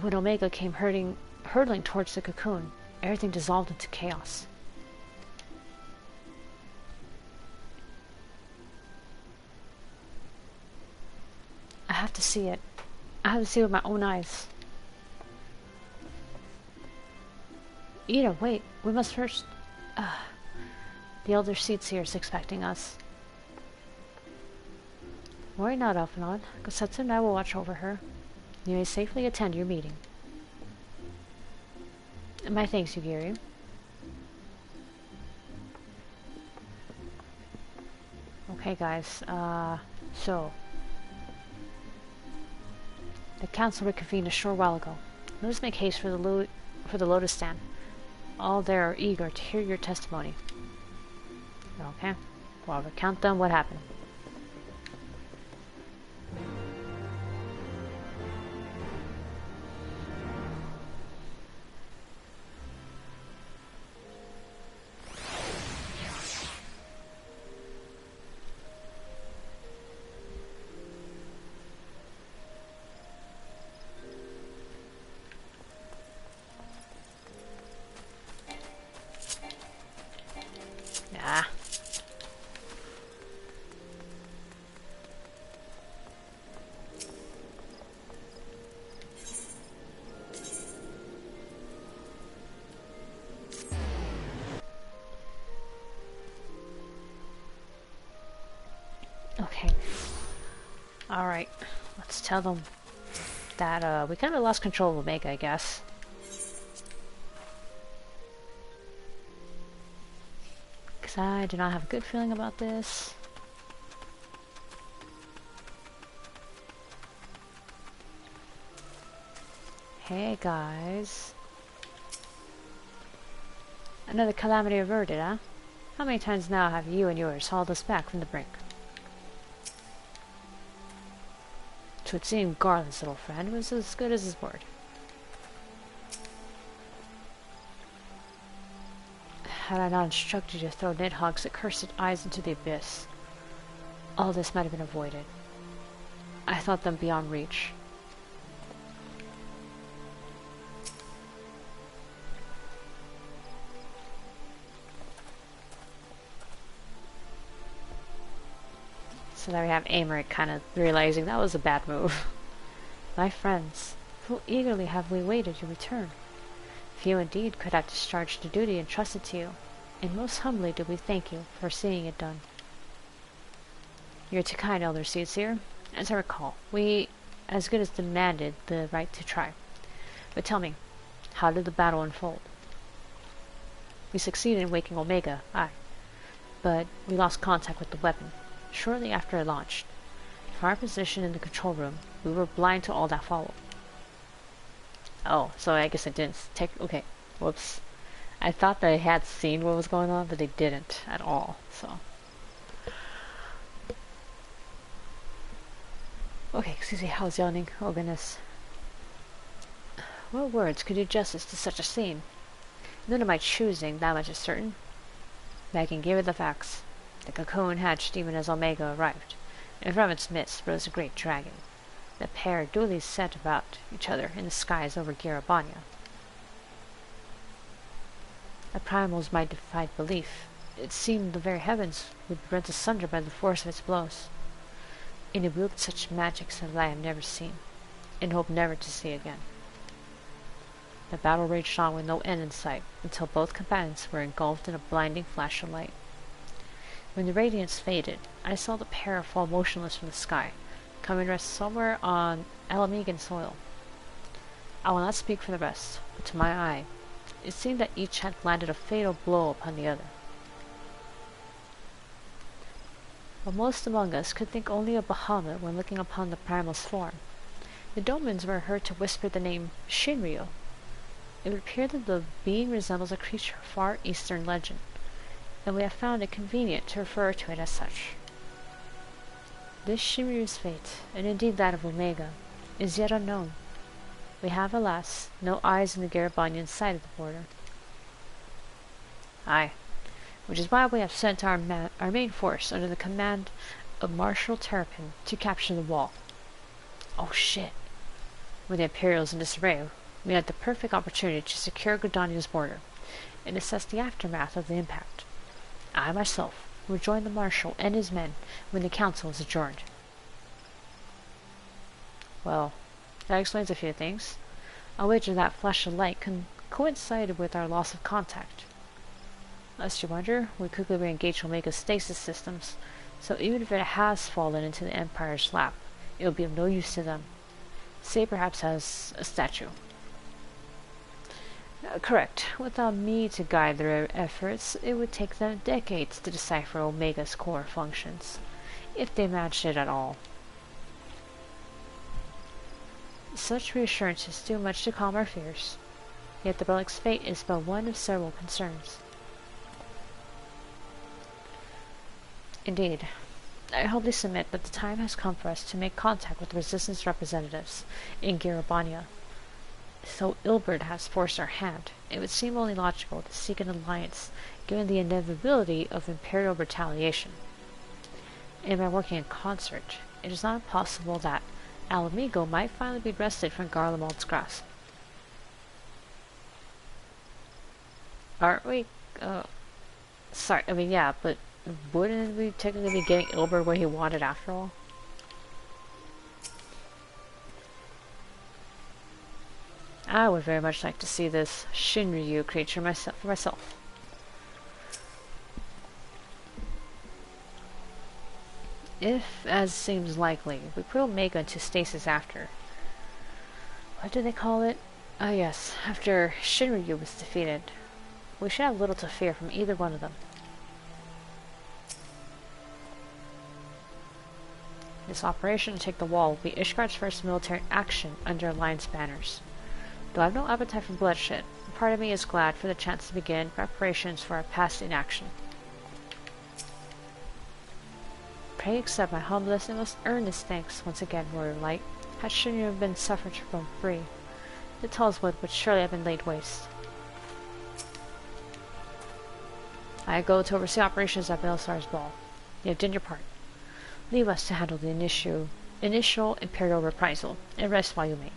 When Omega came hurtling towards the cocoon, everything dissolved into chaos. I have to see it. I have to see it with my own eyes. Ida, wait. We must first... The Elder Seatseer is expecting us. Worry not, Elfenod. Gosetsu and I will watch over her. You may safely attend your meeting. My thanks, Yugiri. Okay, guys. So... The council reconvened a short while ago. Let us make haste for the Lotus Stand. All there are eager to hear your testimony. Okay. Well, recount them what happened. Ah. Okay. Alright. Let's tell them that we kind of lost control of Omega, I guess. Because I do not have a good feeling about this. Hey guys. Another calamity averted, huh? How many times now have you and yours hauled us back from the brink? To it seemed Garland's little friend was as good as his word. Had I not instructed you to throw Nidhogg's accursed eyes into the abyss, all this might have been avoided. I thought them beyond reach. So there we have Aymeric kind of realizing that was a bad move. My friends, how eagerly have we waited your return. Few indeed could have discharged the duty entrusted to you, and most humbly do we thank you for seeing it done. You're too kind, Elder Seeds here. As I recall, we as good as demanded the right to try. But tell me, how did the battle unfold? We succeeded in waking Omega, aye, but we lost contact with the weapon shortly after it launched. From our position in the control room, we were blind to all that followed. Oh, so I guess I didn't take... Okay, whoops. I thought they had seen what was going on, but they didn't at all, so... Okay, excuse me, I was yawning. Oh goodness. What words could do justice to such a scene? None of my choosing, that much is certain. But I can give you the facts. The cocoon hatched even as Omega arrived, and from its midst rose a great dragon. The pair duly set about each other in the skies over Garabania. The primals might defy belief. It seemed the very heavens would be rent asunder by the force of its blows. And it wielded such magics as I have never seen, and hope never to see again. The battle raged on with no end in sight, until both combatants were engulfed in a blinding flash of light. When the radiance faded, I saw the pair fall motionless from the sky, coming to rest somewhere on Alamegan soil. I will not speak for the rest, but to my eye, it seemed that each had landed a fatal blow upon the other. But most among us could think only of Bahamut when looking upon the primal's form. The Domans were heard to whisper the name Shinryu. It would appear that the being resembles a creature of far eastern legend, and we have found it convenient to refer to it as such. This Shinryu's fate, and indeed that of Omega, is yet unknown. We have, alas, no eyes in the Garabanian side of the border. Aye, which is why we have sent our main force under the command of Marshal Terrapin to capture the wall. Oh shit! With the Imperials in disarray, we had the perfect opportunity to secure Gridania's border, and assess the aftermath of the impact. I myself will join the Marshal and his men when the council is adjourned. Well, that explains a few things. I'll wager that flash of light coincided with our loss of contact. Lest you wonder, we quickly re-engaged Omega's stasis systems, so even if it has fallen into the Empire's lap, it will be of no use to them, save perhaps as a statue. Correct. Without me to guide their efforts, it would take them decades to decipher Omega's core functions, if they matched it at all. Such reassurances do much to calm our fears. Yet the relic's fate is but one of several concerns. Indeed, I humbly submit that the time has come for us to make contact with the Resistance representatives in Garlean. So Ilberd has forced our hand, it would seem only logical to seek an alliance, given the inevitability of Imperial retaliation. And by working in concert, it is not impossible that Alamigo might finally be wrested from Garlemald's grasp. Aren't we? Sorry, I mean, yeah, but wouldn't we technically be getting Ilberd where he wanted after all? I would very much like to see this Shinryu creature for myself. If, as seems likely, we put Omega into stasis after... What do they call it? Ah yes, after Shinryu was defeated, we should have little to fear from either one of them. This operation to take the wall will be Ishgard's first military action under Alliance banners. Though I have no appetite for bloodshed, part of me is glad for the chance to begin preparations for our past inaction. Pray accept my humblest and most earnest thanks once again, Warrior Light. Had Shinryu been suffered to roam free, the Tallswood would surely have been laid waste. I go to oversee operations at Baelsar's ball. You have done your part. Leave us to handle the initial Imperial reprisal, and rest while you may.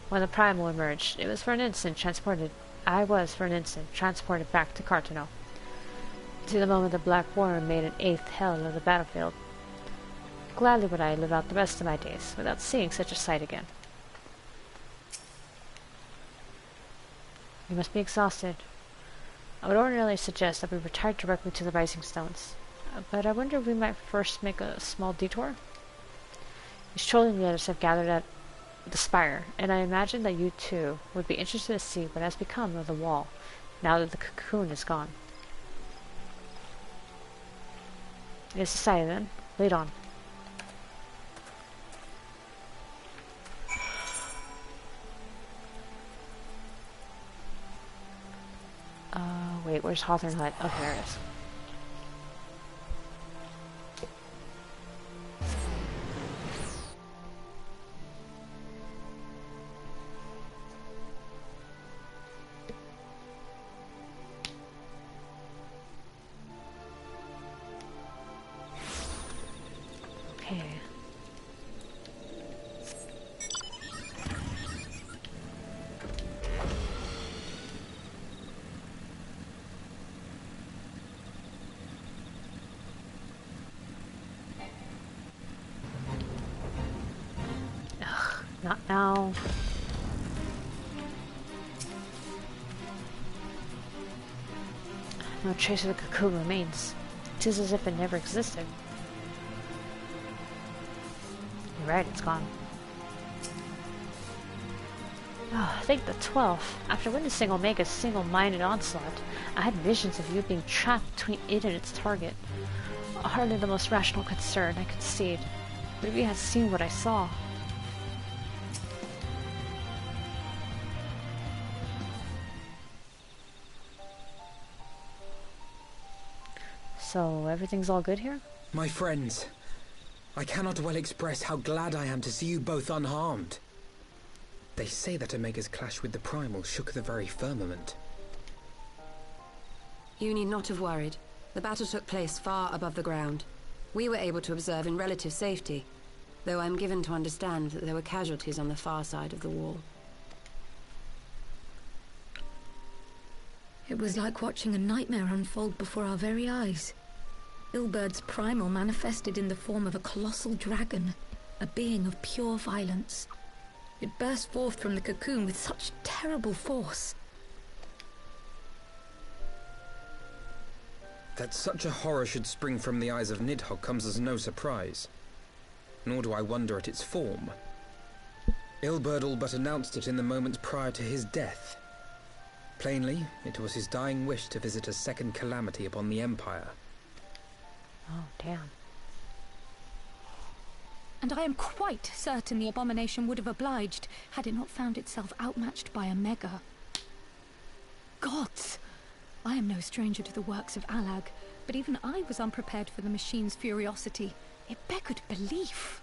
When the Primal emerged, I was for an instant transported back to Cartano. To the moment the Black Worm made an eighth hell of the battlefield. Gladly would I live out the rest of my days without seeing such a sight again. You must be exhausted. I would ordinarily suggest that we retire directly to the Rising Stones, but I wonder if we might first make a small detour? These trolling leaders have gathered at the Spire, and I imagine that you too would be interested to see what has become of the wall, now that the cocoon is gone. It is decided then. Lead on. Wait, where's Hawthorne Hut? Oh, there it is. Okay. Not now. No trace of the cocoon remains. It is as if it never existed. You're right, it's gone. Oh, thank the 12th. After witnessing Omega's single-minded onslaught, I had visions of you being trapped between it and its target. Hardly the most rational concern, I concede. But if you had seen what I saw... So, everything's all good here? My friends, I cannot well express how glad I am to see you both unharmed. They say that Omega's clash with the Primal shook the very firmament. You need not have worried. The battle took place far above the ground. We were able to observe in relative safety, though I'm given to understand that there were casualties on the far side of the wall. It was like watching a nightmare unfold before our very eyes. Ilberd's Primal manifested in the form of a colossal dragon, a being of pure violence. It burst forth from the cocoon with such terrible force. That such a horror should spring from the eyes of Nidhogg comes as no surprise. Nor do I wonder at its form. Ilberd all but announced it in the moments prior to his death. Plainly, it was his dying wish to visit a second calamity upon the Empire. Oh, damn. and I am quite certain the abomination would have obliged had it not found itself outmatched by a mega. Gods! I am no stranger to the works of Alag, but even I was unprepared for the machine's furiosity. It beggared belief.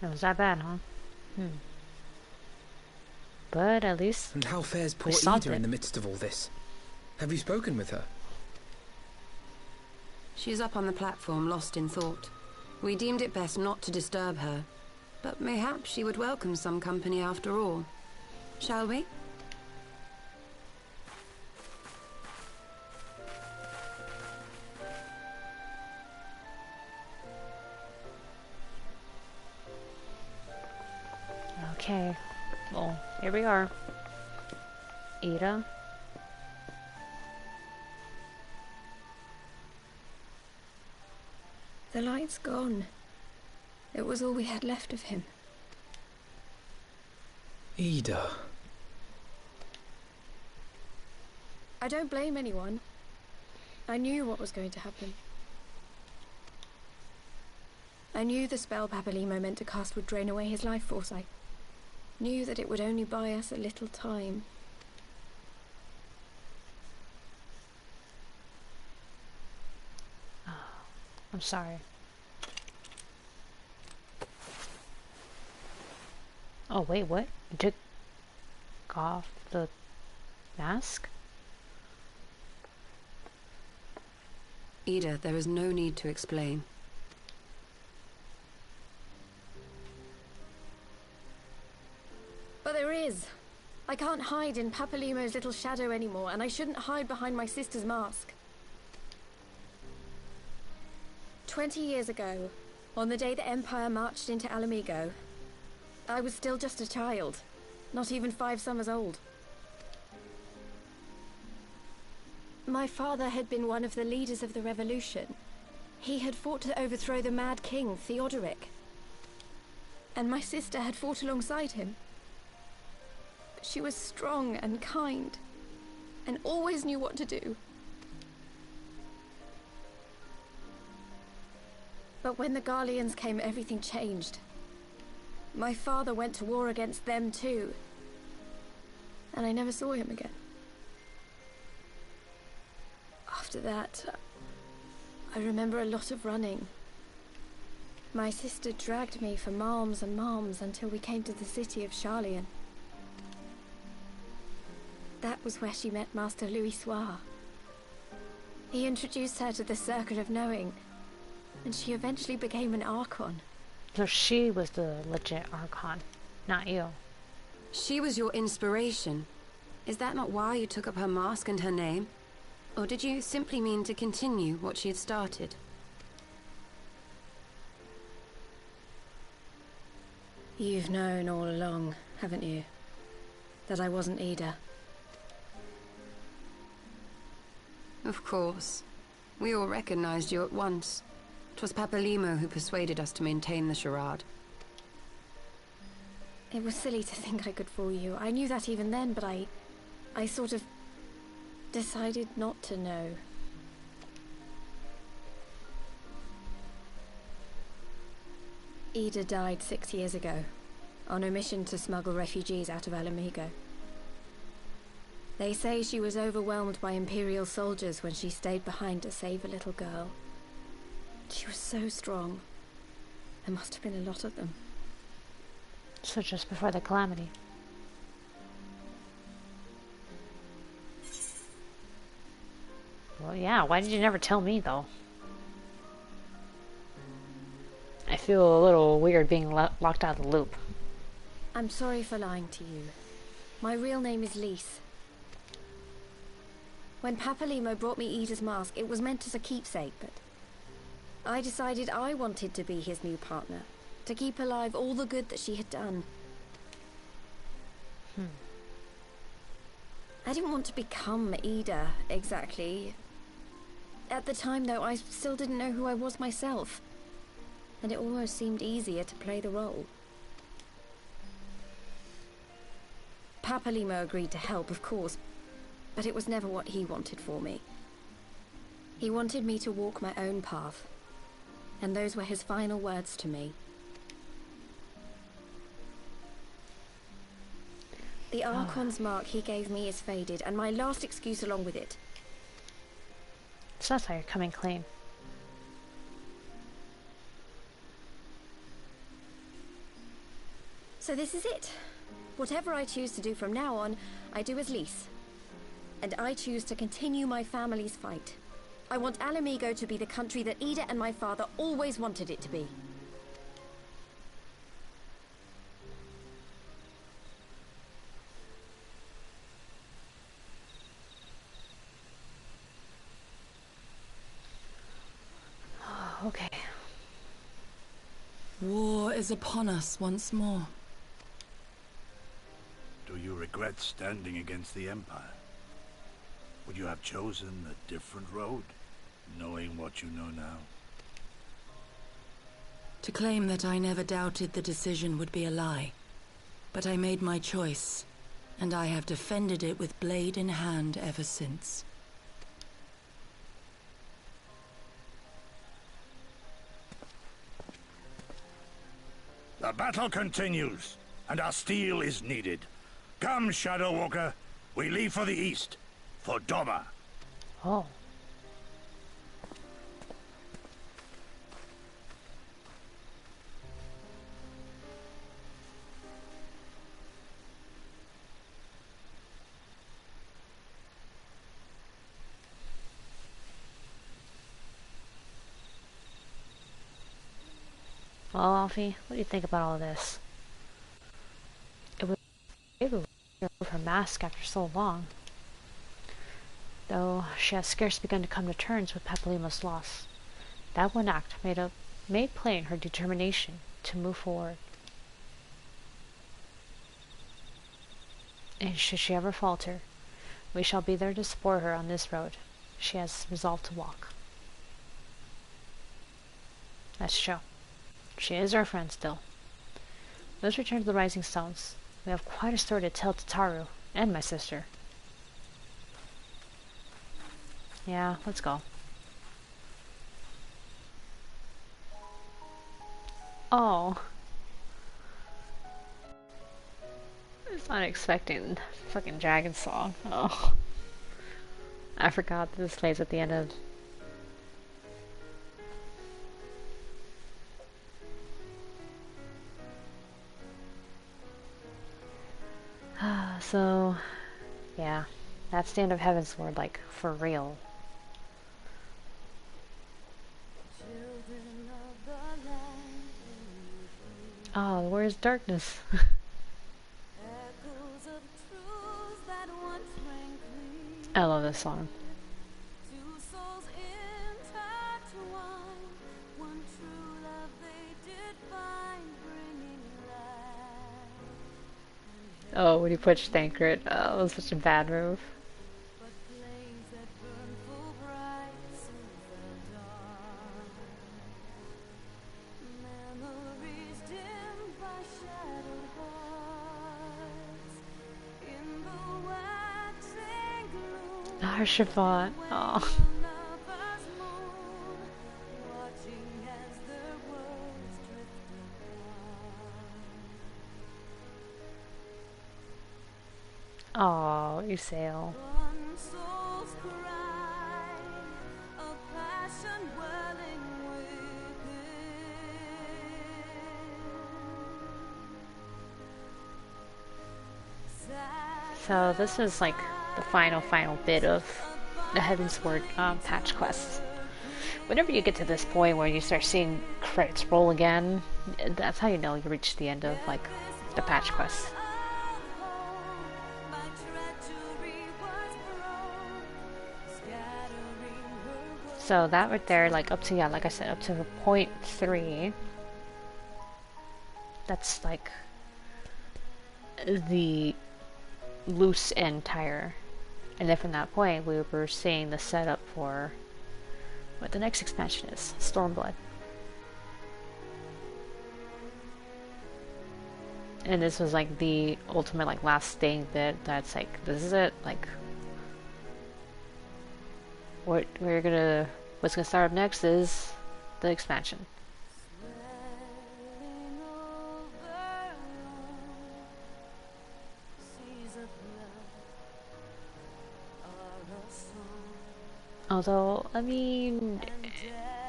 It was that bad, huh? But at least... And how fares poor Ida in the midst of all this? Have you spoken with her? She's up on the platform, lost in thought. We deemed it best not to disturb her, but mayhap she would welcome some company after all. Shall we? Okay. Well, here we are. Ada. The light's gone. It was all we had left of him. Ida. I don't blame anyone. I knew what was going to happen. I knew the spell Papalymo meant to cast would drain away his life force. I knew that it would only buy us a little time. Oh, I'm sorry. Oh, wait, what? You took off the mask? Ida, there is no need to explain. But there is. I can't hide in Papalymo's little shadow anymore, and I shouldn't hide behind my sister's mask. 20 years ago, on the day the Empire marched into Alamigo, I was still just a child, not even 5 summers old. My father had been one of the leaders of the revolution. He had fought to overthrow the Mad King, Theodoric. And my sister had fought alongside him. She was strong and kind, and always knew what to do. But when the Garleans came, everything changed. My father went to war against them too, and I never saw him again. After that, I remember a lot of running. My sister dragged me for malms and malms until we came to the city of Garlean. That was where she met Master Louisoix. He introduced her to the Circle of Knowing, and she eventually became an Archon. So she was the legit Archon, not you. She was your inspiration. Is that not why you took up her mask and her name? Or did you simply mean to continue what she had started? You've known all along, haven't you? That I wasn't Ida. Of course. We all recognized you at once. 'Twas Papalymo who persuaded us to maintain the charade. It was silly to think I could fool you. I knew that even then, but I sort of decided not to know. Ida died 6 years ago, on a mission to smuggle refugees out of Alamigo. They say she was overwhelmed by Imperial soldiers when she stayed behind to save a little girl. She was so strong. There must have been a lot of them. So just before the calamity. Well, yeah, why did you never tell me, though? I feel a little weird being locked out of the loop. I'm sorry for lying to you. My real name is Lise. When Papalymo brought me Ida's mask, it was meant as a keepsake, but I decided I wanted to be his new partner, to keep alive all the good that she had done. I didn't want to become Ida, exactly. At the time, though, I still didn't know who I was myself, and it almost seemed easier to play the role. Papalymo agreed to help, of course, but it was never what he wanted for me. He wanted me to walk my own path, And those were his final words to me. The Archon's mark he gave me is faded, and my last excuse along with it. So that's how you're coming clean. So this is it. Whatever I choose to do from now on, I do as Lys. And I choose to continue my family's fight. I want Alamigo to be the country that Ida and my father always wanted it to be. Okay. War is upon us once more. Do you regret standing against the Empire? Would you have chosen a different road, knowing what you know now? To claim that I never doubted the decision would be a lie. But I made my choice, and I have defended it with blade in hand ever since. The battle continues, and our steel is needed. Come, Shadow Walker, we leave for the east, for Doma. Oh. Well, Alfie, what do you think about all of this? It was able to remove her mask after so long, though she has scarce begun to come to terms with Papalymo's loss. That one act made plain her determination to move forward. And should she ever falter, we shall be there to support her on this road she has resolved to walk. Let's show. She is our friend still. Let's return to the Rising Stones. We have quite a story to tell to Taru and my sister. Yeah, let's go. Oh. I was not expecting fucking dragon song. Oh. I forgot that this plays at the end of... So, yeah, that's the end of Heavensward, like, for real. Oh, where's darkness? I love this song. Oh, when he pushed Thancred. Oh, it was such a bad move. Arshafat. Oh. Oh, Usail. So this is like the final bit of the Heavensward patch quests. Whenever you get to this point where you start seeing credits roll again, that's how you know you reached the end of like the patch quests. So that right there, like up to, yeah, like I said, up to point 3, that's like the loose end tire. And then from that point, we were seeing the setup for what the next expansion is, Stormblood. And this was like the ultimate, like, last thing that's like, this is it, like, what's gonna start up next is the expansion. Although, I mean,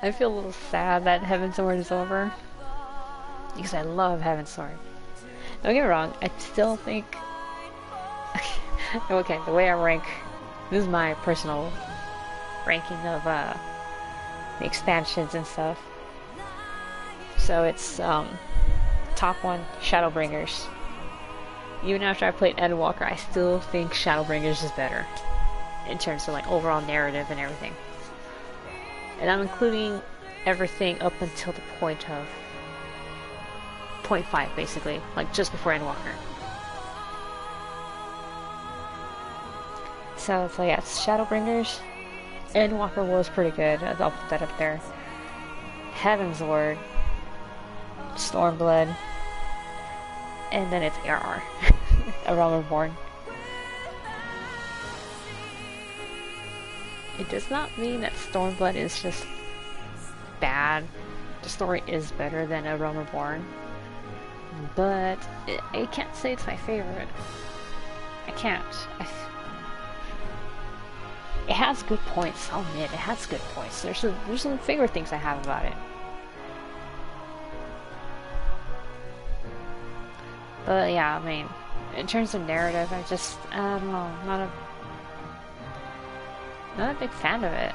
I feel a little sad that Heaven's Sword is over. Because I love Heaven's Sword. Don't get me wrong, I still think... okay, the way I rank... This is my personal ranking of the expansions and stuff. So it's top one, Shadowbringers. Even after I played Endwalker, I still think Shadowbringers is better. In terms of like overall narrative and everything. And I'm including everything up until the point of point 5 basically, like just before Endwalker. So yeah, it's Shadowbringers. Endwalker was pretty good, I'll put that up there. Heaven's Ward, Stormblood, and then it's ARR, A Realm Reborn. It does not mean that Stormblood is just bad. The story is better than A Realm Reborn. But I can't say it's my favorite. I can't. It has good points. I'll admit, it has good points. There's some favorite things I have about it. But yeah, I mean, in terms of narrative, I don't know, not a big fan of it.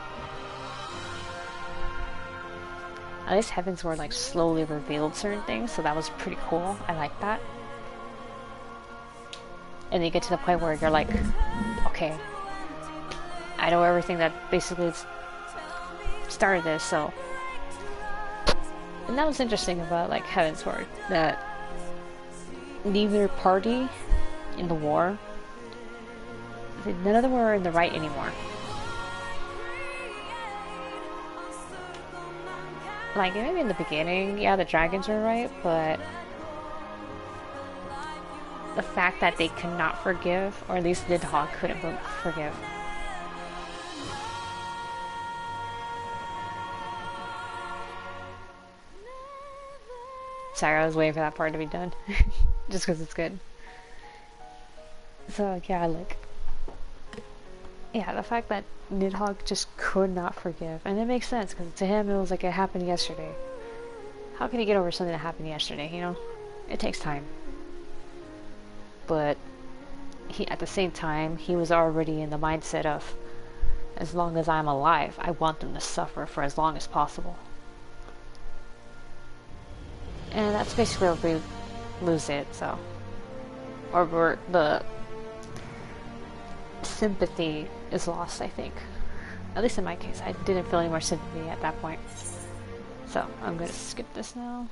At least Heaven's Word like slowly revealed certain things, so that was pretty cool. I like that. And you get to the point where you're like, okay, I know everything that basically started this, so. And that was interesting about like Heaven's Word, that neither party in the war, none of them were in the right anymore. Like, maybe in the beginning, yeah, the dragons were right, but the fact that they could not forgive, or at least Nidhogg couldn't forgive. Sorry, I was waiting for that part to be done, just because it's good. So, yeah, like, yeah, the fact that Nidhogg just could not forgive, and it makes sense because to him it was like it happened yesterday. How can he get over something that happened yesterday? You know, it takes time. But he, at the same time, he was already in the mindset of, as long as I'm alive, I want them to suffer for as long as possible. And that's basically where we lose it. So, or the sympathy is lost, I think. At least in my case, I didn't feel any more sympathy at that point. So, I'm gonna skip this now.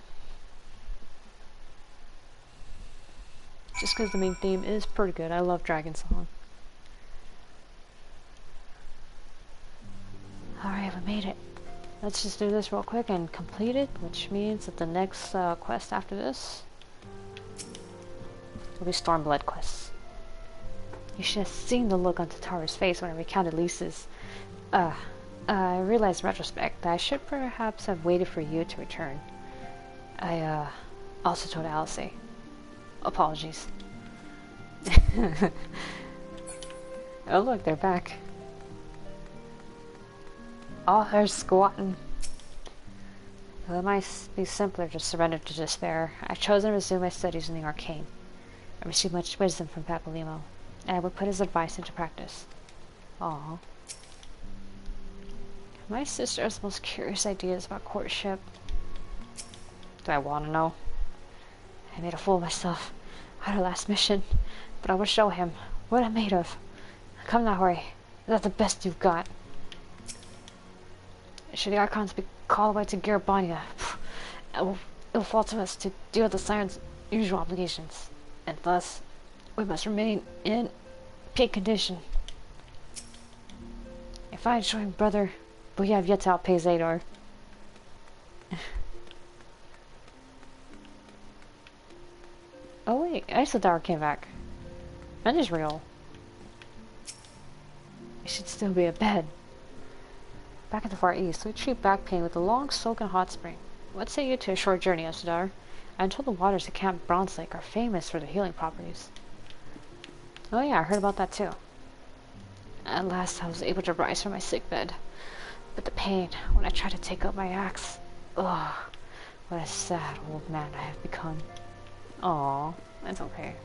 Just because the main theme is pretty good. I love Dragon Song. Alright, we made it. Let's just do this real quick and complete it, which means that the next quest after this will be Stormblood quests. You should have seen the look on Tataru's face when I recounted Lisa's. I realized in retrospect that I should perhaps have waited for you to return. I, also told Alice. Apologies. Oh look, they're back. Oh, they're squatting. Well, it might be simpler to surrender to despair. I've chosen to resume my studies in the arcane. I received much wisdom from Papalymo, and I would put his advice into practice. Aww. My sister has the most curious ideas about courtship. Do I want to know? I made a fool of myself at our last mission, but I will show him what I'm made of. Come now, Hori. Is that the best you've got? Should the Archons be called away to Garabania, it will fall to us to deal with the Siren's usual obligations, and thus we must remain in peak condition. If I join brother, we have yet to outpay Zadar. Oh wait, Isidar came back. That is real. It should still be a bed. Back in the Far East, we treat back pain with a long soaking hot spring. What say you to a short journey, Asadar? I'm told the waters of Camp Bronze Lake are famous for their healing properties. Oh yeah, I heard about that too. At last I was able to rise from my sick bed. But the pain, when I tried to take up my axe... Ugh, what a sad old man I have become. Aw, that's okay.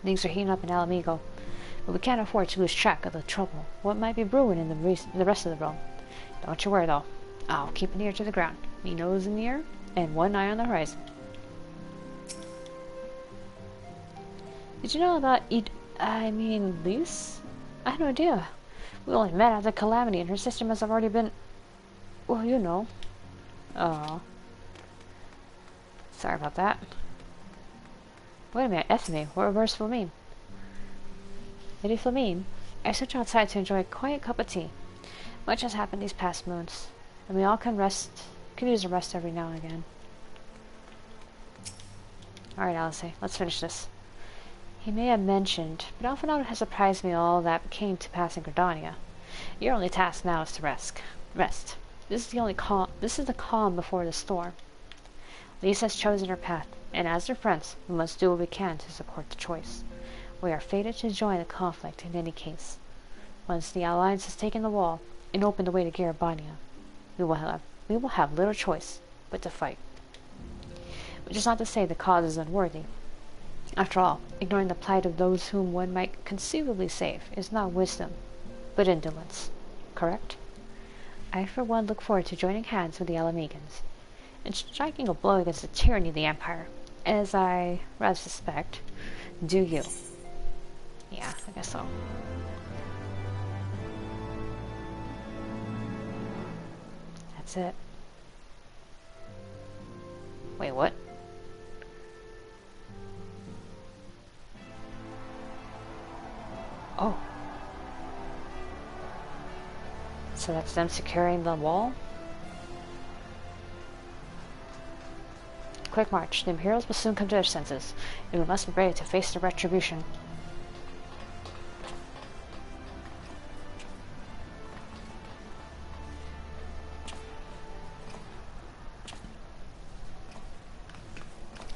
Things are heating up in Alamigo, but we can't afford to lose track of the trouble. What might be brewing in the rest of the realm? Don't you worry though. I'll keep an ear to the ground, me nose in the air, and one eye on the horizon. Did you know about Lise? I had no idea. We only met after Calamity, and her sister must have already been... Well, you know. Oh. Sorry about that. Wait a minute, Ethne, where's Flamine? Lady Flamine, I sent you outside to enjoy a quiet cup of tea. Much has happened these past moons, and we all can use a rest every now and again. Alright, Alice, let's finish this. He may have mentioned, but often it has surprised me all that came to pass in Gridania. Your only task now is to rest. This is the calm before the storm. Lise has chosen her path, and as their friends, we must do what we can to support the choice. We are fated to join the conflict in any case. Once the Alliance has taken the wall and opened the way to Garabania, we will have little choice but to fight. Which is not to say the cause is unworthy. After all, ignoring the plight of those whom one might conceivably save is not wisdom, but indolence. Correct? I for one look forward to joining hands with the Alamegans, and striking a blow against the tyranny of the Empire, as I rather suspect, do you. Yeah, I guess so. That's it. Wait, what? Oh. So that's them securing the wall? Quick march. The Imperials will soon come to their senses, and we must be ready to face the retribution.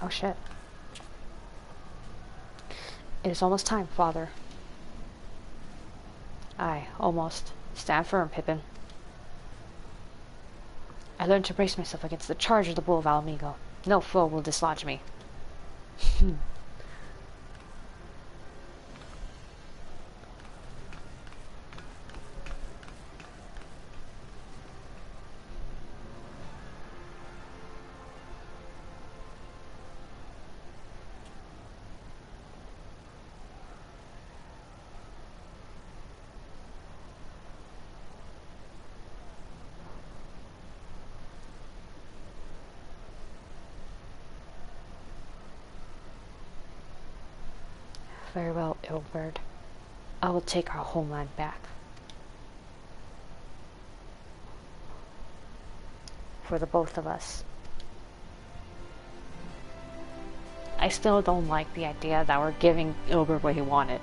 Oh shit. It is almost time, Father. Aye, almost. Stand firm, Pippin. I learned to brace myself against the charge of the Bull of Alamigo. No foe will dislodge me. Very well, Ilberd. I will take our homeland back. For the both of us. I still don't like the idea that we're giving Ilberd what he wanted.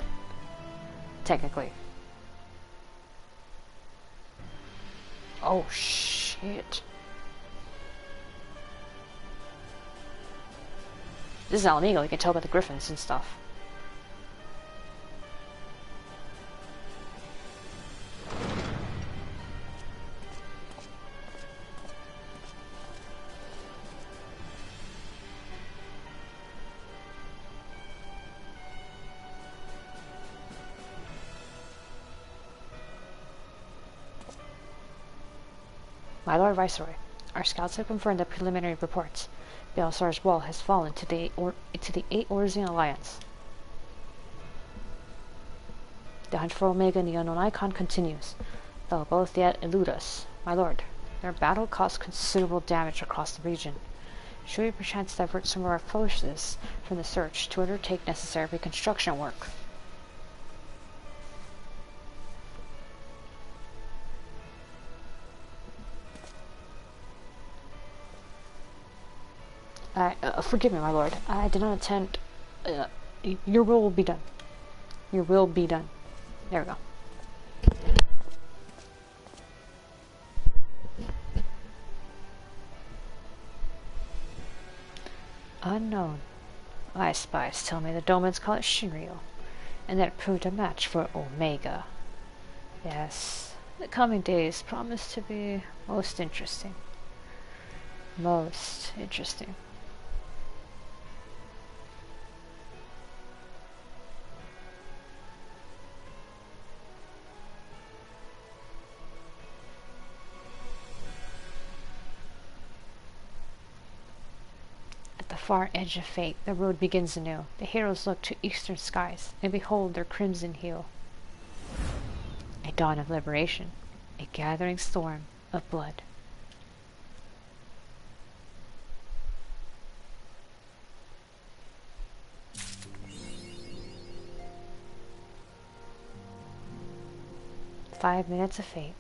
Technically. Oh shit. This is Alamigo, you can tell by the griffins and stuff. My Lord Viceroy, our scouts have confirmed the preliminary reports. Baelsar's wall has fallen to the Eorzean Alliance. The hunt for Omega and the unknown icon continues. They'll both yet elude us. My lord, their battle caused considerable damage across the region. Should we perchance divert some of our forces from the search to undertake necessary reconstruction work? Forgive me, my lord. I did not intend... your will be done. Your will be done. There we go. Unknown. My spies tell me the Domans call it Shinryu, and that it proved a match for Omega. Yes, the coming days promise to be most interesting. Most interesting. At the far edge of fate, the road begins anew. The heroes look to eastern skies and behold their crimson hue. A dawn of liberation, a gathering storm of blood. "5 minutes of fate.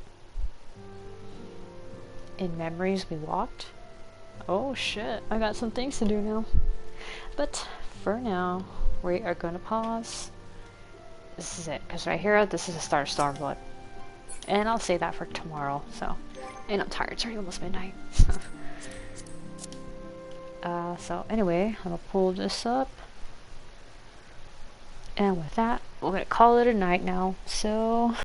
In memories we walked." Oh shit, I got some things to do now. But for now, we are gonna pause. This is it, because right here, this is the start of Stormblood. And I'll say that for tomorrow, so. And I'm tired, it's already almost midnight. So anyway, I'm gonna pull this up. And with that, we're gonna call it a night now, so.